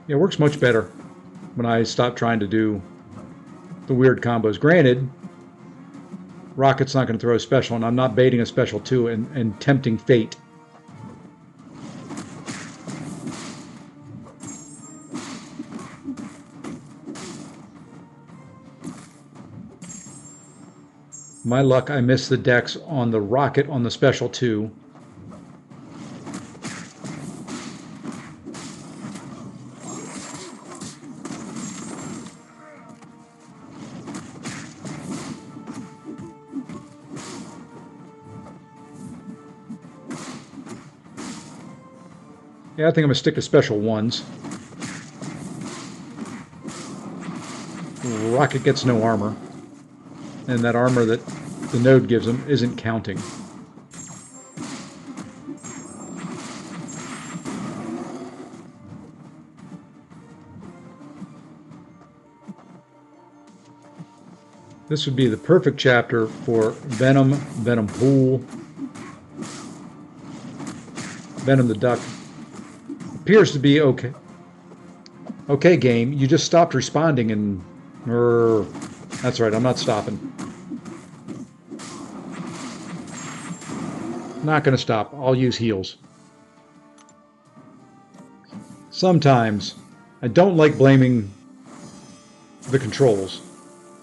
It works much better when I stop trying to do the weird combos. Granted, Rocket's not going to throw a special, and I'm not baiting a special too and tempting fate. My luck, I missed the dex on the Rocket on the special too. Yeah, I think I'm going to stick to special ones. Rocket gets no armor. And that armor that the node gives him isn't counting. This would be the perfect chapter for Venom, Venom Pool, Venom the Duck. Appears to be okay. Okay, game, you just stopped responding and... that's right, I'm not stopping. Not going to stop. I'll use heals. Sometimes I don't like blaming the controls,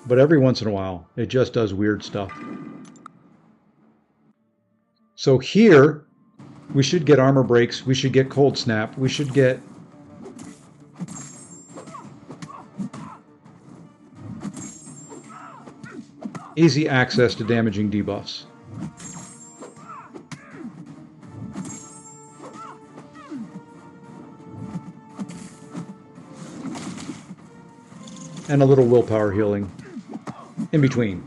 but every once in a while it just does weird stuff. So here we should get armor breaks, we should get cold snap, we should get easy access to damaging debuffs. And a little willpower healing in between.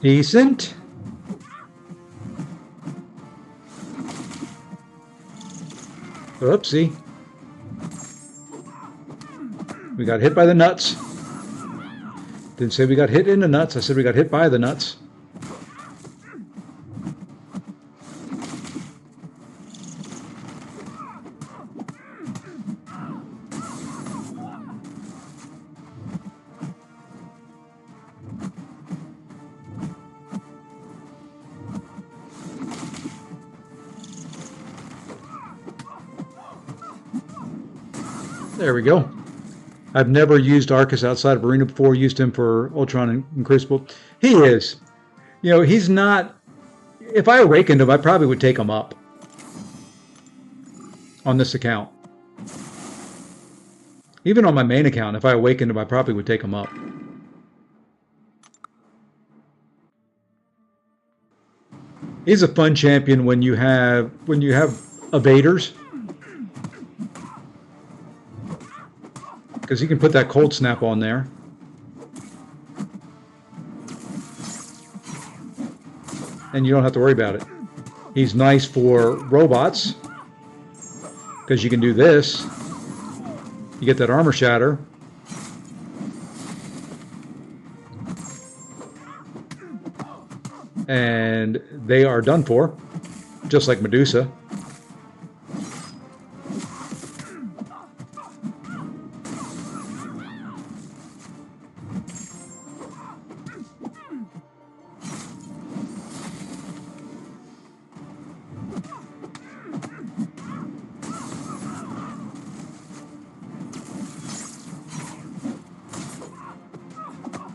Decent. Oopsie. We got hit by the nuts. Didn't say we got hit in the nuts. I said we got hit by the nuts. There we go. I've never used Arcus outside of Arena before, used him for Ultron and Crucible. He is. You know, he's not... If I awakened him, I probably would take him up on this account. Even on my main account, if I awakened him, I probably would take him up. He's a fun champion when you have evaders, because he can put that cold snap on there. And you don't have to worry about it. He's nice for robots, because you can do this. You get that armor shatter. And they are done for, just like Medusa.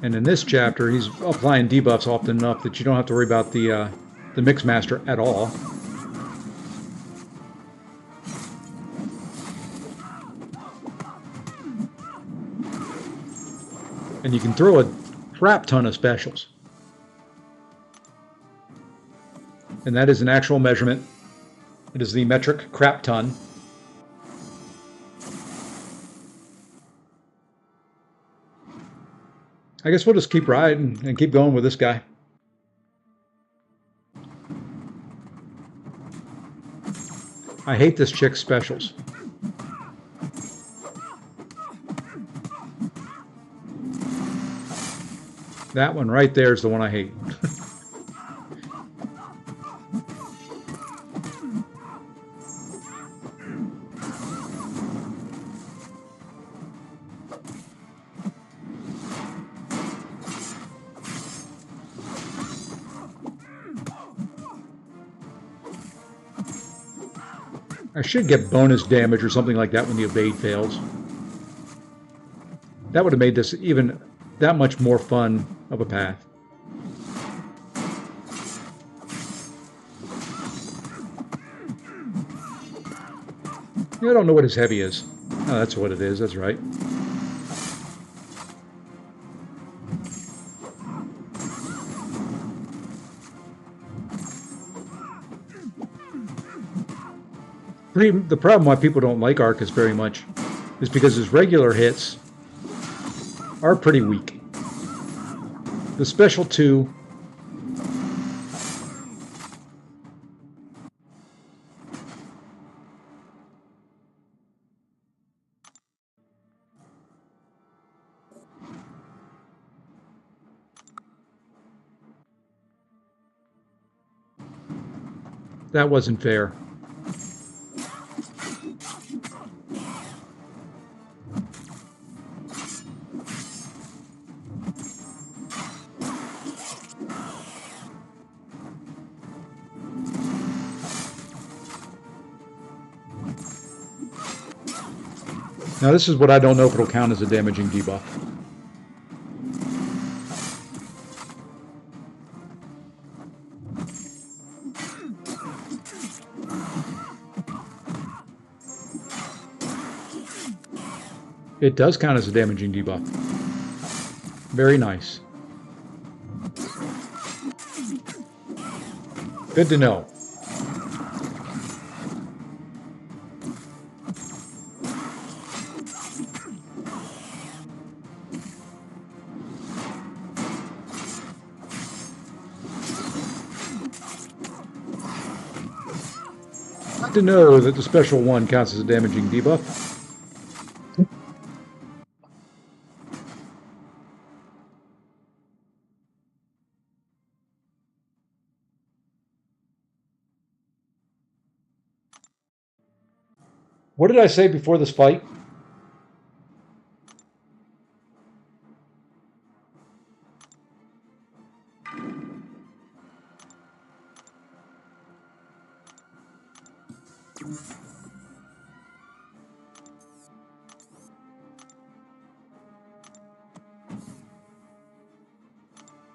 And in this chapter, he's applying debuffs often enough that you don't have to worry about the Mixmaster at all. And you can throw a crap ton of specials. And that is an actual measurement. It is the metric crap ton. I guess we'll just keep riding and keep going with this guy. I hate this chick's specials. That one right there is the one I hate. I should get bonus damage or something like that when the evade fails. That would have made this even that much more fun of a path. I don't know what his heavy is. Oh, that's what it is. That's right. The problem why people don't like Arcus very much is because his regular hits are pretty weak. The special 2 that wasn't fair. Now this is what I don't know if it'll count as a damaging debuff. It does count as a damaging debuff. Very nice. Good to know. Good to know that the special 1 counts as a damaging debuff. What did I say before this fight?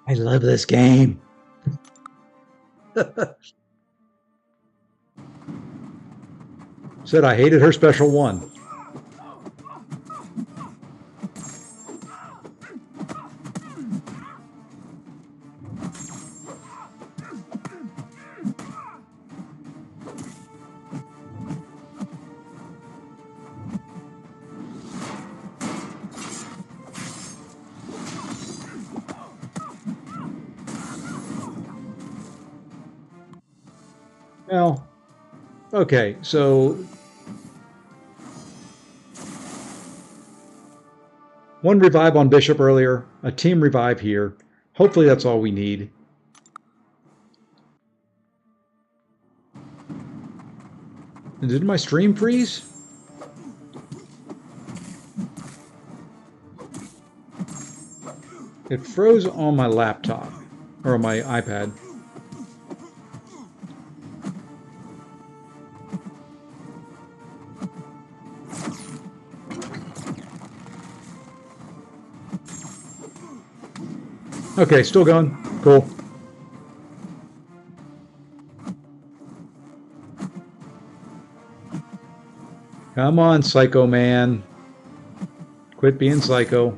I love this game. Said I hated her special 1. Well, okay, so one revive on Bishop earlier, a team revive here. Hopefully that's all we need. And did my stream freeze? It froze on my laptop, or on my iPad. Okay, still going. Cool. Come on, Psycho Man. Quit being psycho.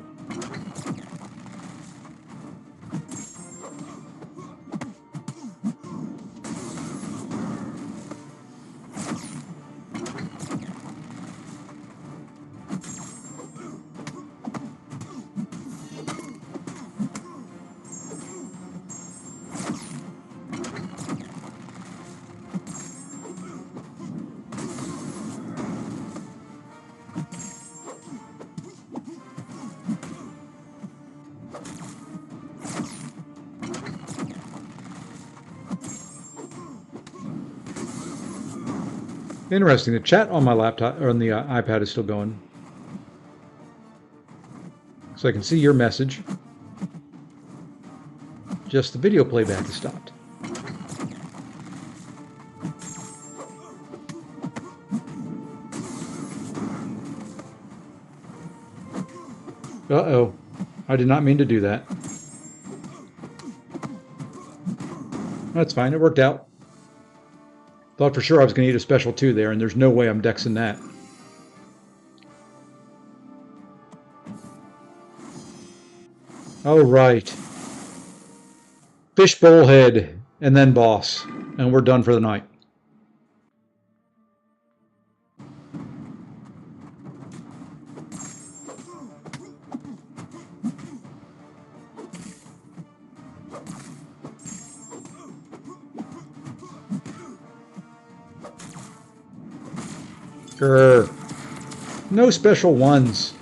Interesting. The chat on my laptop or on the iPad is still going. So I can see your message. Just the video playback has stopped. Uh-oh. I did not mean to do that. That's fine. It worked out. Thought for sure I was going to eat a special 2 there, and there's no way I'm dexing that. All right. Fishbowl head, and then boss. And we're done for the night. Grr. No special ones.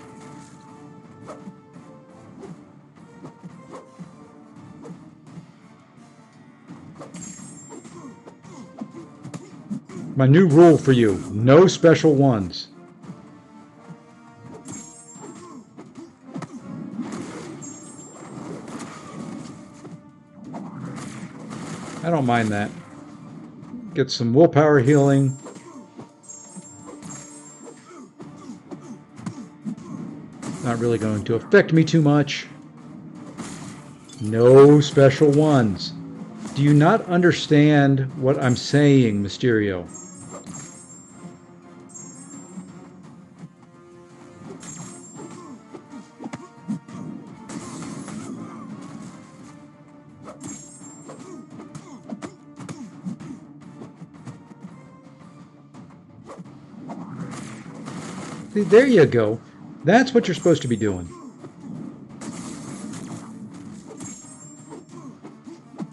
My new rule for you, no special ones. I don't mind that. Get some willpower healing. Not really going to affect me too much. No special ones. Do you not understand what I'm saying, Mysterio? See, there you go. That's what you're supposed to be doing.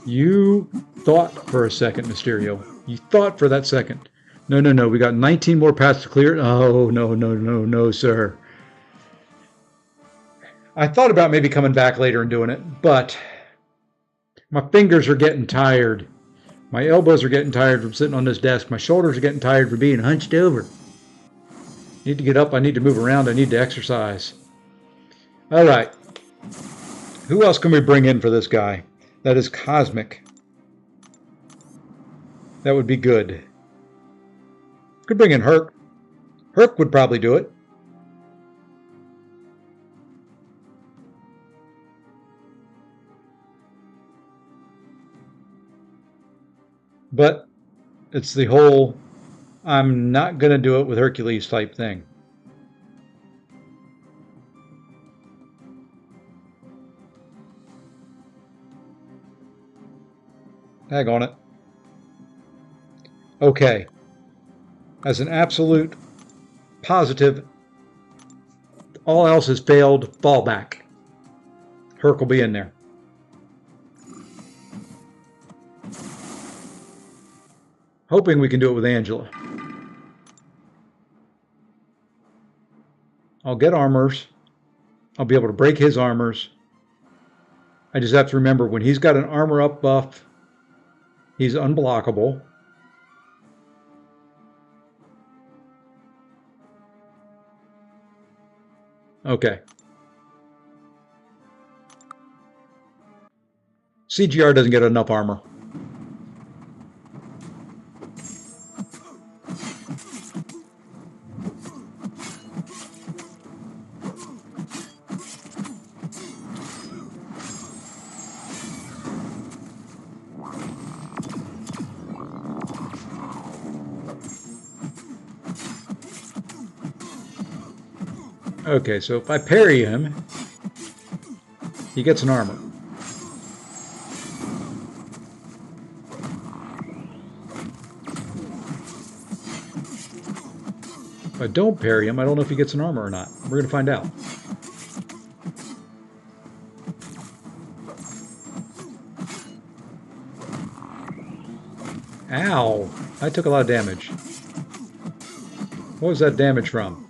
You thought for a second, Mysterio. You thought for that second. No, no, no. We got 19 more paths to clear. Oh, no, no, no, no, sir. I thought about maybe coming back later and doing it, but my fingers are getting tired. My elbows are getting tired from sitting on this desk. My shoulders are getting tired from being hunched over. I need to get up. I need to move around. I need to exercise. All right. Who else can we bring in for this guy? That is cosmic. That would be good. Could bring in Herc. Herc would probably do it. But it's the whole, I'm not going to do it with Hercules type thing. Tag on it. Okay. As an absolute positive, all else has failed, fall back. Herc will be in there. Hoping we can do it with Angela. I'll get armors. I'll be able to break his armors. I just have to remember when he's got an armor up buff, he's unblockable. Okay. CGR doesn't get enough armor. Okay, so if I parry him, he gets an armor. If I don't parry him, I don't know if he gets an armor or not. We're going to find out. Ow! I took a lot of damage. What was that damage from?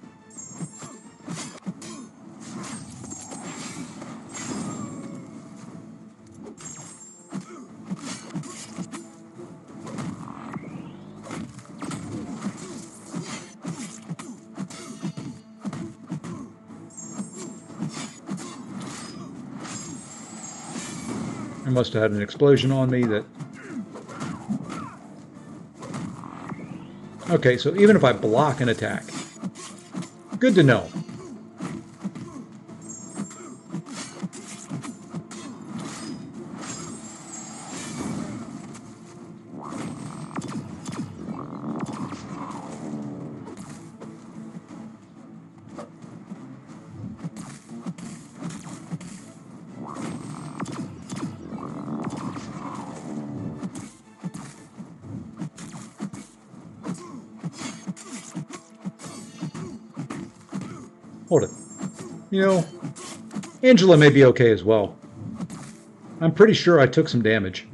I must have had an explosion on me that... Okay, so even if I block an attack, good to know. Hold it. You know, Angela may be okay as well. I'm pretty sure I took some damage.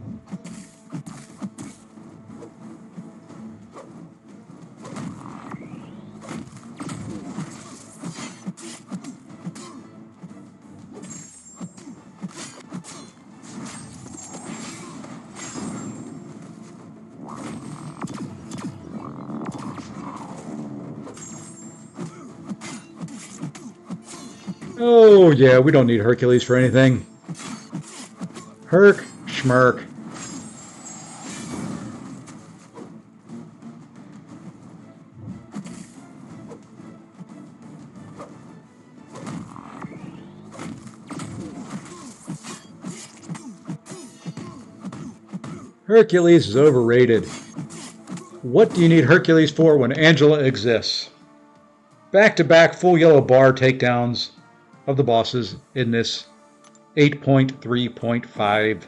Oh, yeah, we don't need Hercules for anything. Herc, schmirk. Hercules is overrated. What do you need Hercules for when Angela exists? Back-to-back full yellow bar takedowns of the bosses in this 8.3.5.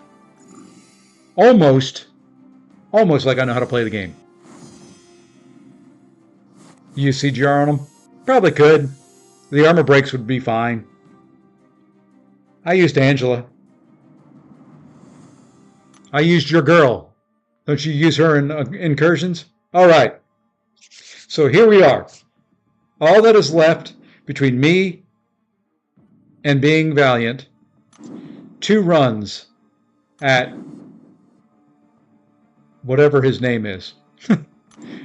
Almost like I know how to play the game. Use CGR on them? Probably could. The armor breaks would be fine. I used Angela. I used your girl. Don't you use her in incursions? All right. So here we are. All that is left between me and being valiant, 2 runs at whatever his name is.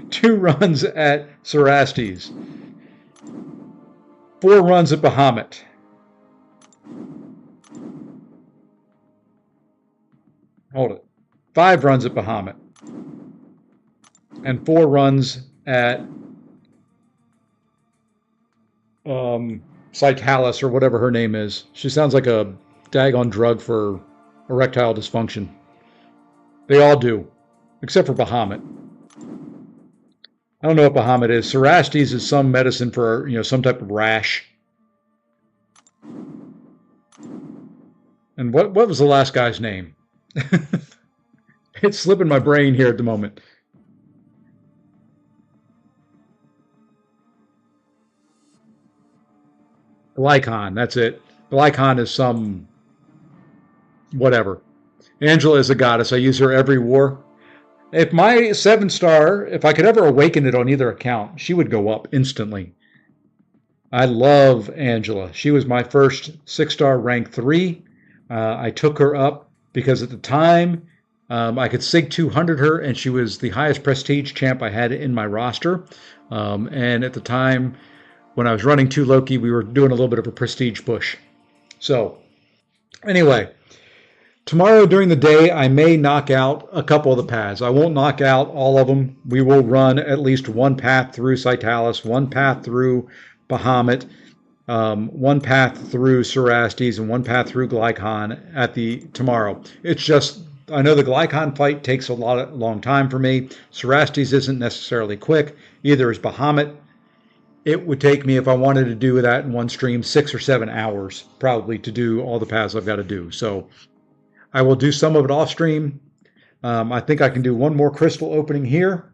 2 runs at Cerastes. 4 runs at Bahamut. Hold it. 5 runs at Bahamut. And 4 runs at Psychalis or whatever her name is. She sounds like a daggone drug for erectile dysfunction. They all do, except for Bahamut. I don't know what Bahamut is. Cerastes is some medicine for, some type of rash. And what was the last guy's name? It's slipping my brain here at the moment. Glycon, that's it. Glycon is some whatever. Angela is a goddess. I use her every war. If my 7-star, if I could ever awaken it on either account, she would go up instantly. I love Angela. She was my first 6-star rank 3. I took her up because at the time I could SIG 200 her, and she was the highest prestige champ I had in my roster. And at the time, when I was running 2 Loki, we were doing a little bit of a prestige push. So, anyway, tomorrow during the day, I may knock out a couple of the paths. I won't knock out all of them. We will run at least one path through Citalis, one path through Bahamut, one path through Cerastes, and one path through Glycon at the tomorrow. It's just I know the Glycon fight takes a long time for me. Cerastes isn't necessarily quick. Either is Bahamut. It would take me, if I wanted to do that in one stream, 6 or 7 hours probably to do all the paths I've got to do. So I will do some of it off stream. I think I can do one more crystal opening here.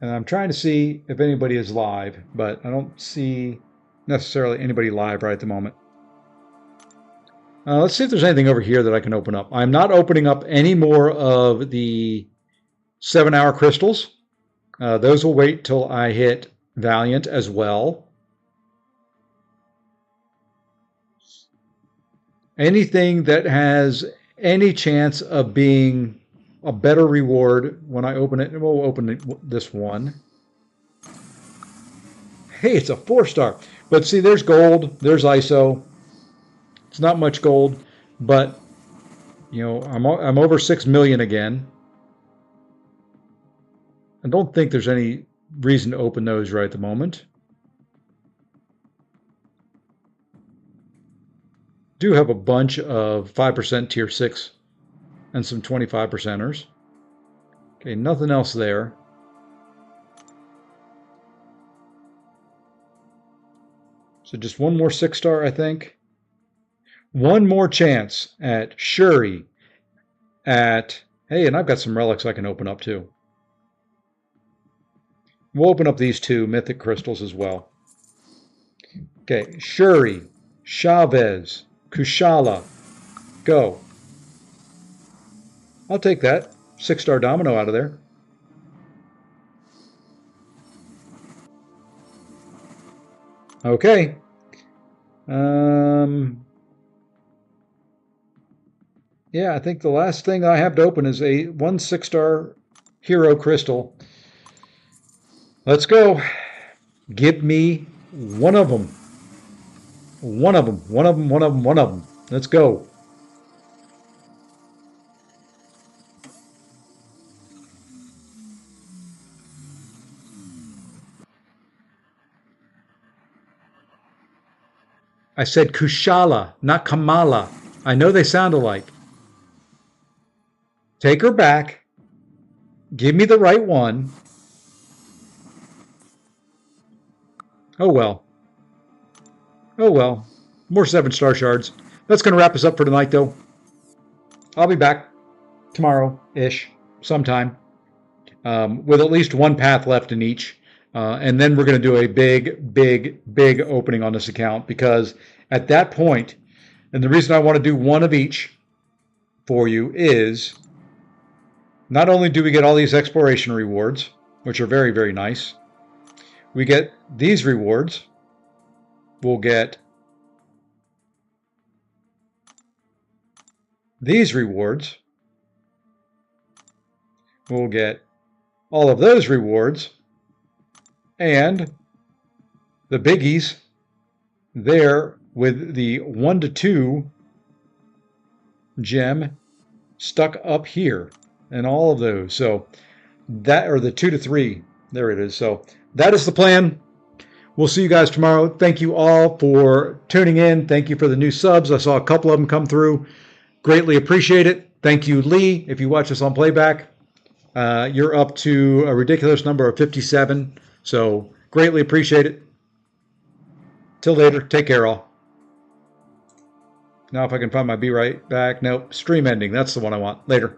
And I'm trying to see if anybody is live, but I don't see necessarily anybody live right at the moment. Let's see if there's anything over here that I can open up. I'm not opening up any more of the 7-hour crystals. Those will wait till I hit Valiant as well. Anything that has any chance of being a better reward when I open it, we'll open this one. Hey, it's a 4-star. But see, there's gold, there's ISO. It's not much gold, but you know, I'm over 6 million again. I don't think there's any reason to open those right at the moment. Do have a bunch of 5% tier 6 and some 25%ers. Okay, nothing else there. So just one more 6-star, I think. One more chance at Shuri. Hey, and I've got some relics I can open up too. We'll open up these 2 mythic crystals as well. Okay, Shuri, Chavez, Kushala, go. I'll take that. 6-star domino out of there. Okay. Yeah, I think the last thing I have to open is one 6-star hero crystal. Let's go. Give me one of them. One of them. One of them. One of them. One of them. Let's go. I said Kushala, not Kamala. I know they sound alike. Take her back. Give me the right one. Oh well. Oh well. More 7-star shards. That's going to wrap us up for tonight, though. I'll be back tomorrow-ish, sometime, with at least one path left in each. And then we're going to do a big opening on this account, because at that point, and the reason I want to do one of each for you is not only do we get all these exploration rewards, which are very, very nice, we get these rewards. We'll get these rewards. We'll get all of those rewards. And the biggies there with the 1 to 2 gem stuck up here and all of those. So that, or the 2 to 3, there it is. So that is the plan. We'll see you guys tomorrow. Thank you all for tuning in. Thank you for the new subs. I saw a couple of them come through. Greatly appreciate it. Thank you, Lee. If you watch this on playback, you're up to a ridiculous number of 57. So greatly appreciate it. Till later. Take care, all. Now if I can find my be right back. Nope. Stream ending. That's the one I want. Later.